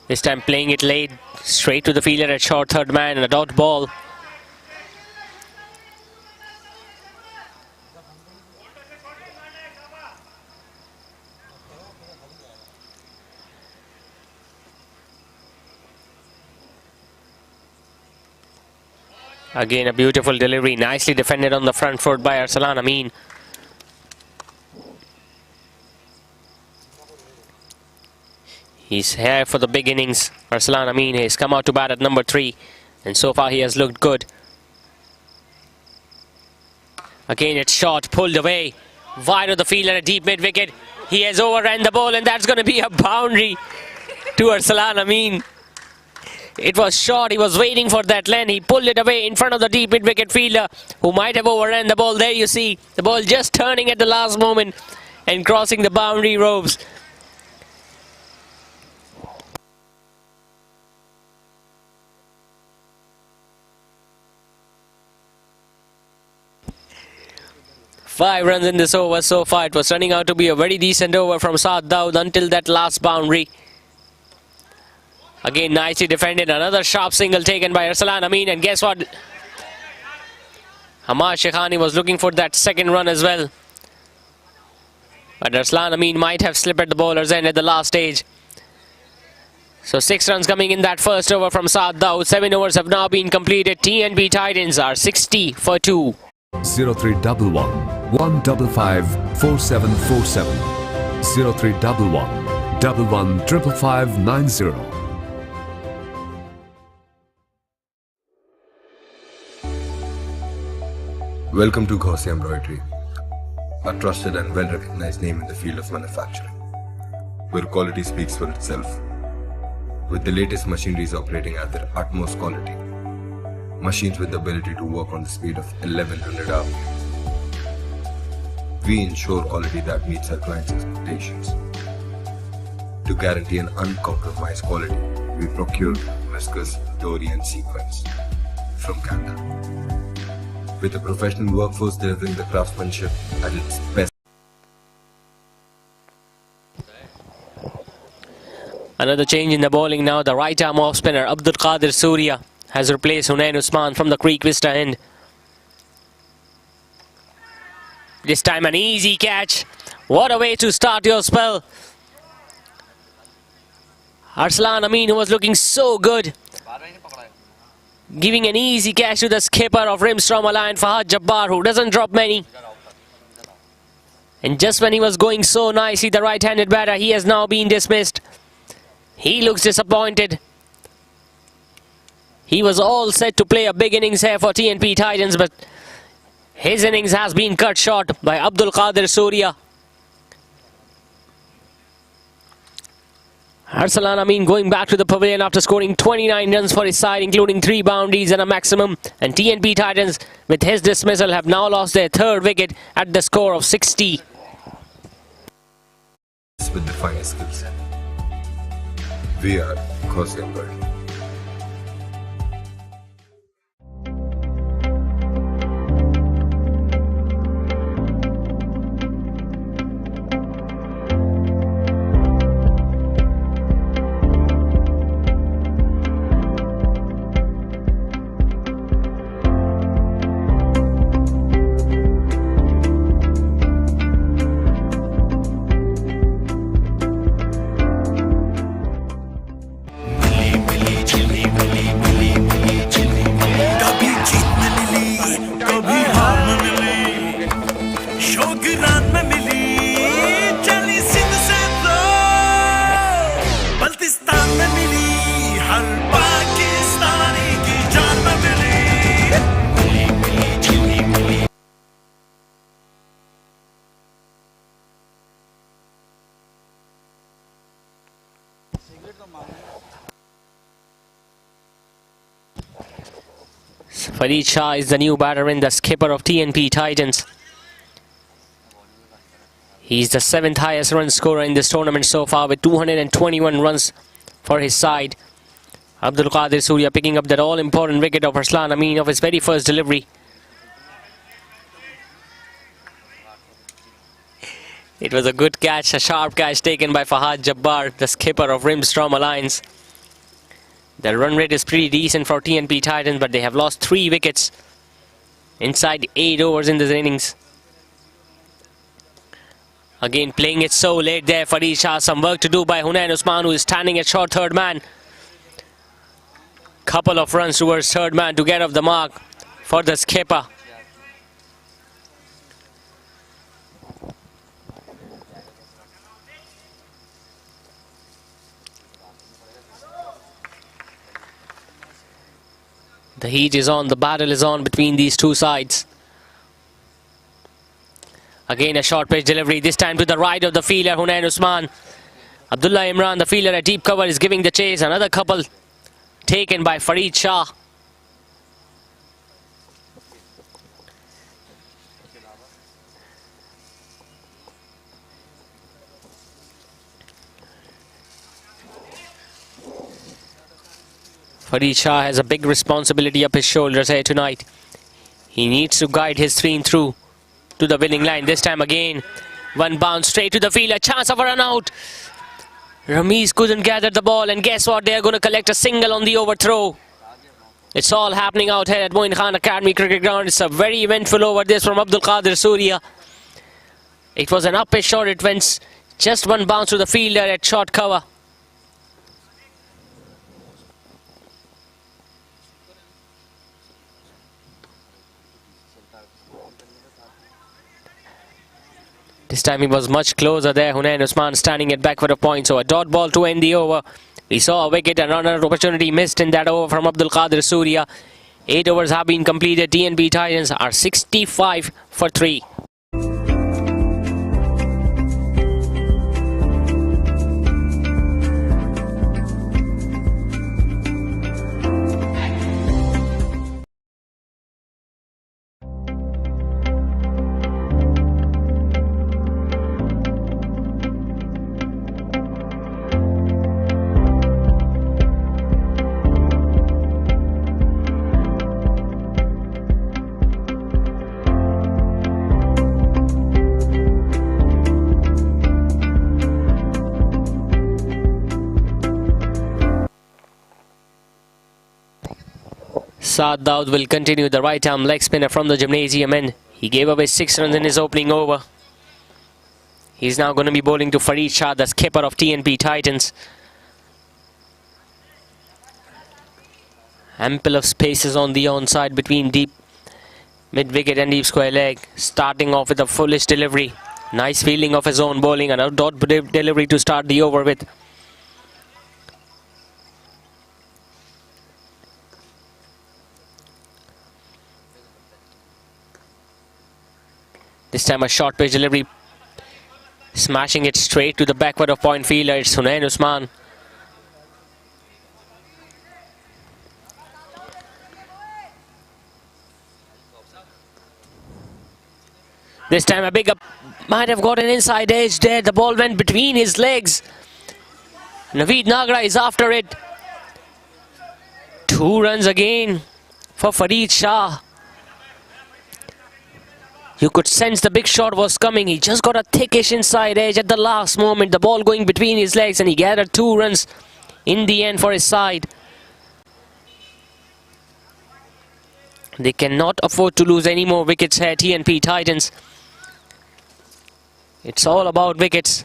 This time playing it late, straight to the fielder at short third man, and a dot ball. Again a beautiful delivery, nicely defended on the front foot by Arsalan Amin. He's here for the big innings. Arsalan Amin has come out to bat at number 3, and so far he has looked good. Again it's short, pulled away, wide of the fielder at deep mid wicket. He has overran the ball, and that's going to be a boundary to Arsalan Amin. It was short, he was waiting for that length. He pulled it away in front of the deep mid wicket fielder, who might have overran the ball. There you see the ball just turning at the last moment and crossing the boundary ropes. Five runs in this over so far. It was turning out to be a very decent over from Saad Daud until that last boundary. Again nicely defended. Another sharp single taken by Arsalan Amin, and guess what? Hamad Shekhani was looking for that second run as well, but Arsalan Amin might have slipped at the bowler's end at the last stage. So 6 runs coming in that first over from Saad Daud. 7 overs have now been completed. TNP Titans are 60 for 2. 0311 155 4747 0311 115590. Welcome to Ghosi Embroidery, a trusted and well-recognized name in the field of manufacturing, where quality speaks for itself. With the latest machineries operating at their utmost quality, machines with the ability to work on the speed of 1100 RPM. We ensure quality that meets our clients' expectations. To guarantee an uncompromised quality, we procure viscose, dory and sequins from Canada, with a professional workforce delivering the craftsmanship at its best. Another change in the bowling now. The right arm off spinner Abdul Qadir Surya has replaced Hunain Usman from the Creek Vista end. This time an easy catch. What a way to start your spell. Arsalan Amin, who was looking so good, giving an easy catch to the skipper of Rimstrom Alliance, Fahad Jabbar, who doesn't drop many. And just when he was going so nicely, the right-handed batter, he has now been dismissed. He looks disappointed. He was all set to play a big innings here for TNP Titans, but his innings has been cut short by Abdul Qadir Surya. Arsalan Amin going back to the pavilion after scoring 29 runs for his side, including 3 boundaries and a maximum. And TNP Titans, with his dismissal, have now lost their 3rd wicket at the score of 60. With the finest skill set, we are Ghosi Embroidery. Farid Shah is the new batter and the skipper of TNP Titans. He's the 7th highest run scorer in this tournament so far with 221 runs for his side. Abdul Qadir Surya picking up that all-important wicket of Arslan Amin of his very first delivery. It was a good catch, a sharp catch taken by Fahad Jabbar, the skipper of Rimstrom Alliance. The run rate is pretty decent for TNP Titans, but they have lost 3 wickets inside 8 overs in this innings. Again playing it so late there, Farid Shah. Some work to do by Hunain Usman, who is standing at short third man. Couple of runs towards third man to get off the mark for the skipper. The heat is on, the battle is on between these two sides. Again a short pitch delivery, this time to the right of the fielder Hunain Usman. Abdullah Imran, the fielder at deep cover, is giving the chase. Another couple taken by Farid Shah. Farid Shah has a big responsibility up his shoulders here tonight. He needs to guide his team through to the winning line. This time again, one bounce straight to the field, a chance of a run out. Ramiz couldn't gather the ball, and guess what? They're going to collect a single on the overthrow. It's all happening out here at Moin Khan Academy Cricket Ground. It's a very eventful over this from Abdul Qadir Surya. It was an up-pitch shot. It went just one bounce to the fielder at short cover. This time he was much closer there. Hunain Usman standing at back for a point. So a dot ball to end the over. We saw a wicket and another opportunity missed in that over from Abdul Qadir Surya. 8 overs have been completed. TNP Titans are 65 for 3. Saad Daud will continue, the right arm leg spinner from the gymnasium, and he gave away 6 runs in his opening over. He's now going to be bowling to Farid Shah, the skipper of TNP Titans. Ample of spaces on the onside between deep mid-wicket and deep square leg. Starting off with a foolish delivery. Nice fielding of his own bowling and a dot delivery to start the over with. This time a short pitch delivery, smashing it straight to the backward of point fielder. It's Hunain Usman. This time a big up, might have got an inside edge there. The ball went between his legs. Naveed Nagra is after it. 2 runs again for Farid Shah. You could sense the big shot was coming. He just got a thickish inside edge at the last moment. The ball going between his legs, and he gathered 2 runs in the end for his side. They cannot afford to lose any more wickets here, TNP Titans. It's all about wickets.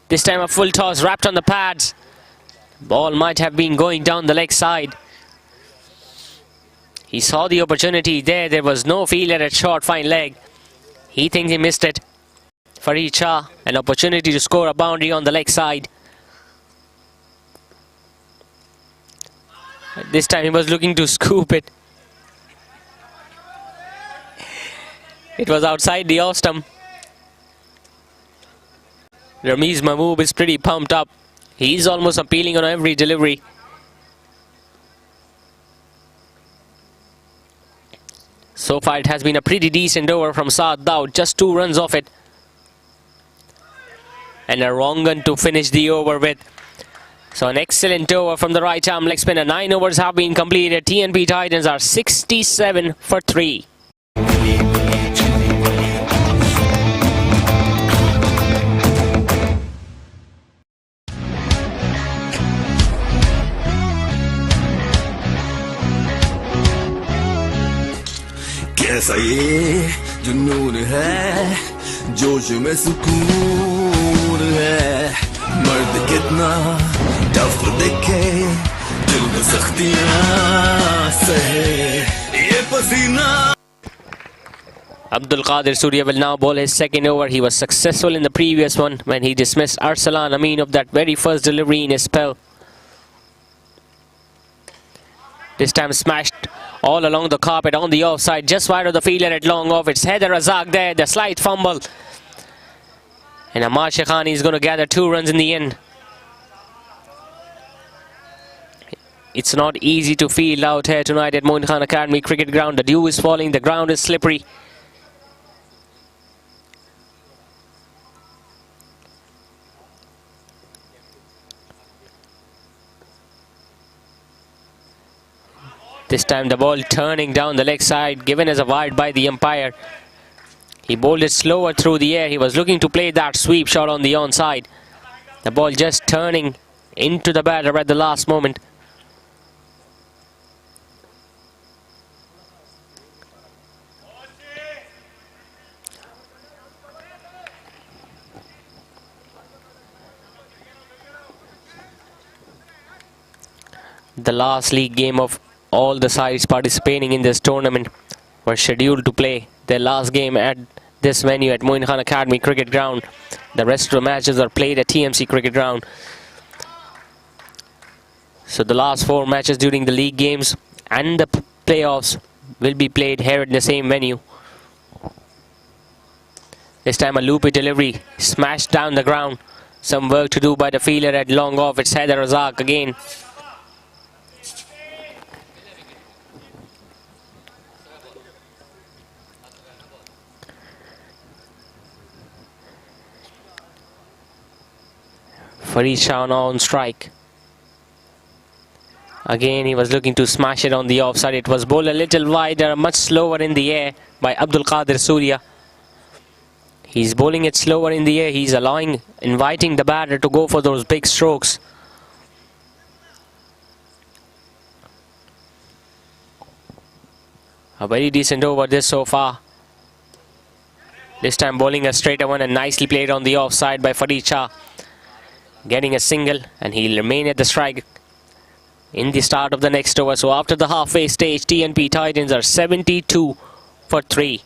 This time a full toss wrapped on the pads. Ball might have been going down the leg side. He saw the opportunity there. There was no fielder at short fine leg. He thinks he missed it. Farid Shah, an opportunity to score a boundary on the leg side. This time he was looking to scoop it. It was outside the off stump. Ramiz Mahmood is pretty pumped up. He's almost appealing on every delivery. So far it has been a pretty decent over from Saad Daud, just 2 runs off it. And a wrong gun to finish the over with. So an excellent over from the right arm leg spinner. 9 overs have been completed. TNP Titans are 67 for 3. कैसा ये जुनून है जोश में सुकून है मर्द कितना टफ दिखे दिल में सख्तियां सहे ये पसीना. Abdul Qadir Surya will now bowl his second over. He was successful in the previous one when he dismissed Arsalan Amin of that very first delivery in his spell. This time smashed all along the carpet on the offside, just wide of the fielder at long off. It's Haider Razak there, the slight fumble. And Amar Shekhani is going to gather 2 runs in the end. It's not easy to field out here tonight at Moin Khan Academy Cricket Ground. The dew is falling, the ground is slippery. This time the ball turning down the leg side, given as a wide by the umpire. He bowled it slower through the air. He was looking to play that sweep shot on the onside. The ball just turning into the batter at the last moment. The last league game of all the sides participating in this tournament were scheduled to play their last game at this venue at Moin Khan Academy Cricket Ground. The rest of the matches are played at TMC Cricket Ground. So the last 4 matches during the league games and the playoffs will be played here at the same venue. This time a loopy delivery, smashed down the ground. Some work to do by the fielder at long off. It's Haider Razak again. Farid Shah now on strike. Again he was looking to smash it on the offside. It was bowled a little wider, much slower in the air by Abdul Qadir Surya. He's bowling it slower in the air. He's inviting the batter to go for those big strokes. A very decent over this so far. This time bowling a straighter one and nicely played on the offside by Farid Shah. Getting a single, and he'll remain at the strike in the start of the next over. So after the halfway stage, TNP Titans are 72 for 3.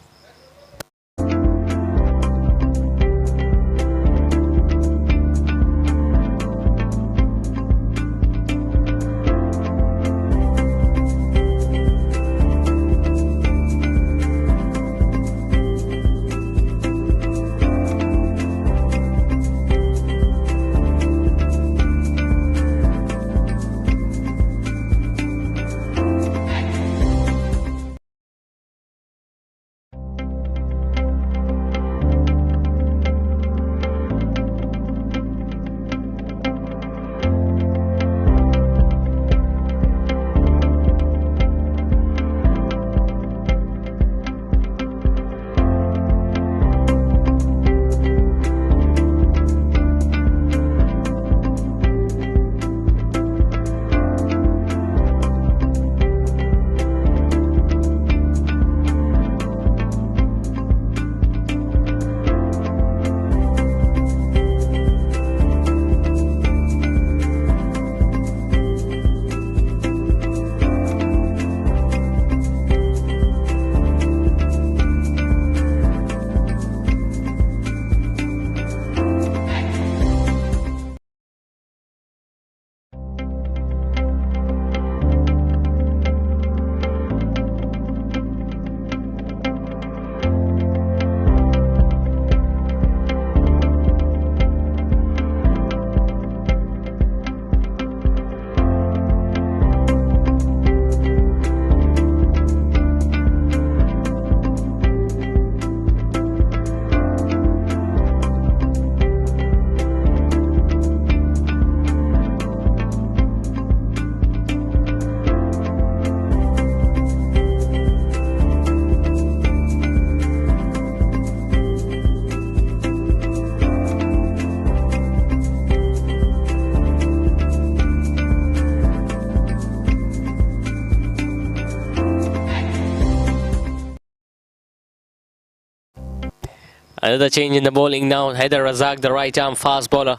Another change in the bowling now. Haider Razak, the right arm fast bowler,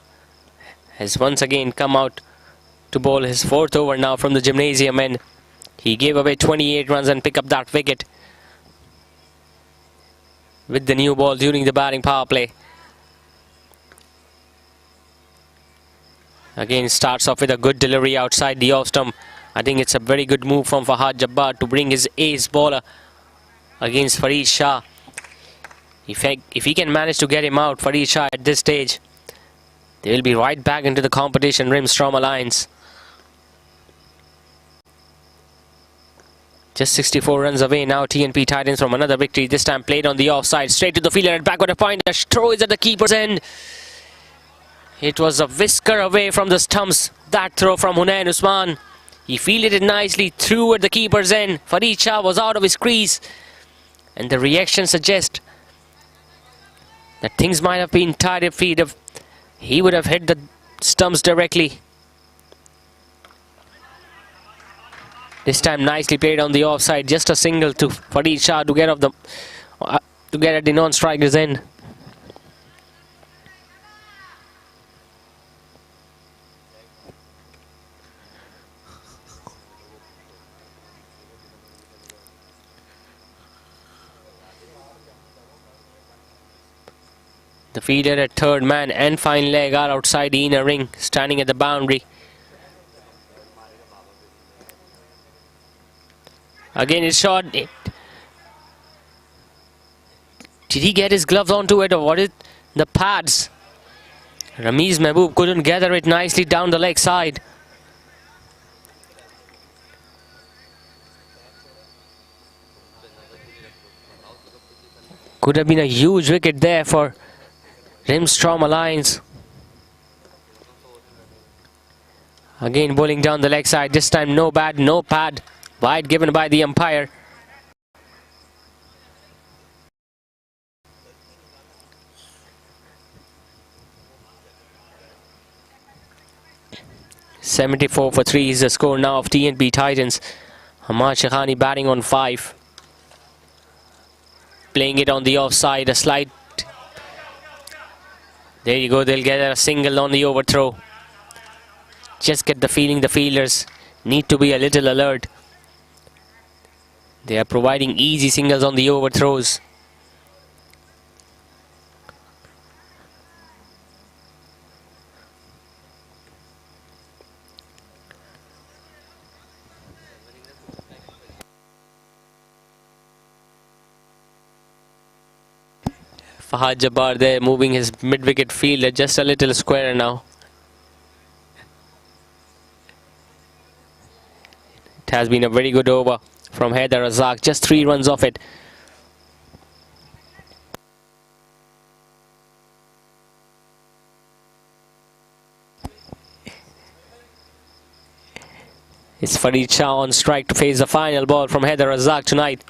has once again come out to bowl his 4th over now from the gymnasium end. He gave away 28 runs and picked up that wicket with the new ball during the batting power play. Again starts off with a good delivery outside the off stump. I think it's a very good move from Fahad Jabbar to bring his ace bowler against Farid Shah. If he can manage to get him out, Farid Shah, at this stage, they will be right back into the competition, Rimstrom Alliance. Just 64 runs away now, TNP Titans from another victory. This time played on the offside, straight to the fielder at back of the point. The throw is at the keeper's end. It was a whisker away from the stumps. That throw from Hunain Usman. He fielded it nicely, threw at the keeper's end. Farid Shah was out of his crease. And the reaction suggests that things might have been tied if he would have hit the stumps directly. This time nicely played on the offside. Just a single to Farid Shah to get at the non-striker's end. The fielder at third man and fine leg are outside the inner ring, standing at the boundary. Again it's shot. Did he get his gloves onto it, or what is the pads? Ramiz Mehboob couldn't gather it nicely down the leg side. Could have been a huge wicket there for Rimstrom Alliance. Again bowling down the leg side. This time no bad, no pad. Wide given by the umpire. .74 for 3 is the score now of TNP Titans. Ahmad Shekhani batting on 5. Playing it on the offside, a slight. There you go, they'll get a single on the overthrow. Just get the feeling the fielders need to be a little alert. They are providing easy singles on the overthrows. Fahad Jabbar there moving his mid-wicket fielder just a little squarer now. It has been a very good over from Haider Razak, just 3 runs off it. It's Farid Shah on strike to face the final ball from Haider Razak tonight.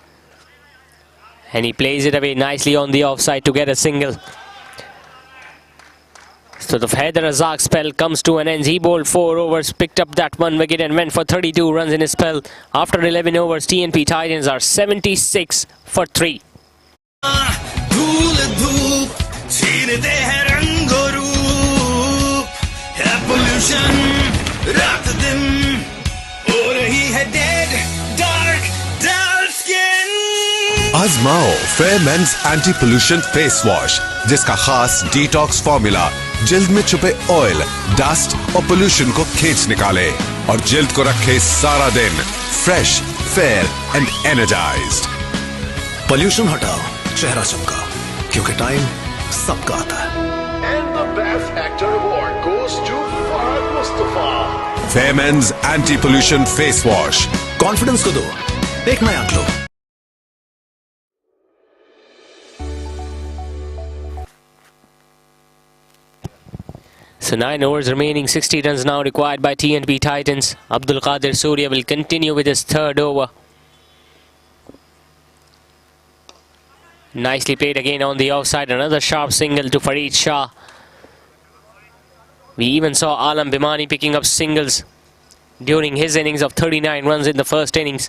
And he plays it away nicely on the offside to get a single. So the Haider Razak spell comes to an end. He bowled 4 overs, picked up that 1 wicket and went for 32 runs in his spell. After 11 overs, TNP Titans are 76 for 3. आजमाओ fair men's anti pollution face wash जिसका खास detox formula जल्द में छुपे oil, dust और pollution को खींच निकाले और जल्द को रखे सारा दिन fresh, fair and energised. Pollution हटाओ, चेहरा चमका, क्योंकि टाइम सबका आता है। And the best actor award goes to Fahad Mustafa. Fair men's anti pollution face wash. Confidence को दो एक नया glow. So 9 overs remaining, 60 runs now required by TNP Titans. Abdul Qadir Surya will continue with his 3rd over. Nicely played again on the offside. Another sharp single to Farid Shah. We even saw Alam Bimani picking up singles during his innings of 39 runs in the first innings,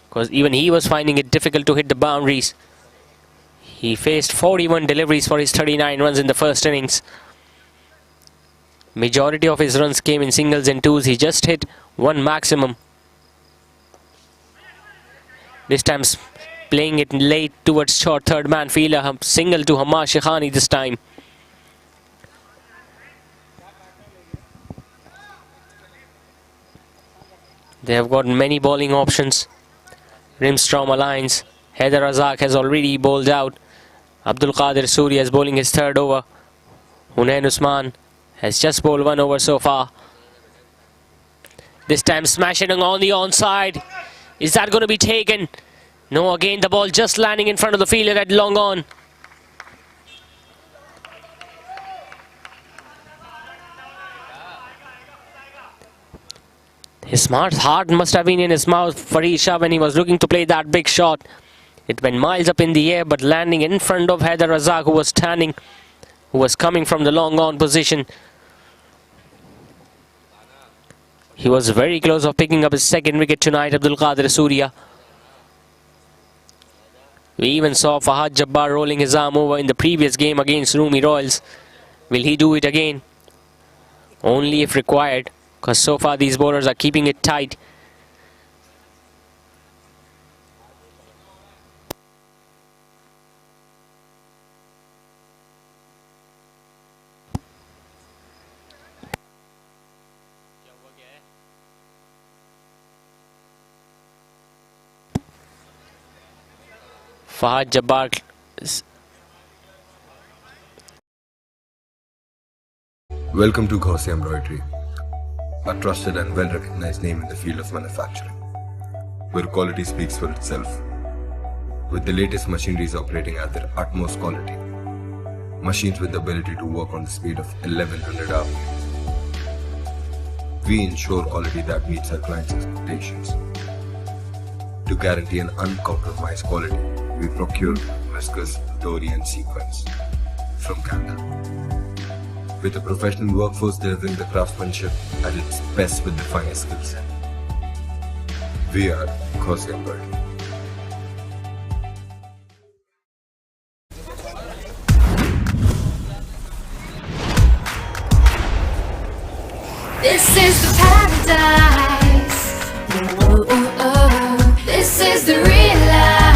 because even he was finding it difficult to hit the boundaries. He faced 41 deliveries for his 39 runs in the first innings. Majority of his runs came in singles and twos. He just hit one maximum. This time playing it late towards short third man fielder. Single to Hamad Shekhani this time. They have got many bowling options. Rimstrom aligns. Haider Razak has already bowled out. Abdul Qadir Surya is bowling his third over. Hunain Usman has just bowled one over so far. This time smashing on the onside. Is that going to be taken? No, again the ball just landing in front of the fielder at long on. His heart must have been in his mouth, Farid Shah, when he was looking to play that big shot. It went miles up in the air, but landing in front of Haider Razak, who was standing, who was coming from the long on position. He was very close of picking up his second wicket tonight, Abdul Qadir Surya. We even saw Fahad Jabbar rolling his arm over in the previous game against Rumi Royals. Will he do it again? Only if required, because so far these bowlers are keeping it tight. Fahad Jabbar Welcome to Ghosi Embroidery, a trusted and well-recognized name in the field of manufacturing, where quality speaks for itself. With the latest machineries operating at their utmost quality, machines with the ability to work on the speed of 1100 RPM, we ensure quality that meets our clients' expectations. To guarantee an uncompromised quality, we procure viscose, dory and sequins from Canada. With a professional workforce delivering the craftsmanship at its best with the finest skill set. We are Ghosi Embroidery. This is the paradise. Oh, oh, oh. This is the real life.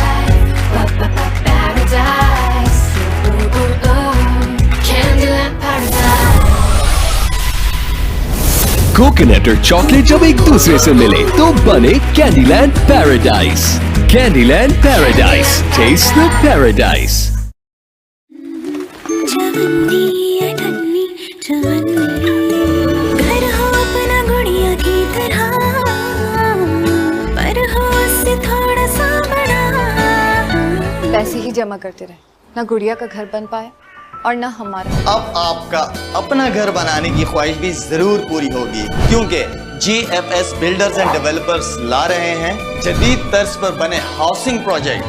Paradise. Oh, oh, oh. Candyland paradise. Coconut और chocolate जब एक दूसरे से मिले तो बने Candyland paradise. Candyland paradise, taste the paradise. पैसे ही जमा करते रहे, ना गुड़िया का घर बन पाया और ना हमारा। अब आपका अपना घर बनाने की ख्वाहिश भी जरूर पूरी होगी, क्योंकि GFS बिल्डर्स एंड डेवलपर्स ला रहे हैं जदीद तर्ज पर बने housing project.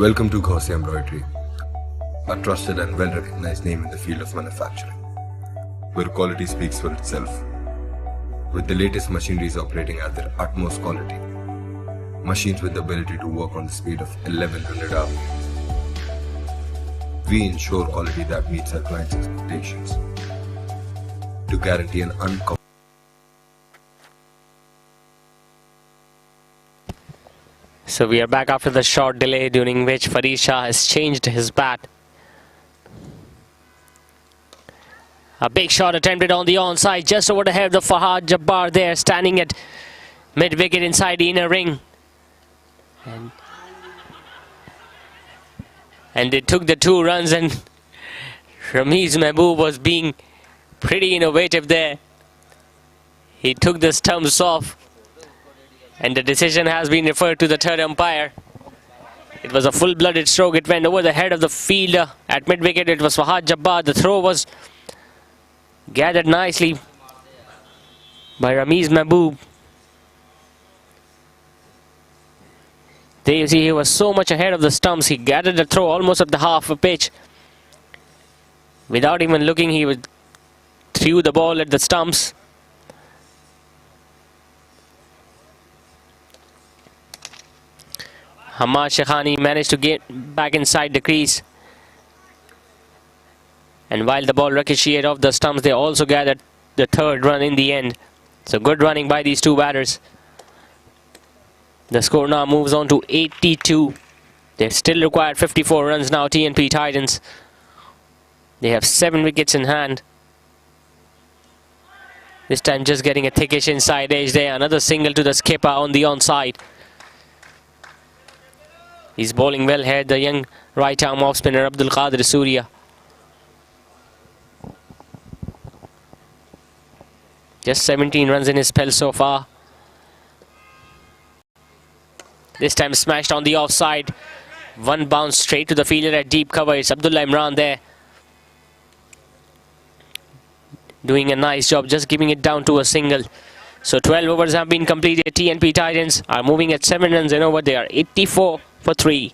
Welcome to Ghosi Embroidery, a trusted and well-recognized name in the field of manufacturing, where quality speaks for itself. With the latest machineries operating at their utmost quality, machines with the ability to work on the speed of 1100 RPM, we ensure quality that meets our clients' expectations. To guarantee an So we are back after the short delay, during which Farid Shah has changed his bat. A big shot attempted on the onside, just over the head of Fahad Jabbar there, standing at mid-wicket inside the inner ring. And they took the 2 runs, and Ramiz Mahboob was being pretty innovative there. He took the stumps off, and the decision has been referred to the third umpire. It was a full-blooded stroke. It went over the head of the fielder at mid-wicket. It was Fahad Jabbar. The throw was gathered nicely by Ramiz Mahboob. There you see, he was so much ahead of the stumps. He gathered the throw almost at the half a pitch. Without even looking, he threw the ball at the stumps. Hamad Shekhani managed to get back inside the crease. And while the ball ricocheted off the stumps, they also gathered the third run in the end. So good running by these two batters. The score now moves on to 82. They still require 54 runs now, TNP Titans. They have 7 wickets in hand. This time just getting a thickish inside edge there. Another single to the skipper on the onside. He's bowling well here, the young right-arm off-spinner Abdul Qadir Surya. Just 17 runs in his spell so far. This time smashed on the offside. One bounce straight to the fielder at deep cover. It's Abdullah Imran there. Doing a nice job, just giving it down to a single. So 12 overs have been completed. TNP Titans are moving at 7 runs and over. They are 84 for 3.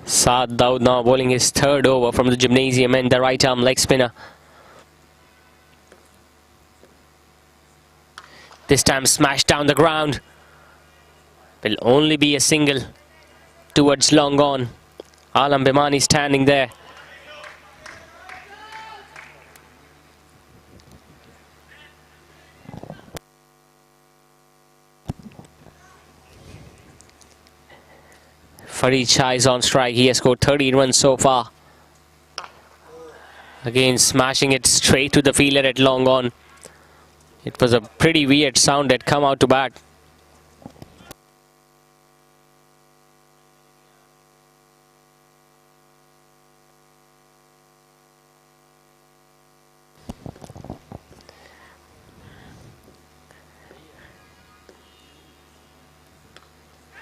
Saad Daud now bowling his third over from the gymnasium and the right arm leg spinner. This time smashed down the ground. Will only be a single towards long on. Alam Bimani standing there. Farid Shah is on strike. He has scored 13 runs so far. Again smashing it straight to the fielder at long on. It was a pretty weird sound that come out to bat.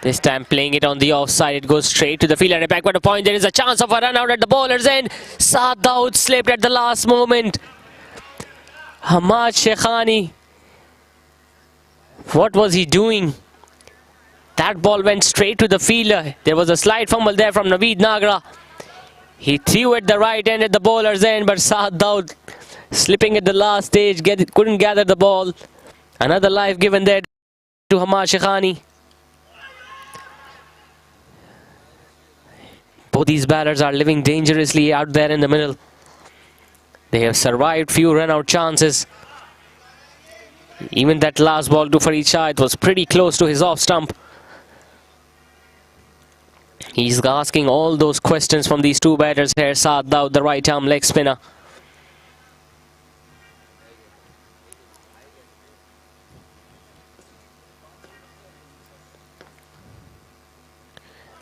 This time playing it on the offside, it goes straight to the fielder at backward point. There is a chance of a run out at the bowler's end. Saad Daud slipped at the last moment. Hamad Shekhani, what was he doing? That ball went straight to the fielder. There was a slight fumble there from Naveed Nagra. He threw at the right end at the bowler's end, but Saad Daud slipping at the last stage, couldn't gather the ball. Another life given there to Hamad Shekhani. Both these batters are living dangerously out there in the middle. They have survived few run-out chances. Even that last ball to Farid Shah, it was pretty close to his off-stump. He's asking all those questions from these two batters here. Saad Daud, the right-arm leg spinner.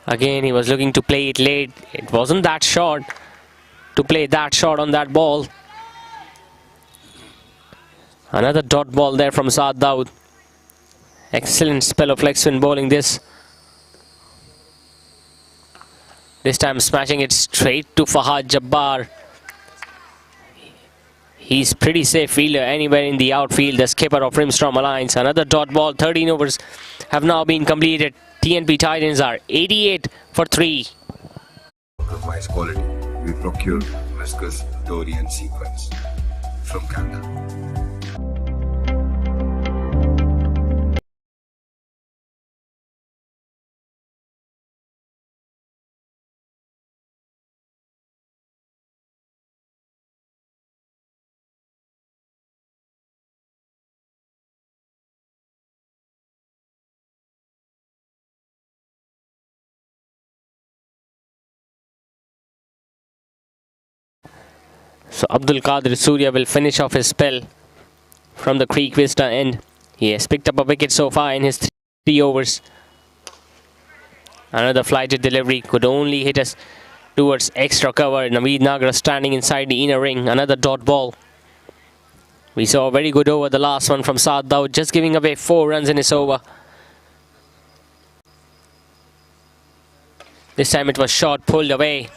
Again, he was looking to play it late. It wasn't that short to play that short on that ball. Another dot ball there from Saad Daud. Excellent spell of leg spin bowling this. This time smashing it straight to Fahad Jabbar. He's pretty safe fielder anywhere in the outfield, the skipper of Rimstrom Alliance. Another dot ball. 13 overs have now been completed. TNP Titans are 88 for 3. Compromise quality. We procure viscous dory and sequence from Canada. So Abdul Qadir Surya will finish off his spell from the Creek Vista end. He has picked up a wicket so far in his 3 overs. Another flighted delivery could only hit us towards extra cover. Naveed Nagra standing inside the inner ring. Another dot ball. We saw a very good over, the last one from Saad Daud, just giving away 4 runs in his over. This time it was short, pulled away.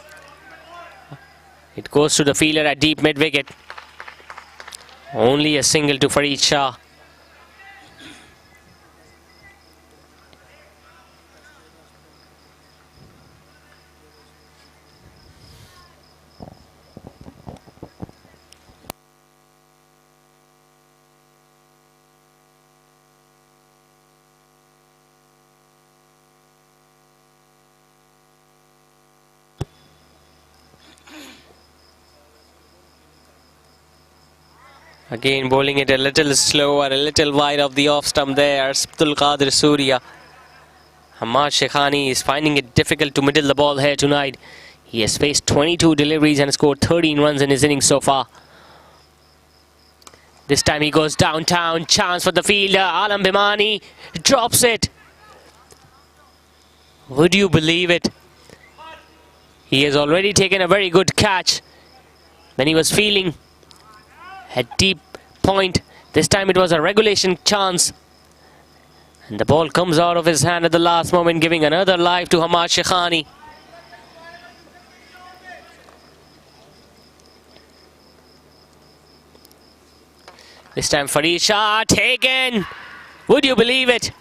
It goes to the fielder at deep mid-wicket. Only a single to Farid Shah. Again bowling it a little slower, a little wide of the off stump there. Abdul Qadir Surya. Hamad Shekhani is finding it difficult to middle the ball here tonight. He has faced 22 deliveries and scored 13 runs in his innings so far. This time he goes downtown. Chance for the fielder. Alam Bhimani drops it. Would you believe it? He has already taken a very good catch when he was feeling at deep point. This time it was a regulation chance. And the ball comes out of his hand at the last moment, giving another life to Hamad Shekhani. This time Farid Shah taken. Would you believe it?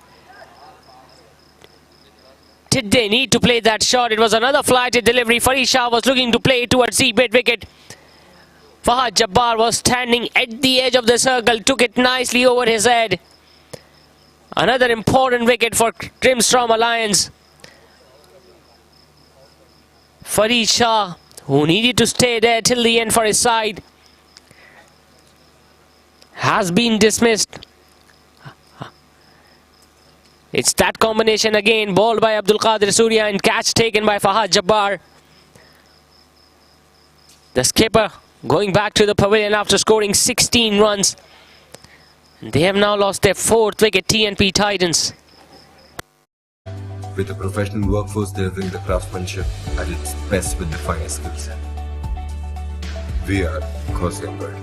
Did they need to play that shot? It was another flighted delivery. Farid Shah was looking to play it towards the mid-wicket. Fahad Jabbar was standing at the edge of the circle, took it nicely over his head. Another important wicket for Grimstrom Alliance. Farid Shah, who needed to stay there till the end for his side, has been dismissed. It's that combination again, bowled by Abdul Qadir Surya and catch taken by Fahad Jabbar. The skipper going back to the pavilion after scoring 16 runs. They have now lost their 4th wicket, TNP Titans. With a professional workforce delivering the craftsmanship at its best with the finest skills. We are Ghosi Embroidery.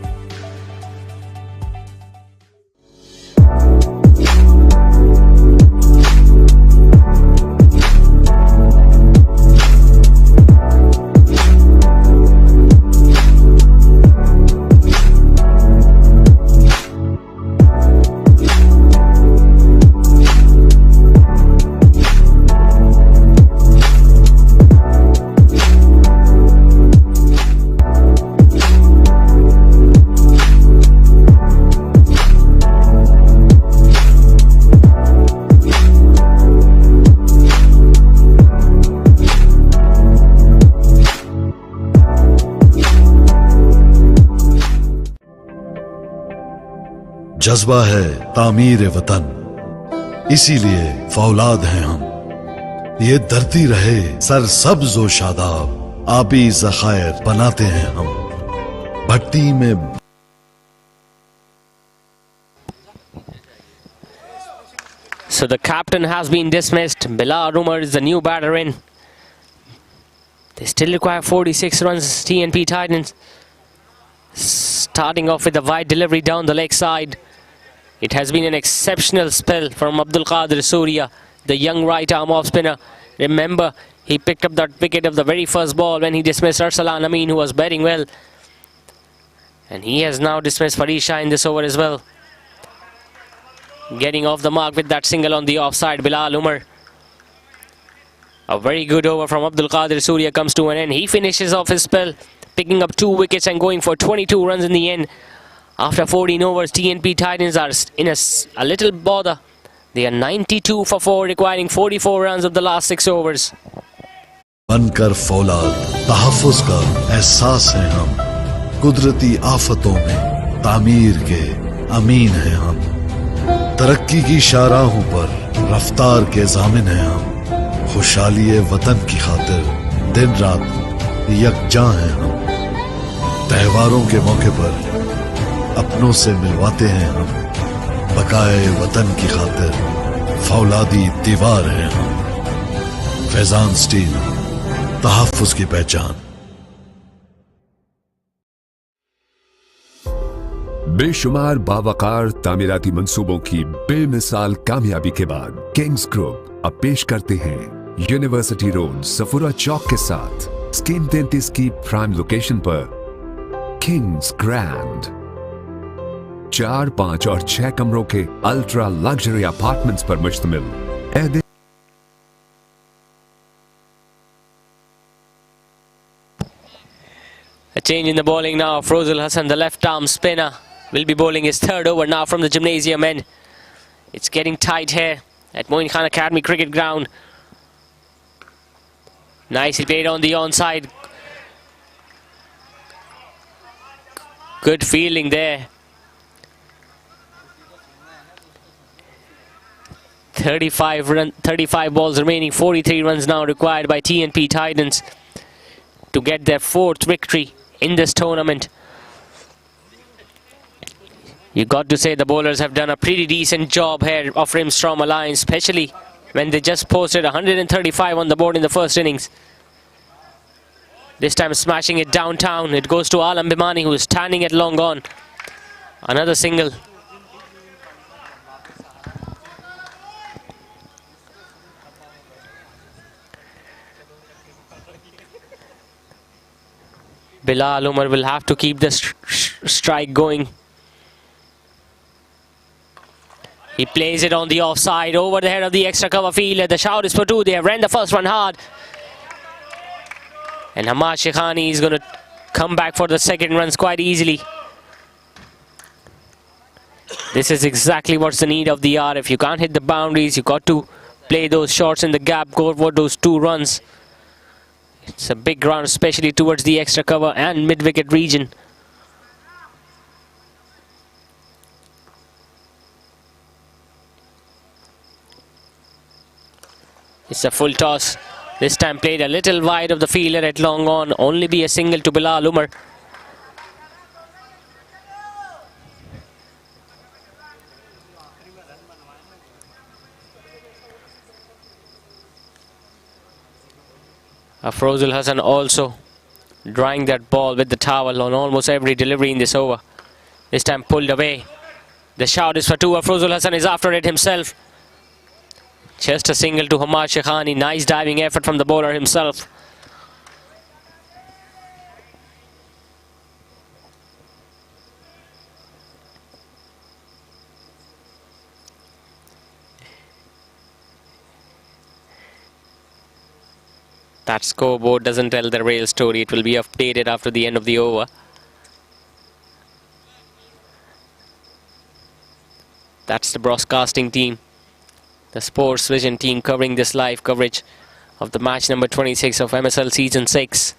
जज्बा है तामीर वतन, इसीलिए फौलाद हैं हम। ये धरती रहे सरसब्ज व शादाब, आबी ज़खायर बनाते हैं हम। भट्टी में So the captain has been dismissed. Bilal Umar is the new batter in. They still require 46 runs, TNP Titans. Starting off with a wide delivery down the leg side. It has been an exceptional spell from Abdul Qadir Surya, the young right arm off spinner. Remember, he picked up that wicket of the very first ball when he dismissed Arsalan Amin, who was batting well. And he has now dismissed Farid Shah in this over as well. Getting off the mark with that single on the offside, Bilal Umar. A very good over from Abdul Qadir Surya comes to an end. He finishes off his spell, picking up 2 wickets and going for 22 runs in the end. After 14 overs, TNP Titans are in a little bother. They are 92 for 4, requiring 44 runs of the last 6 overs. बनकर फौलाद तहफ़्फ़ुज़ का एहसास है हम, कुदरती आफतों में तामीर के अमीन हैं हम। तरक्की की शाहराहों पर रफ्तार के ज़ामिन हैं हम। खुशहाली वतन की खातिर दिन रात यकजां हैं हम। त्योहारों के मौके पर अपनों से मिलवाते हैं हम। बकाए वतन की खातिर फौलादी दीवार है हम। फैजान स्टील, तहफ्फुज़ की पहचान। बेशुमार बावकार तामीराती मंसूबों की बेमिसाल कामयाबी के बाद किंग्स ग्रुप अब पेश करते हैं यूनिवर्सिटी रोड सफुरा चौक के साथ स्कीम 33 की प्राइम लोकेशन पर किंग्स ग्रैंड 4, 5 और 6 कमरों के अल्ट्रा लग्जरी अपार्टमेंट्स पर मुश्तमिल। A change in the bowling now. Afrozul Hassan, the left arm spinner, will be bowling his third over now from the gymnasium end. It's getting tight here at Moin Khan Academy Cricket Ground. Nicely played on the onside. Good fielding there. 35 balls remaining, 43 runs now required by TNP Titans to get their 4th victory in this tournament. You got to say the bowlers have done a pretty decent job here of Rimstrom Alliance, especially when they just posted 135 on the board in the first innings. This time smashing it downtown. It goes to Alam Bimani, who is standing at long on. Another single. Bilal Umar will have to keep the strike going. He plays it on the offside over the head of the extra cover fielder. The shout is for 2. They have ran the first one hard. And Hamad Shekhani is going to come back for the second runs quite easily. This is exactly what's the need of the hour. If you can't hit the boundaries, you got to play those shots in the gap, go for those 2 runs. It's a big ground, especially towards the extra cover and mid-wicket region. It's a full toss. This time played a little wide of the fielder at long on. Only be a single to Bilal Umar. Afrozul Hassan also drying that ball with the towel on almost every delivery in this over. This time pulled away. The shout is for 2. Afrozul Hassan is after it himself. Just a single to Hamad Shekhani. Nice diving effort from the bowler himself. That scoreboard doesn't tell the real story. It will be updated after the end of the over. That's the broadcasting team, the Sports Vision team, covering this live coverage of the match number 26 of MSL Season 6.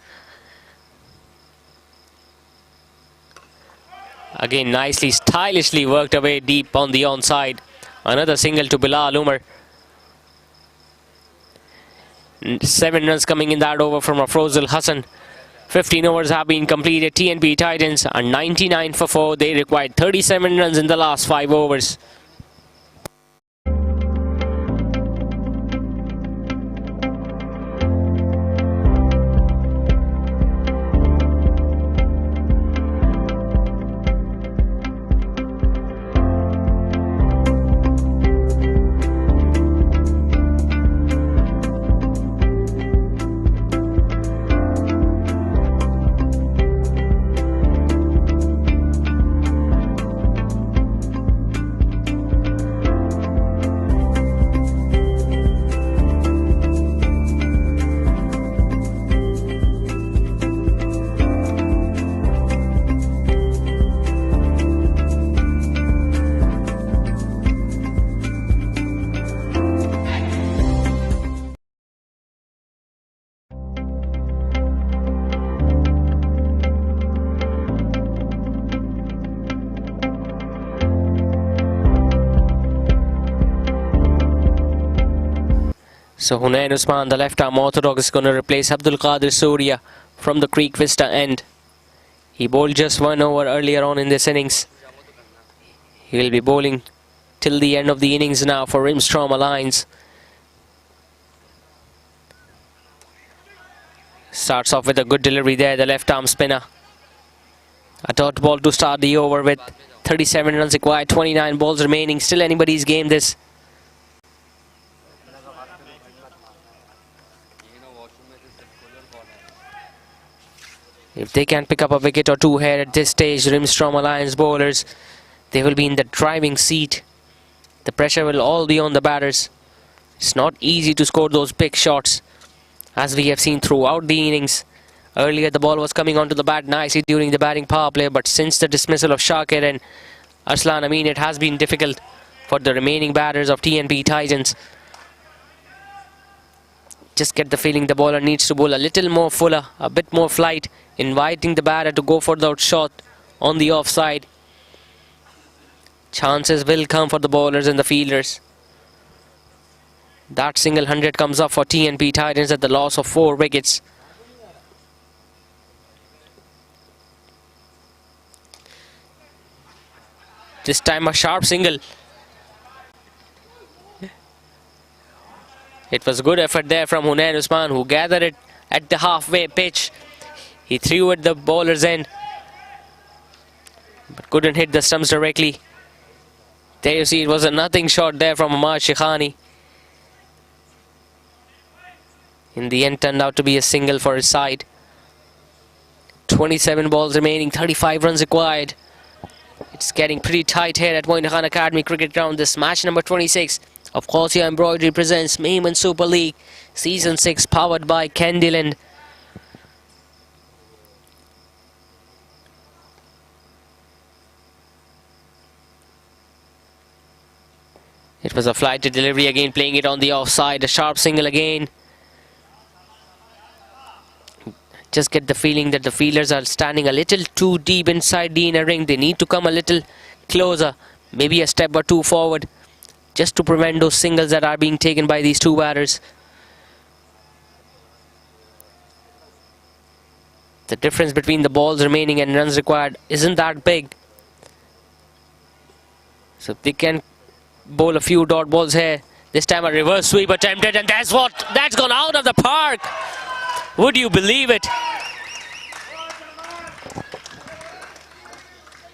Again, nicely, stylishly worked away deep on the onside. Another single to Bilal Umar. 7 runs coming in that over from Afrozul Hassan. 15 overs have been completed. TNP Titans are 99 for 4. They required 37 runs in the last 5 overs. So Hunain Usman, the left arm orthodox, is going to replace Abdul Qadir Surya from the Creek Vista end. He bowled just 1 over earlier on in this innings. He will be bowling till the end of the innings now for Rimstrom Alliance. Starts off with a good delivery there, the left arm spinner. A dot ball to start the over with 37 runs required, 29 balls remaining. Still anybody's game this. If they can pick up a wicket or two here at this stage, Rimstrom Alliance bowlers, they will be in the driving seat. The pressure will all be on the batters. It's not easy to score those big shots, as we have seen throughout the innings. Earlier the ball was coming onto the bat nicely during the batting power play, but since the dismissal of Shakir and Arslan Amin, it has been difficult for the remaining batters of TNP Titans. Just get the feeling the bowler needs to bowl a little more fuller, a bit more flight, inviting the batter to go for the shot on the offside. Chances will come for the bowlers and the fielders. That single 100 comes up for TNP Titans at the loss of 4 wickets. This time a sharp single. It was a good effort there from Hunain Usman, who gathered it at the halfway pitch. He threw at the bowler's end, but couldn't hit the stumps directly. There you see, it was a nothing shot there from Ahmad Shikhani. In the end, turned out to be a single for his side. 27 balls remaining, 35 runs required. It's getting pretty tight here at Moin Khan Academy Cricket Ground. This match number 26 of Khosya Embroidery presents Memon Super League Season 6, powered by Candyland. It was a flighted delivery again, playing it on the offside. A sharp single again. Just get the feeling that the fielders are standing a little too deep inside the inner ring. They need to come a little closer, maybe a step or two forward, just to prevent those singles that are being taken by these two batters. The difference between the balls remaining and runs required isn't that big. So they can bowl a few dot balls here. This time a reverse sweep attempted, and that's gone out of the park. Would you believe it?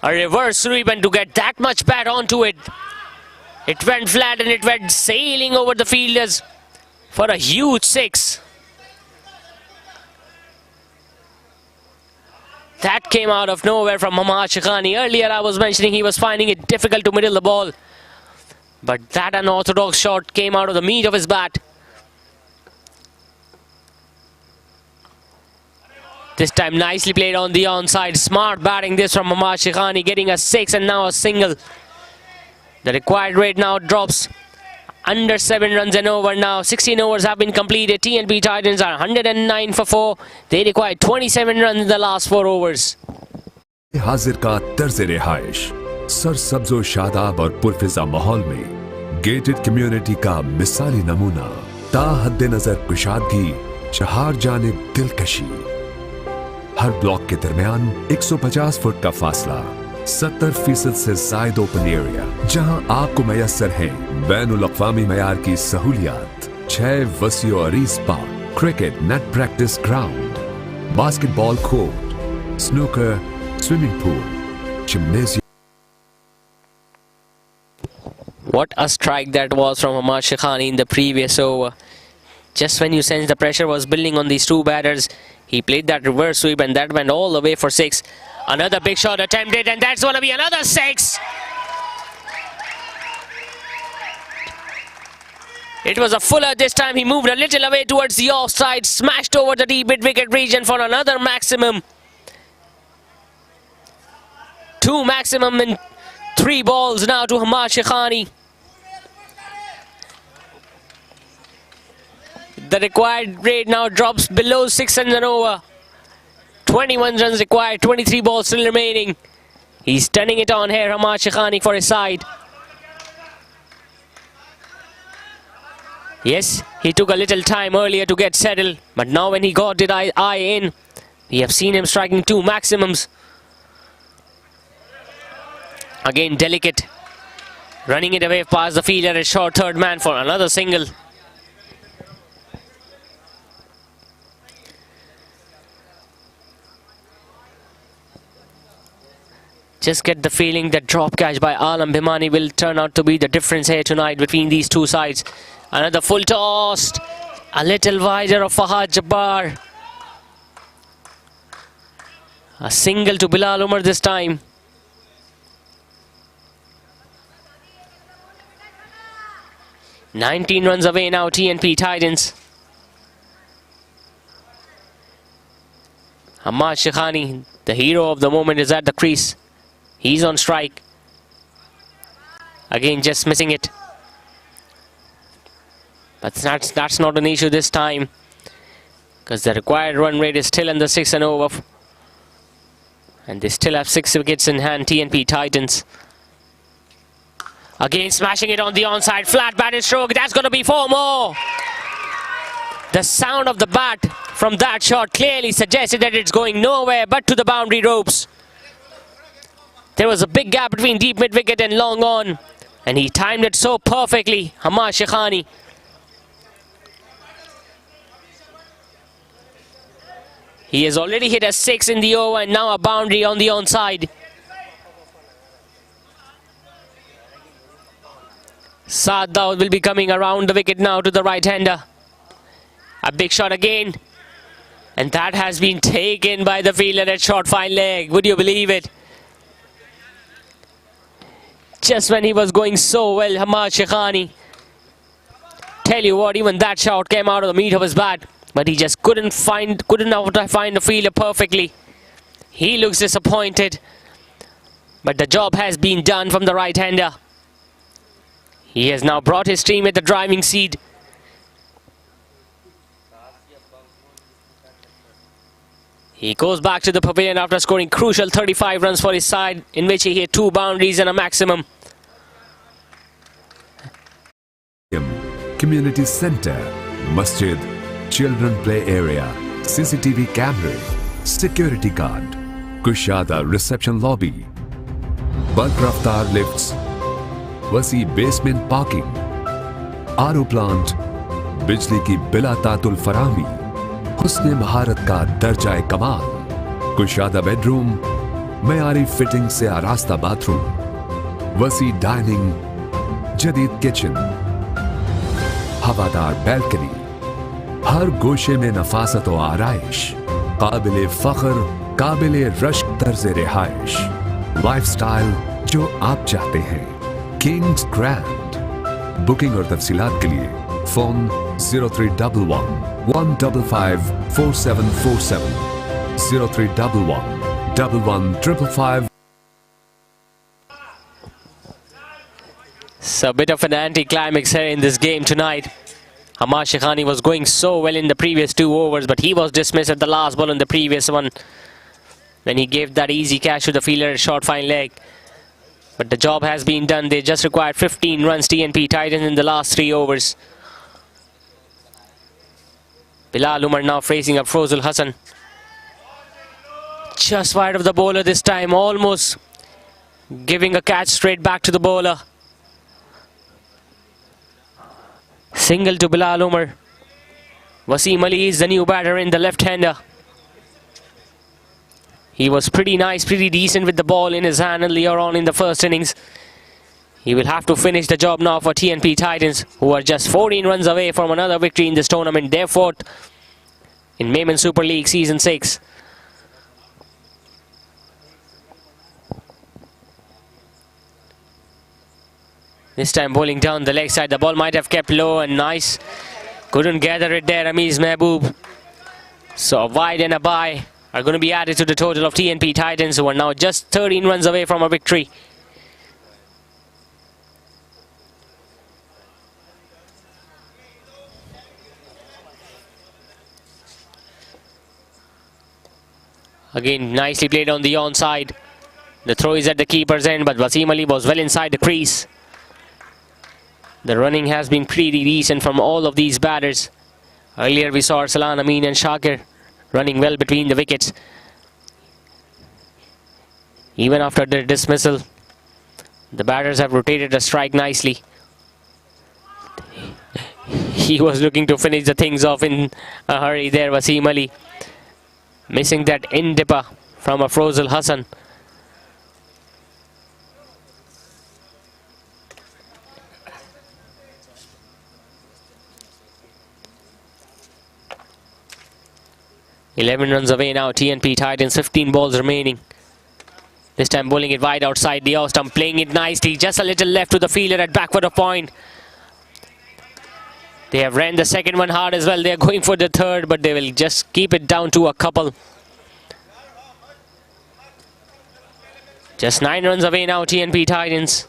A reverse sweep, and to get that much bat onto it, it went flat and it went sailing over the fielders for a huge 6. That came out of nowhere from Ahmad Shikhani. Earlier I was mentioning he was finding it difficult to middle the ball, but that unorthodox shot came out of the meat of his bat. This time nicely played on the onside. Smart batting this from Ahmad Shikhani, getting a 6 and now a single. The required rate now drops under 7 runs and over now. 16 overs have been completed. TNP Titans are 109 for 4. They require 27 runs in the last 4 overs. हाजिर का तर्ज रिहाइश, सरसब्जो शादाब और पुरफिजा माहौल में gated community का मिसाली नमूना, ताहद्दे नजर कुशादगी, चहार जानिब दिलकशी। हर ब्लॉक के दरमियान 150 फुट का फासला, 70% से जायद ओपन एरिया, जहां आपको मैसर है बैनुल अक़वामी मयार की सहूलियात। 6 वसी और अरीज park, cricket net practice ground, basketball court, snooker, swimming pool, gymnasium. What a strike that was from Ahmad Shikhani in the previous over. Just when you sense the pressure was building on these two batters, he played that reverse sweep and that went all the way for 6. Another big shot attempted, and that's going to be another 6. It was a fuller this time. He moved a little away towards the offside, smashed over the deep mid-wicket region for another maximum. 2 maximum in 3 balls now to Ahmad Shikhani. The required rate now drops below 6 runs and over. 21 runs required, 23 balls still remaining. He's turning it on here, Ahmad Shikhani, for his side. Yes, he took a little time earlier to get settled, but now when he got it eye in, we have seen him striking 2 maximums. Again delicate, Running it away past the fielder, a short third man for another single. Just get the feeling that drop catch by Alam Bhimani will turn out to be the difference here tonight between these two sides. Another full tossed. A little wider of Fahad Jabbar. A single to Bilal Umar this time. "19 runs away now, TNP Titans. Ahmad Shekhani, the hero of the moment, is at the crease. He's on strike. Again, just missing it. But that's not an issue this time, because the required run rate is still in the 6 and over. And they still have 6 wickets in hand, TNP Titans. Again, smashing it on the onside. Flat batted stroke. That's going to be 4 more. The sound of the bat from that shot clearly suggested that it's going nowhere but to the boundary ropes. There was a big gap between deep mid-wicket and long on, and he timed it so perfectly, Ahmad Shekhani. He has already hit a 6 in the over and now a boundary on the onside. Saad Daud will be coming around the wicket now to the right-hander. A big shot again. And that has been taken by the fielder at short fine leg. Would you believe it? Just when he was going so well, Ahmad Shekhani. Tell you what, even that shot came out of the meat of his bat. But he just couldn't find the fielder perfectly. He looks disappointed. But the job has been done from the right-hander. He has now brought his team at the driving seat. He goes back to the pavilion after scoring crucial 35 runs for his side, in which he hit 2 boundaries and a maximum. Community Center, Masjid, Children Play Area, CCTV camera, Security Guard, Kushada Reception Lobby, Bulk Raftar Lifts, वसी basement parking, RO plant, बिजली की बिला तातुल फराहमी, हुस्ने महारत का दर्जाए कमाल, कुशादा bedroom, मयारी fitting से आरास्ता bathroom, वसी डाइनिंग, जदीद किचन, हवादार बैल्कनी, हर गोशे में नफासत व आराइश, काबिले फख्र, काबिले रश्क तर्ज़े रिहाइश, लाइफस्टाइल जो आप चाहते हैं, किंग्स ग्रैंड। बुकिंग और तफसीलात के लिए phone 0311 155 4747 0311 1155. So a bit of an anti-climax here in this game tonight. Ahmad Shekhani was going so well in the previous 2 overs, but he was dismissed at the last ball in the previous one when he gave that easy catch to the fielder at short fine leg. But the job has been done. They just required 15 runs, TNP Titans, in the last 3 overs. Bilal Umar now facing up Frozul Hassan. Just wide of the bowler this time, almost giving a catch straight back to the bowler. Single to Bilal Umar. Wasim Ali is the new batter in, the left-hander. He was pretty nice, pretty decent with the ball in his hand earlier on in the first innings. He will have to finish the job now for TNP Titans, who are just 14 runs away from another victory in this tournament. Their 4th in Memon Super League Season 6. This time bowling down the leg side. The ball might have kept low and nice. Couldn't gather it there, Amiz Mehboob. So a wide and a bye are going to be added to the total of TNP Titans, who are now just 13 runs away from a victory. Again, nicely played on the onside. The throw is at the keeper's end, but Wasim Ali was well inside the crease. The running has been pretty decent from all of these batters. Earlier we saw Arsalan Amin and Shakir running well between the wickets. Even after their dismissal, The batters have rotated the strike nicely. He was looking to finish the things off in a hurry there, Wasim Ali. Missing that in-dipper from Afrozul Hassan. "11 runs away now, TNP Titans, 15 balls remaining. This time bowling it wide outside the off stump, playing it nicely, just a little left to the fielder at backward of point. They have ran the second one hard as well. They are going for the third, but they will just keep it down to a couple. Just 9 runs away now, TNP Titans.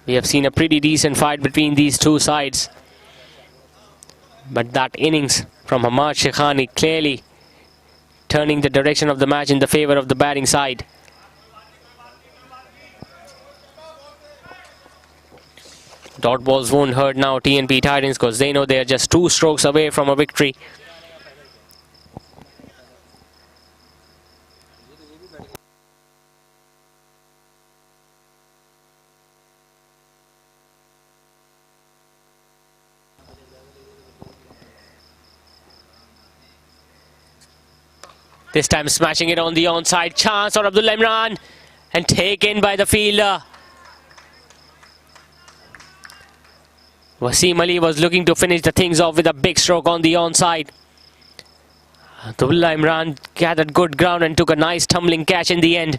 We have seen a pretty decent fight between these two sides. But that innings from Hamad Shekhani clearly turning the direction of the match in the favour of the batting side. Dot balls won't hurt now TNP Titans because they know they are just 2 strokes away from a victory. This time smashing it on the onside. Chance for Abdullah Imran and taken by the fielder. Wasim Ali was looking to finish the things off with a big stroke on the onside. Abdullah Imran gathered good ground and took a nice tumbling catch in the end.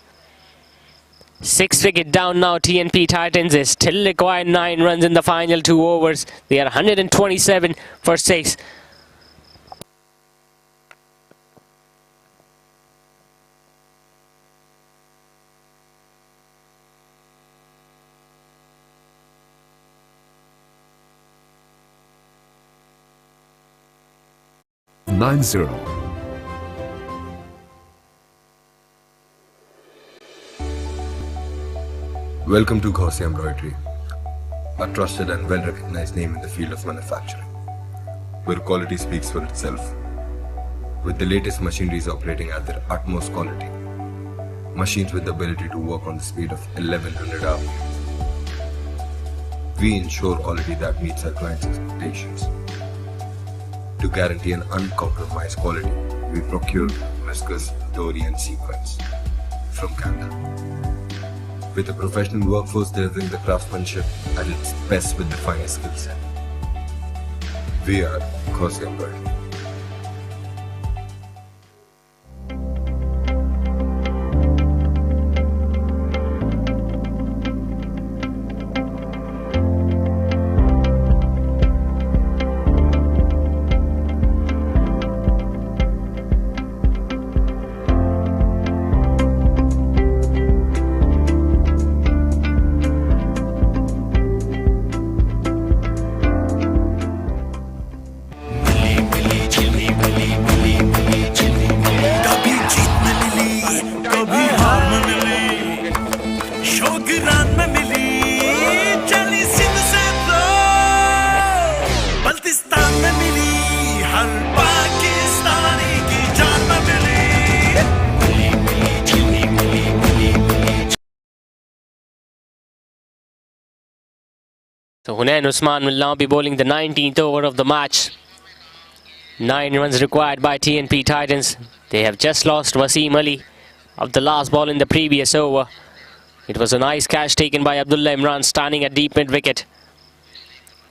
6 wicket down now, TNP Titans. They still require 9 runs in the final 2 overs. They are 127 for 6. Nine zero. Welcome to Ghosi Embroidery, a trusted and well-recognized name in the field of manufacturing, where quality speaks for itself. With the latest machineries operating at their utmost quality, machines with the ability to work on the speed of 1100 hours, we ensure quality that meets our clients' expectations. To guarantee an uncompromised quality, we procure viscose, dory and sequins from Canada. With a professional workforce delivering the craftsmanship at its best with the finest skill set. We are Ghosi Embroidery. So Hunain Usman will now be bowling the 19th over of the match. 9 runs required by TNP Titans. They have just lost Wasim Ali of the last ball in the previous over. It was a nice catch taken by Abdullah Imran, standing at deep mid-wicket.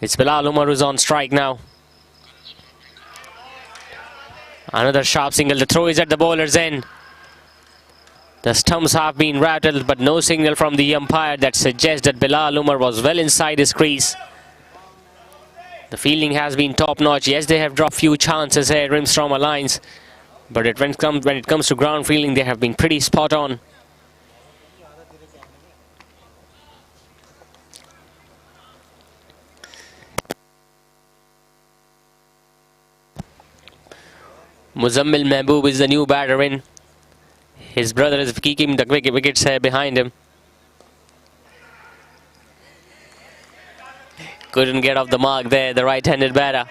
It's Bilal Umar who's on strike now. Another sharp single. The throw is at the bowler's end. The stumps have been rattled, but no signal from the umpire that suggests that Bilal Umar was well inside his crease. The fielding has been top-notch. Yes, they have dropped few chances here, Rimstrom Alliance, but when it comes to ground fielding, they have been pretty spot on. Muzammil Mehboob is the new batter in. His brother is keeping the wickets behind him. Couldn't get off the mark there, the right-handed batter.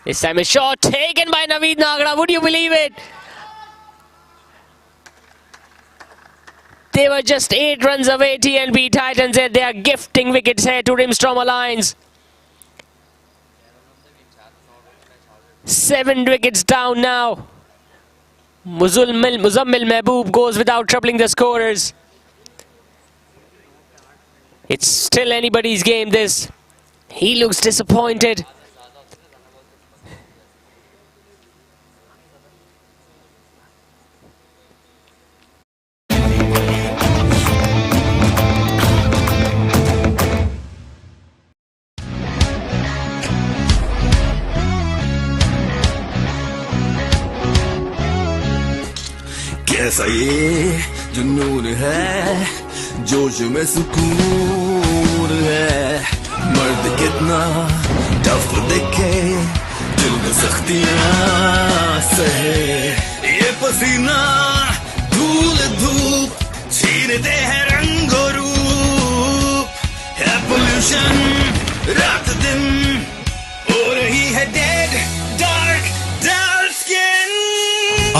This time a shot taken by Naveed Nagra. Would you believe it? They were just 8 runs away, TNP Titans. They are gifting wickets here to Rimstrom Alliance. 7 wickets down now. Muzammil Mehboob goes without troubling the scorers. It's still anybody's game, this. He looks disappointed. कैसा ये जुनून है, जोश में सुकून है, मर्द कितना टफ दिखे, दिल में सख्तियां सहे, ये पसीना धूल धूप छीनते हैं रंग और रूप, है पोल्यूशन रात दिन हो रही है डेड डार्क डार्क स्किन।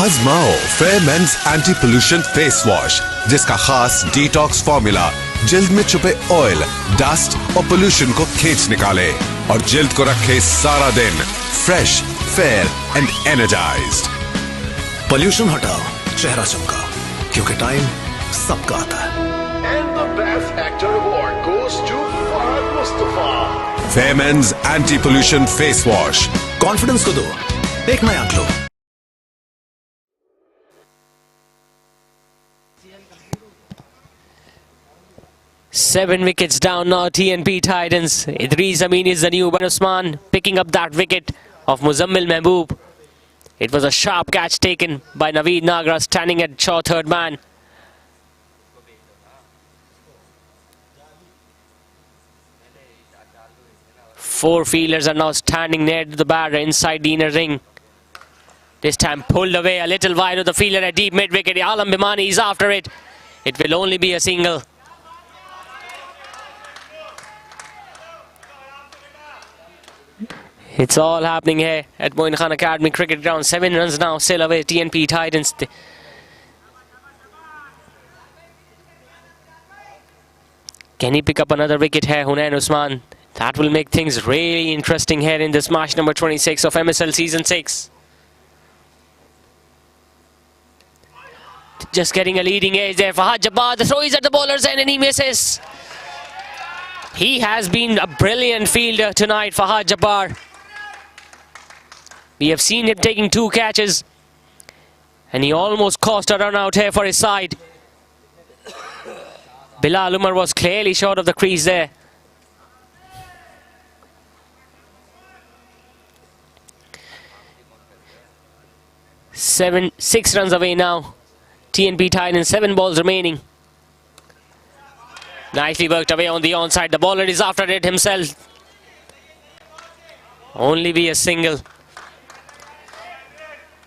आजमाओ fair men's anti pollution face wash, जिसका खास डिटॉक्स फॉर्मूला जल्द में छुपे ऑयल, डस्ट और पोल्यूशन को खींच निकाले और जल्द को रखे सारा दिन fresh, fair and energised. Pollution हटाओ, चेहरा चमका, क्योंकि टाइम सबका आता है। And the Best Actor Award goes to Fahad Mustafa. Fair men's anti pollution face wash, confidence को दो एक नया glow. 7 wickets down now, TNP Titans. Idris Amin is the new batsman, picking up that wicket of Muzammil Mehboob. It was a sharp catch taken by Naveed Nagra, standing at short third man. Four fielders are now standing near to the batter inside the inner ring. This time pulled away a little wide of the fielder at deep mid-wicket. Alam Bimani is after it. It will only be a single. It's all happening here at Moin Khan Academy Cricket Ground. 7 runs now still away, TNP Titans. Can he pick up another wicket here, Hunain Usman? That will make things really interesting here in this match number 26 of MSL Season 6. Just getting a leading edge there. Fahad Jabbar, the throw is at the bowler's end and he misses. He has been a brilliant fielder tonight, Fahad Jabbar. We have seen him taking 2 catches and he almost caused a run out here for his side. Bilal Umar was clearly short of the crease there. Six runs away now. TNP Titans, 7 balls remaining. Nicely worked away on the onside. The bowler is after it himself. Only be a single.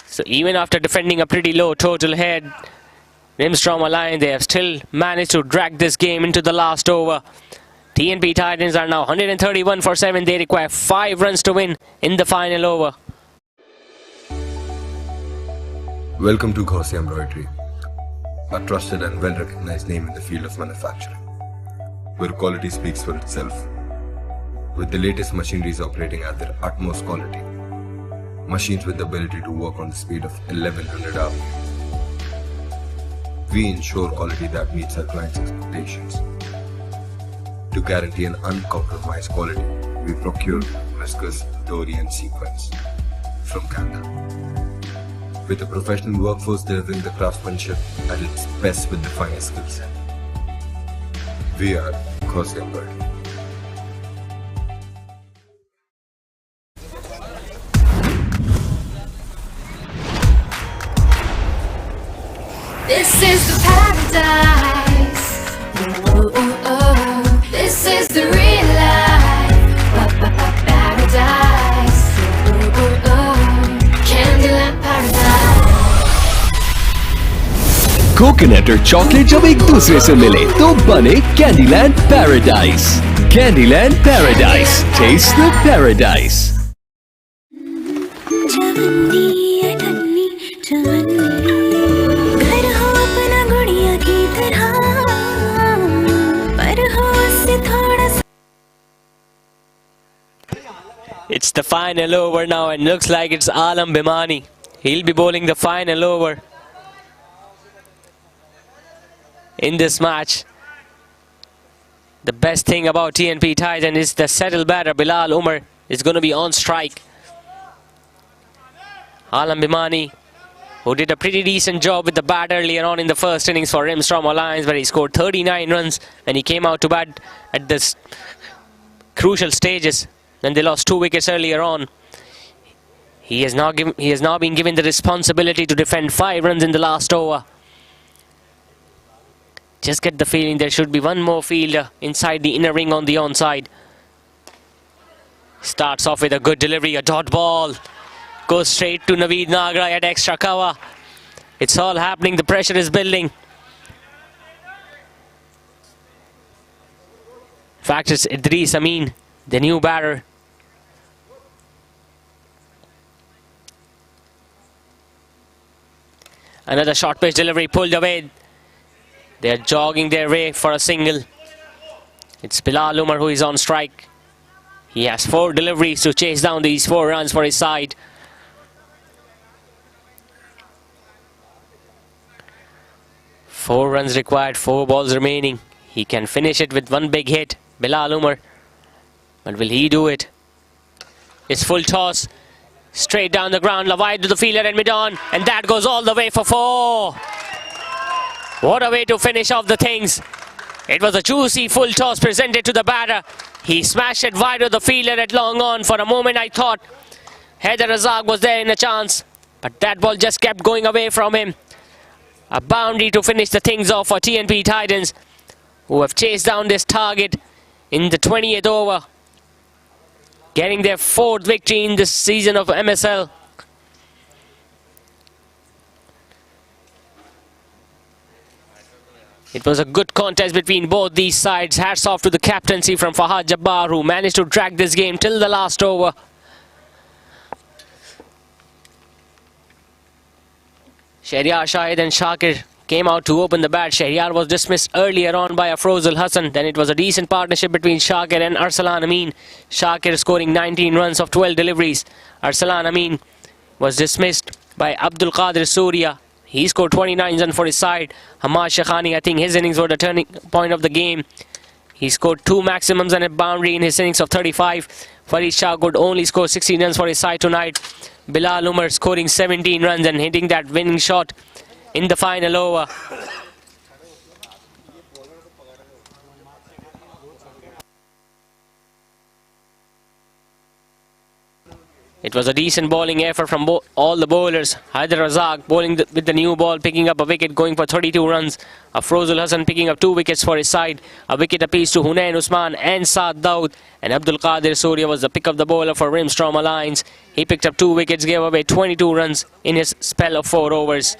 So even after defending a pretty low total here, Rimstrom Alliance, they have still managed to drag this game into the last over. TNP Titans are now 131 for 7. They require 5 runs to win in the final over. Welcome to Ghosi Embroidery, a trusted and well-recognized name in the field of manufacturing, where quality speaks for itself. With the latest machineries operating at their utmost quality, machines with the ability to work on the speed of 1100 hours, we ensure quality that meets our clients' expectations. To guarantee an uncompromised quality, we procure viscose, dory and sequins from Canada. With a professional workforce delivering the craftsmanship at its best with the finest skill set. We are Ghosi Embroidery. This is the paradise. Ooh, ooh, oh. This is the real life. Paradise. Ooh, ooh, oh. Candyland paradise. Coconut और chocolate जब एक दूसरे से मिले तो बने Candyland paradise. Candyland paradise, taste the paradise. It's the final over now, and looks like it's Alam Bimani. He'll be bowling the final over in this match. The best thing about TNP Titan is the settled batter Bilal Umar is going to be on strike. Alam Bimani, who did a pretty decent job with the bat earlier on in the first innings for Rimstrom Alliance, where he scored 39 runs and he came out to bat at this crucial stages. And they lost 2 wickets earlier on. He has now been given the responsibility to defend 5 runs in the last over. Just get the feeling there should be one more fielder inside the inner ring on the onside. Starts off with a good delivery, a dot ball. Goes straight to Naveed Nagra at extra cover. It's all happening, the pressure is building. In fact, it's Idris Amin, the new batter. Another short pitch delivery pulled away. They're jogging their way for a single. It's Bilal Umar who is on strike. He has 4 deliveries to chase down these 4 runs for his side. Four runs required, 4 balls remaining. He can finish it with 1 big hit, Bilal Umar. But will he do it? It's full toss. Straight down the ground, wide to the fielder and mid-on, and that goes all the way for 4. What a way to finish off the things. It was a juicy full toss presented to the batter. He smashed it wide to the fielder at long on. For a moment I thought Haider Razak was there in a chance, but that ball just kept going away from him. A boundary to finish the things off for TNP Titans, who have chased down this target in the 20th over, getting their 4th victory in this season of MSL. It was a good contest between both these sides. Hats off to the captaincy from Fahad Jabbar, who managed to drag this game till the last over. Shahryar Shahid and Shakir came out to open the bat. Shahryar was dismissed earlier on by Afrozul Hassan. Then it was a decent partnership between Shakir and Arsalan Amin. Shakir scoring 19 runs of 12 deliveries. Arsalan Amin was dismissed by Abdul Qadir Surya. He scored 29 runs for his side. Hamad Shekhani, I think his innings were the turning point of the game. He scored 2 maximums and a boundary in his innings of 35. Farid Shah could only score 16 runs for his side tonight. Bilal Umar scoring 17 runs and hitting that winning shot in the final over. It was a decent bowling effort from all the bowlers. Haider Razak bowling with the new ball, picking up a wicket, going for 32 runs. Afrozul Hassan picking up 2 wickets for his side. A wicket apiece to Hunain Usman and Saad Daud. And Abdul Qadir Surya was the pick of the bowler for Rimstrom Alliance. He picked up 2 wickets, gave away 22 runs in his spell of 4 overs.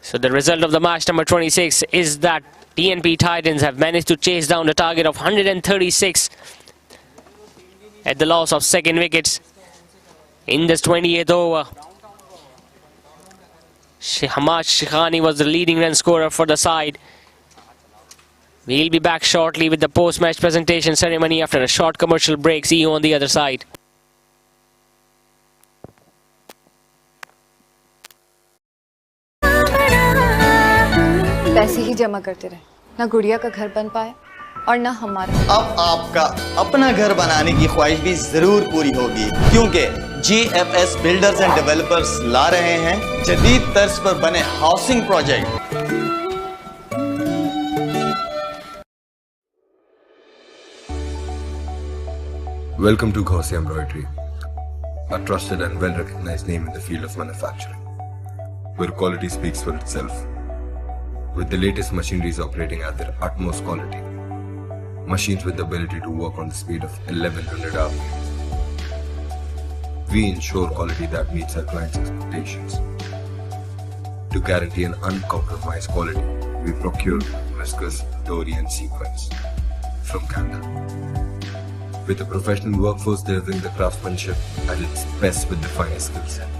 So the result of the match number 26 is that TNP Titans have managed to chase down the target of 136 at the loss of 2nd wickets in this 28th over. Hamad Shekhani was the leading run scorer for the side. We'll be back shortly with the post-match presentation ceremony after a short commercial break. See you on the other side. पैसे ही जमा करते रहे, ना गुड़िया का घर बन पाए और ना हमारा। अब आपका अपना घर बनाने की ख्वाहिश भी जरूर पूरी होगी, क्योंकि GFS बिल्डर्स एंड डेवलपर्स ला रहे हैं जदीद तर्ज पर बने housing project. Welcome to Ghosi Embroidery, a trusted and well-recognized name in the field of manufacturing, where quality speaks for itself. With the latest machineries operating at their utmost quality, machines with the ability to work on the speed of 1100 RPM, we ensure quality that meets our clients' expectations. To guarantee an uncompromised quality, we procure viscose, dory and sequins from Canada. With a professional workforce delivering the craftsmanship at its best with the finest skill set.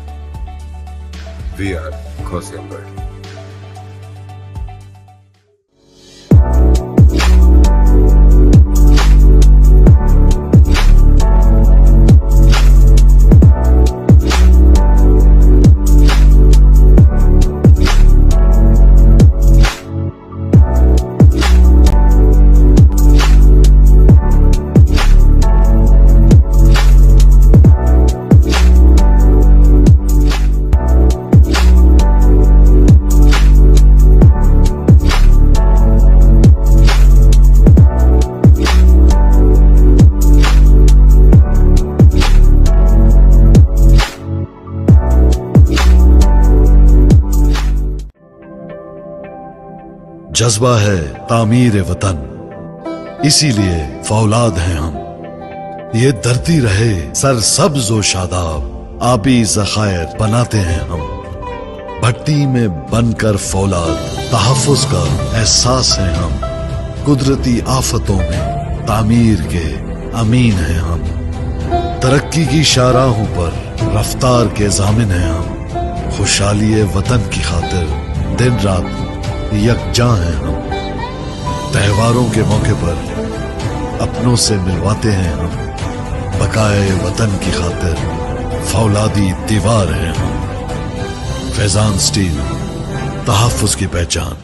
We are Khosy Embroidery. जज्बा है तामीर वतन, इसीलिए फौलाद हैं हम। ये धरती रहे सर सब्ज व शादाब, आबी ज़खायर बनाते हैं हम। भट्टी में बनकर फौलाद, तहफ़्फ़ुज़ का एहसास है हम। कुदरती आफतों में तामीर के अमीन हैं हम। तरक्की की शाहराहों पर रफ्तार के ज़ामिन हैं हम। खुशहाली वतन की खातिर दिन रात यकजां हैं हम। त्योहारों के मौके पर अपनों से मिलवाते हैं हम। बकाए वतन की खातिर फौलादी दीवार हैं हम। फैजान स्टील, तहफ़्फ़ुज़ की पहचान।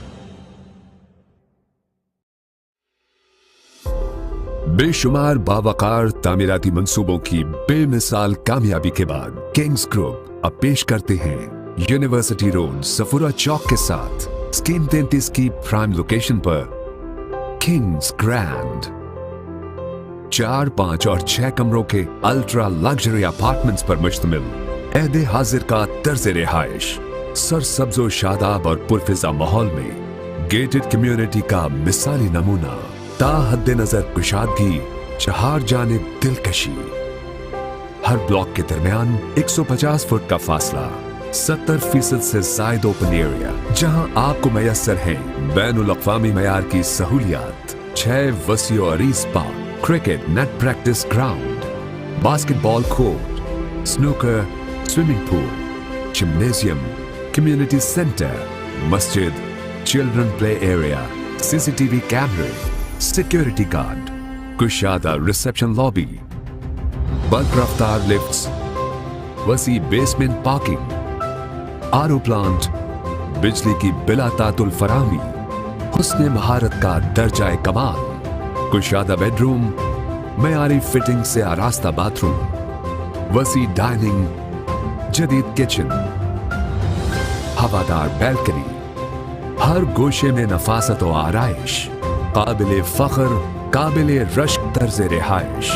बेशुमार बावकार तामीराती मंसूबों की बेमिसाल कामयाबी के बाद किंग्स ग्रुप अब पेश करते हैं यूनिवर्सिटी रोड सफुरा चौक के साथ स्कीम 33 की प्राइम लोकेशन पर किंग्स ग्रैंड 4, 5 और 6 कमरों के अल्ट्रा लग्जरी अपार्टमेंट्स पर मुश्तमिल ऐदे हाजिर का तर्ज रिहाइश सरसब्ज़ो शादाब और पुरफिजा माहौल में गेटेड कम्युनिटी का मिसाली नमूना। ताहद्दे नजर कुशादगी, चार जानिब दिलकशी। हर ब्लॉक के दरमियान 150 फुट का फासला, 70% से जायद ओपन एरिया जहां आपको मैसर है बैनुल अक़वामी मयार की सहूलियात। 6 वसी और अरीज park, cricket net practice ground, basketball court, snooker, swimming pool, gymnasium, community centre, मस्जिद, चिल्ड्रन प्ले एरिया, सीसीटीवी कैमरे, सिक्योरिटी गार्ड, कुशादा रिसेप्शन लॉबी, बल्क रफ्तार लिफ्ट्स, वसी बेसमेंट पार्किंग, आरओ प्लांट, बिजली की बिला तातुल फरामी, हुस्ने महारत का दर्जाए कमाल, कुशादा बेडरूम, मयारी फिटिंग से आरास्ता बाथरूम, वसी डाइनिंग, जदीद किचन, हवादार बैल्कनी, हर गोशे में नफासत व आराइश, काबिले फख्र, काबिले रश्क तर्ज रिहाइश,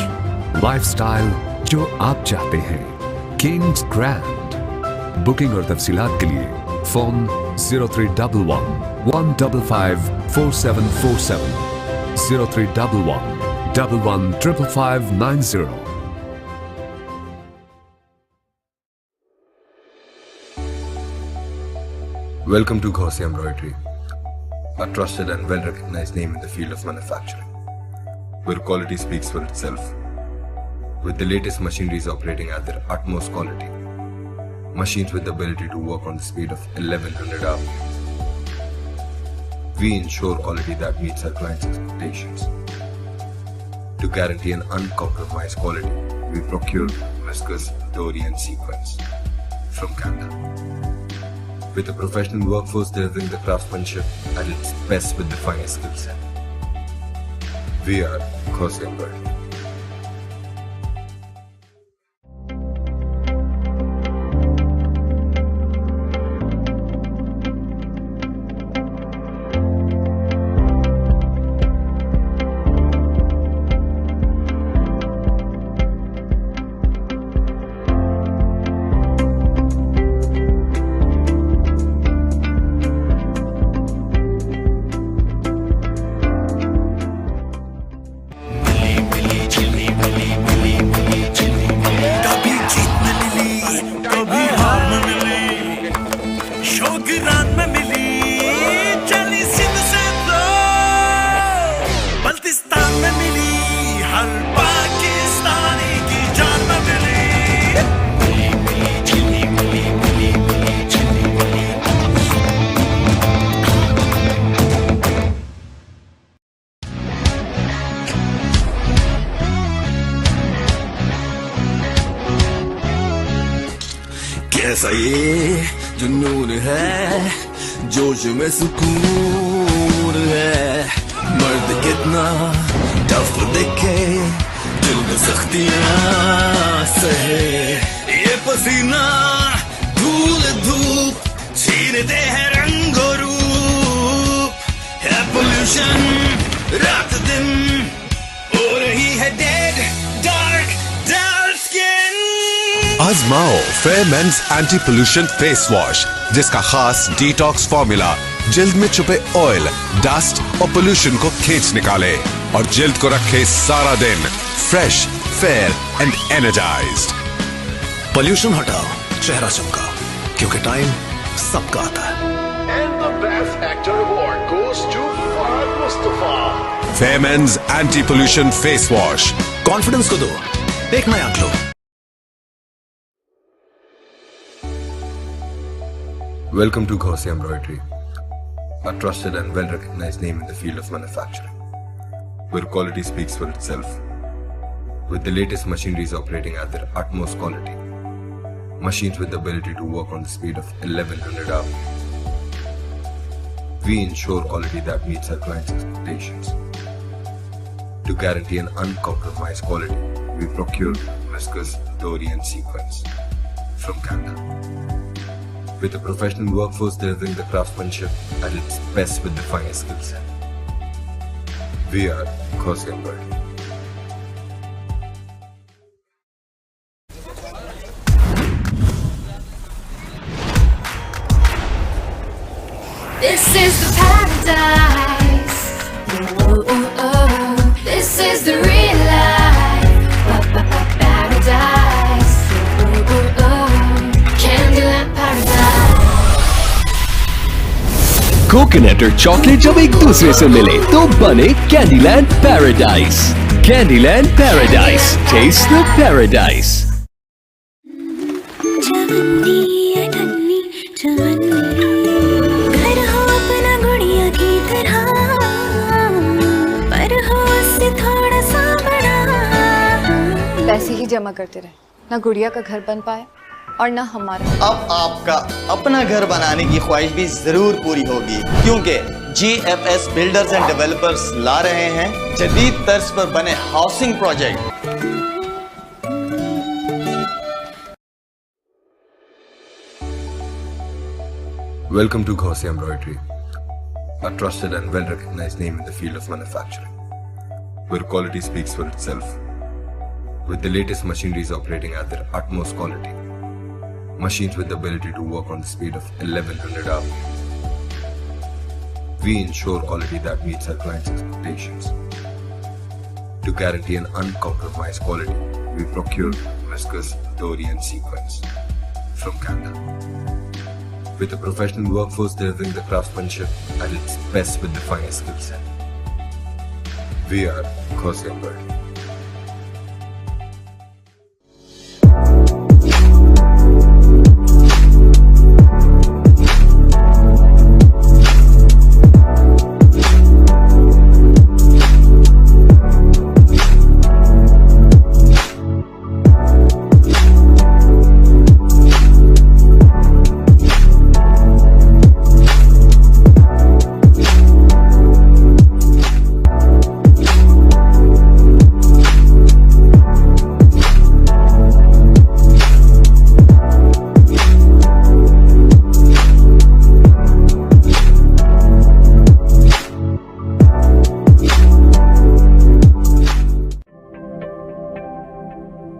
लाइफस्टाइल जो आप चाहते हैं। Kings grand. बुकिंग और तफसीलात के लिए phone 0311 155 4747 0311 115590। Welcome to Khosy Embroidery, a trusted and well-recognized name in the field of manufacturing, where quality speaks for itself. With the latest machineries operating at their utmost quality, machines with the ability to work on the speed of 1100 RPM, we ensure quality that meets our clients' expectations. To guarantee an uncompromised quality, we procure whiskers, dory and sequins from Canada. With a professional workforce delivering the craftsmanship at its best with the finest skill set. We are Khosy Embroidery. मिली कैसा ये जुनून है, जोश में सुकून है। मर्द कितना टफ दिखे, दिल में सख्तियां सहे। ये पसीना धूल धूप छीनते हैं रंग और रूप। है पोल्यूशन रात दिन, हो रही है डेड डार्क डार्क स्किन। आजमाओ fair men's anti pollution face wash, जिसका खास डिटॉक्स फॉर्मूला जल्द में छुपे ऑयल, डस्ट और पोल्यूशन को खींच निकाले और जल्द को रखे सारा दिन fresh, fair and energised. Pollution हटाओ, चेहरा चमका, क्योंकि टाइम सबका आता है। And the best actor award goes to Fahad Mustafa. Fair men's anti pollution face wash. Confidence को दो एक नया glow. Welcome to Ghosi Embroidery, a trusted and well-recognized name in the field of manufacturing, where quality speaks for itself. With the latest machineries operating at their utmost quality, machines with the ability to work on the speed of 1100 hours, we ensure quality that meets our clients' expectations. To guarantee an uncompromised quality, we procure viscose, dory and sequins from Canada. With a professional workforce delivering the craftsmanship at its best with the finest skill set. We are Ghosi Embroidery. This is the paradise. Oh, oh, oh. This is the real life. Paradise. Oh, oh, oh. Candyland paradise. Coconut और chocolate जब एक दूसरे से मिले तो बने Candyland paradise. Candyland paradise, taste the paradise. घर हो अपना गुड़िया की तरह, पर हो उससे थोड़ा सा बड़ा। पैसे ही जमा करते रहे, ना गुड़िया का घर बन पाए और ना हमारा। अब आपका अपना घर बनाने की ख्वाहिश भी जरूर पूरी होगी, क्योंकि GFS बिल्डर्स एंड डेवलपर्स ला रहे हैं जदीद तर्ज पर बने housing project. Welcome to Ghosi Embroidery, a trusted and well-recognized name in the field of manufacturing, where quality speaks for itself. With the latest machineries operating at their utmost quality, machines with the ability to work on the speed of 1100 hours, we ensure quality that meets our clients' expectations. To guarantee an uncompromised quality, we procure viscose, dory and sequins from Canada. With a professional workforce delivering the craftsmanship at its best with the finest skill set. We are Ghosi Embroidery.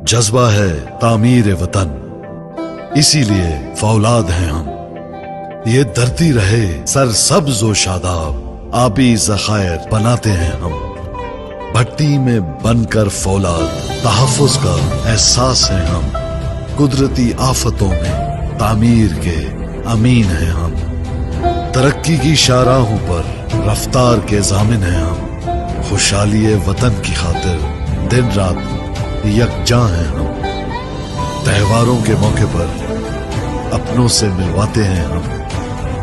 जज्बा है तामीर वतन, इसीलिए फौलाद हैं हम। ये धरती रहे सर सब्ज व शादाब, आबी ज़खायर बनाते हैं हम। भट्टी में बनकर फौलाद, तहफ़्फ़ुज़ का एहसास है हम। कुदरती आफतों में तामीर के अमीन हैं हम। तरक्की की शाहराहों पर रफ्तार के ज़ामिन हैं हम। खुशहाली वतन की खातिर दिन रात यकजां हैं हम। त्योहारों के मौके पर अपनों से मिलवाते हैं हम।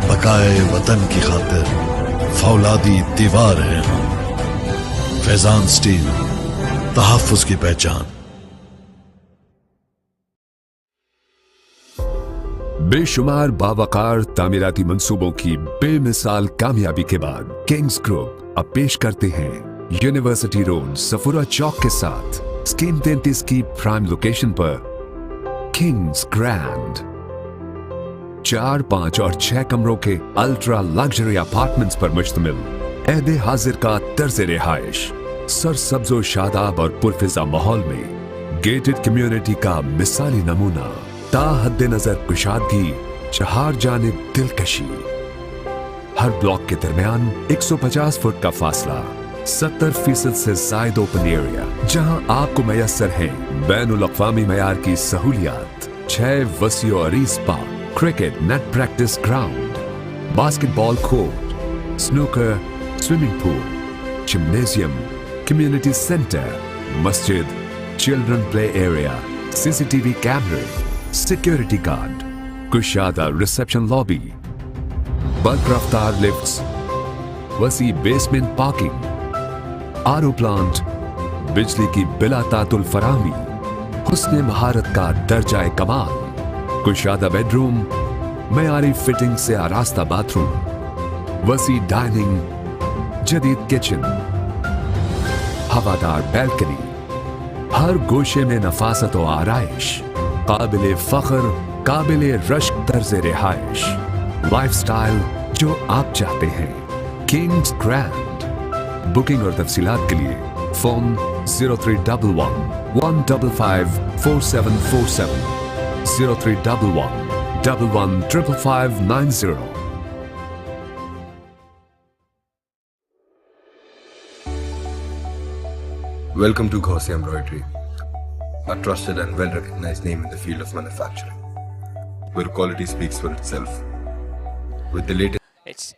बकाए वतन की खातिर फौलादी दीवार हैं हम। फैजान स्टील, तहफ़्फ़ुज़ की पहचान। बेशुमार बावकार तामीराती मंसूबों की बेमिसाल कामयाबी के बाद किंग्स ग्रुप अब पेश करते हैं यूनिवर्सिटी रोड सफुरा चौक के साथ स्कीम 33 की प्राइम लोकेशन पर किंग्स ग्रैंड 4, 5 और 6 कमरों के अल्ट्रा लग्जरी अपार्टमेंट्स पर मुश्तमिल ऐदे हाजिर का तर्ज रिहाइश सरसब्जो शादाब और पुरफिजा माहौल में गेटेड कम्युनिटी का मिसाली नमूना ताहद्दे नजर कुशादगी चार जानिब दिलकशी हर ब्लॉक के दरमियान 150 फुट का फासला 70% से जायद ओपन एरिया जहां आपको मैसर है बैनुल अक़वामी मयार की सहूलियात 6 वसीओ अरीज park cricket net practice ground basketball court snooker swimming pool gymnasium community centre मस्जिद चिल्ड्रन प्ले एरिया सीसीटीवी कैमरे सिक्योरिटी गार्ड कुशादा रिसेप्शन लॉबी बल्क रफ्तार लिफ्ट्स वसी बेसमेंट पार्किंग आरओ प्लांट बिजली की बिला तातुल फरामी हुस्ने महारत का दर्जाए कमाल कुशादा बेडरूम मयारी फिटिंग से आरास्ता बाथरूम वसी डाइनिंग जदीद किचन हवादार बैल्कनी हर गोशे में नफासत व आराइश काबिले फख्र काबिले रश्क तर्ज रिहाइश लाइफस्टाइल जो आप चाहते हैं किंग्स ग्रैंड बुकिंग और तफसीलात के लिए phone 0311 155 4747 0311 115590 Welcome to Ghosi Embroidery, a trusted and well-recognized name in the field of manufacturing, where quality speaks for itself. With the latest...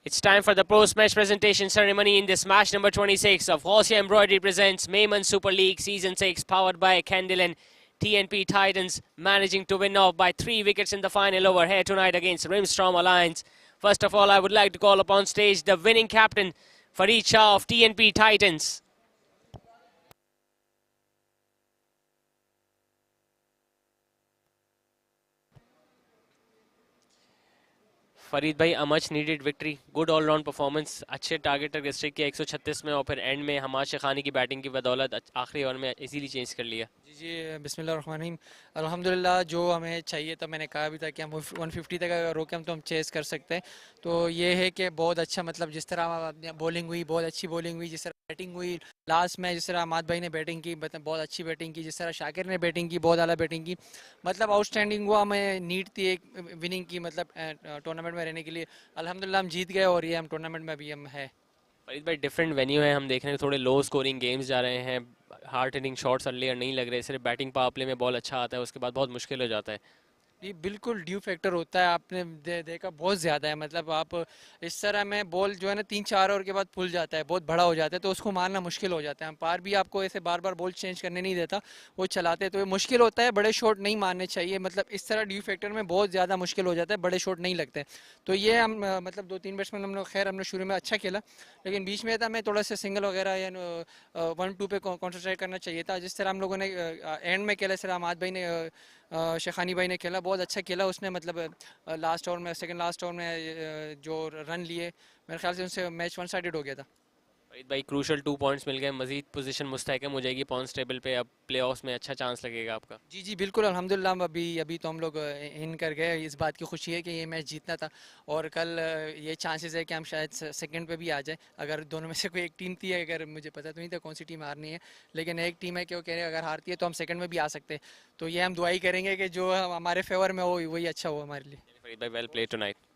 It's time for the post-match presentation ceremony in this match number 26 of Ghosi Embroidery presents Memon Super League Season 6, powered by Candle and TNP Titans, managing to win off by 3 wickets in the final over here tonight against Rimstrom Alliance. First of all, I would like to call upon stage the winning captain Farid Shah of TNP Titans. Farid भाई a much needed victory good all round performance अच्छे target तक restrict किया 136 में और फिर and में हमाद शेखानी की batting की बदौलत आखिरी ओवर में इजीली चेंज कर लिया जी बिस्मिल्लाहिर्रहमानिर्रहीम अल्हम्दुलिल्लाह जो हमें चाहिए था मैंने कहा भी था कि हम 150 तक अगर रोके हम तो हम चेस कर सकते हैं तो ये है कि बहुत अच्छा मतलब जिस तरह बॉलिंग हुई बहुत अच्छी बॉलिंग हुई जिस तरह बैटिंग हुई लास्ट में जिस तरह अहमद भाई ने बैटिंग की बहुत अच्छी बैटिंग की जिस तरह शाकिर ने बैटिंग की बहुत आला बैटिंग की मतलब आउटस्टैंडिंग हुआ हमें नीड थी एक विनिंग की मतलब टूर्नामेंट में रहने के लिए अल्हम्दुलिल्लाह हम जीत गए और ये हम टूर्नामेंट में अभी हम है फरीद भाई डिफरेंट वेन्यू है हम देख रहे हैं थोड़े लो स्कोरिंग गेम्स जा रहे हैं हार्ड हिटिंग शॉट्स अर्लियर नहीं लग रहे सिर्फ बैटिंग पावर प्ले में बॉल अच्छा आता है उसके बाद बहुत मुश्किल हो जाता है जी बिल्कुल ड्यू फैक्टर होता है आपने देखा बहुत ज़्यादा है मतलब आप इस तरह में बॉल जो है ना 3-4 ओवर के बाद फुल जाता है बहुत बड़ा हो जाता है तो उसको मारना मुश्किल हो जाता है अंपायर भी आपको ऐसे बार बार बॉल चेंज करने नहीं देता वो चलाते तो ये मुश्किल होता है बड़े शॉट नहीं मारने चाहिए मतलब इस तरह ड्यू फैक्टर में बहुत ज़्यादा मुश्किल हो जाता है बड़े शॉट नहीं लगते तो ये हम मतलब 2-3 बैट्समैन हमने खैर हमने शुरू में अच्छा खेला लेकिन बीच में था हमें थोड़ा सा सिंगल वगैरह या 1-2 पे कॉन्सेंट्रेट करना चाहिए था जिस तरह हम लोगों ने एंड में खेला सर अहमद भाई ने शेखानी भाई ने खेला बहुत अच्छा खेला उसने मतलब लास्ट ओवर में सेकंड लास्ट ओवर में जो रन लिए मेरे ख्याल से उनसे मैच वन साइडेड हो गया था फरीद भाई क्रूशल 2 पॉइंट्स मिल गए मजीद पोजीशन मुस्तहकम हो जाएगी पॉइंट्स टेबल पे अब प्लेऑफ्स में अच्छा चांस लगेगा आपका जी बिल्कुल अल्हम्दुलिल्लाह अभी तो हम लोग इन कर गए इस बात की खुशी है कि ये मैच जीतना था और कल ये चांसेस है कि हम शायद सेकंड पे भी आ जाए अगर दोनों में से कोई एक टीम थी अगर मुझे पता तो नहीं था कौन सी टीम हारनी है लेकिन एक टीम है कि वो कह रहे हैं अगर हारती है तो हम सेकंड में भी आ सकते हैं तो ये हम दुआई करेंगे कि जो हमारे फेवर में हो वही अच्छा हो हमारे लिए फरीद भाई well play tonight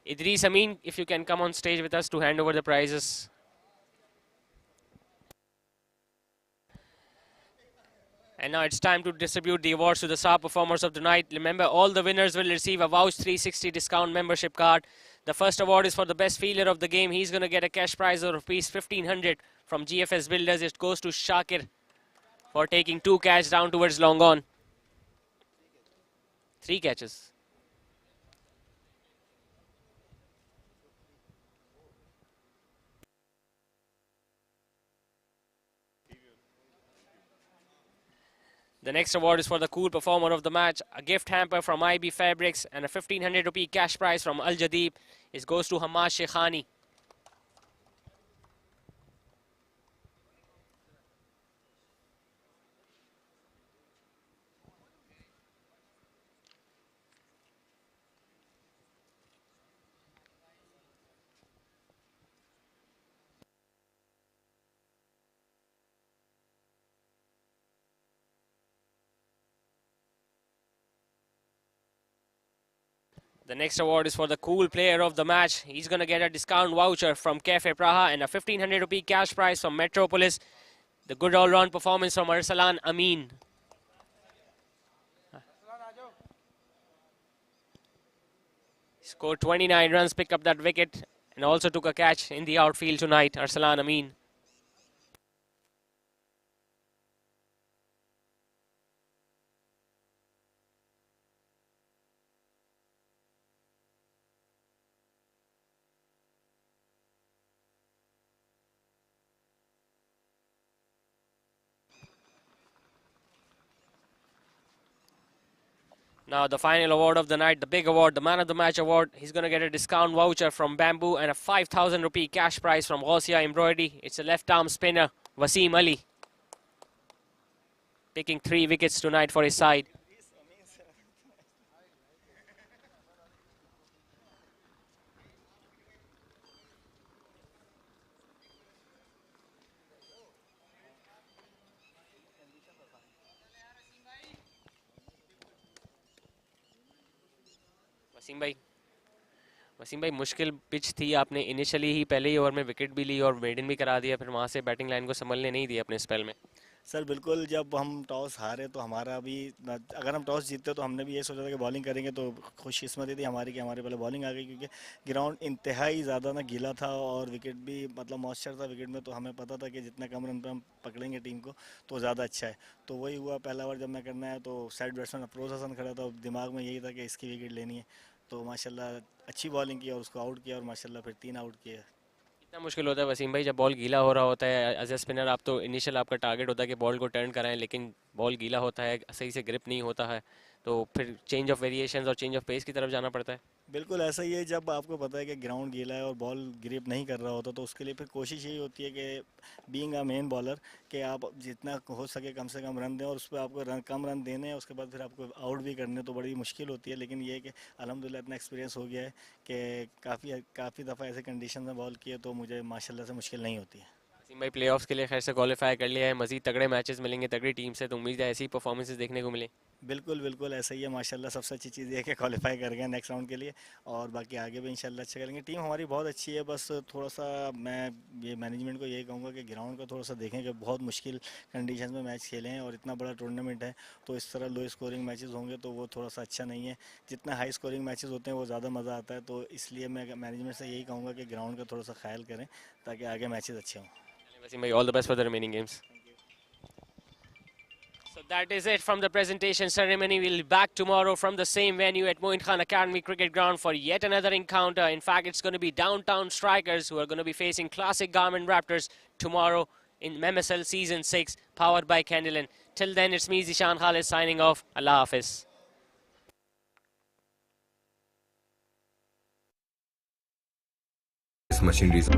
Idris Amin, if you can come on stage with us to hand over the prizes. And now it's time to distribute the awards to the star performers of the night. Remember, all the winners will receive a Vouch 360 discount membership card. The first award is for the best fielder of the game. He's going to get a cash prize of rupees 1500 from GFS Builders. It goes to Shakir for taking 2 catches down towards long on. 3 catches. The next award is for the cool performer of the match. A gift hamper from IB Fabrics and a 1500 rupee cash prize from Al Jadeeb. It goes to Hamas Shekhani. The next award is for the cool player of the match. He's going to get a discount voucher from Cafe Praha and a 1500 rupee cash prize from Metropolis. The good all-round performance from Arsalan Amin. Scored 29 runs, picked up that wicket, and also took a catch in the outfield tonight, Arsalan Amin. Now the final award of the night, the big award, the man of the match award. He's going to get a discount voucher from Bamboo and a 5,000 rupee cash prize from Ghaussia Embroidery. It's a left arm spinner, Wasim Ali. Picking 3 wickets tonight for his side. Wasim भाई मुश्किल pitch थी, आपने initially ही पहले ही over में wicket भी ली और maiden भी करा दिया, फिर वहाँ से बैटिंग लाइन को संभलने नहीं दिया अपने स्पेल में। सर बिल्कुल, जब हम टॉस हारे तो हमारा भी, अगर हम टॉस जीतते तो हमने भी ये सोचा था कि बॉलिंग करेंगे, तो खुशकिस्मती थी हमारी कि हमारे पहले बॉलिंग आ गई, क्योंकि ग्राउंड इंतहाई ज़्यादा ना गीला था और विकेट भी मतलब मॉइस्चर था विकेट में, तो हमें पता था कि जितना कम रन पर हम पकड़ेंगे टीम को तो ज़्यादा अच्छा है। तो वही हुआ, पहला ओवर जब मैं करना है तो साइड बैट्समैन अप्रोच हसन खड़ा था, दिमाग में यही था कि इसकी विकेट लेनी है, तो माशाल्लाह अच्छी बॉलिंग की और उसको आउट किया और माशाल्लाह फिर 3 आउट किए। कितना मुश्किल होता है वसीम भाई जब बॉल गीला हो रहा होता है, एज ए स्पिनर आप तो इनिशियल आपका टारगेट होता है कि बॉल को टर्न कराएं, लेकिन बॉल गीला होता है, सही से ग्रिप नहीं होता है, तो फिर चेंज ऑफ वेरिएशंस और चेंज ऑफ पेस की तरफ जाना पड़ता है। बिल्कुल ऐसा ही है, जब आपको पता है कि ग्राउंड गीला है और बॉल ग्रिप नहीं कर रहा होता तो उसके लिए फिर कोशिश यही होती है कि बीइंग अ मेन बॉलर कि आप जितना हो सके कम से कम रन दें, और उस पर आपको कम रन देने हैं, उसके बाद फिर आपको आउट भी करने तो बड़ी मुश्किल होती है। लेकिन ये है कि अल्हम्दुलिल्लाह इतना एक्सपीरियंस हो गया है कि काफ़ी दफ़ा ऐसे कंडीशन में बॉल किए तो मुझे माशाल्लाह से मुश्किल नहीं होती है। वसीम भाई प्लेऑफ्स के लिए खैर से क्वालिफाई कर लिया है, मजीद तगड़े मैचेस मिलेंगे तगड़ी टीम से, तो उम्मीद है ऐसी परफॉर्मेंसेस देखने को मिले। बिल्कुल बिल्कुल ऐसा ही है, माशाल्लाह सबसे अच्छी चीज़ ये है कि क्वालिफाई कर गए नेक्स्ट राउंड के लिए, और बाकी आगे भी इंशाल्लाह अच्छा करेंगे। टीम हमारी बहुत अच्छी है, बस थोड़ा सा मैं ये मैनेजमेंट को यही कहूँगा कि ग्राउंड को थोड़ा सा देखें कि बहुत मुश्किल कंडीशन में मैच खेले हैं और इतना बड़ा टूर्नामेंट है, तो इस तरह लो स्कोरिंग मैचेस होंगे तो वो थोड़ा सा अच्छा नहीं है। जितना हाई स्कोरिंग मैचेस होते हैं वो ज़्यादा मज़ा आता है, तो इसलिए मैं मैनेजमेंट से यही कहूँगा कि ग्राउंड का थोड़ा सा ख्याल करें ताकि आगे मैचेस अच्छे हों। वसीम भाई all the best for the remaining games. So that is it from the presentation ceremony. We'll be back tomorrow from the same venue at Moin Khan Academy Cricket Ground for yet another encounter. In fact, it's going to be Downtown Strikers who are going to be facing Classic Garment Raptors tomorrow in MSL Season 6, powered by Candyland. Till then, it's me, Zishan Khalid, signing off. Allah Hafiz. This machinery is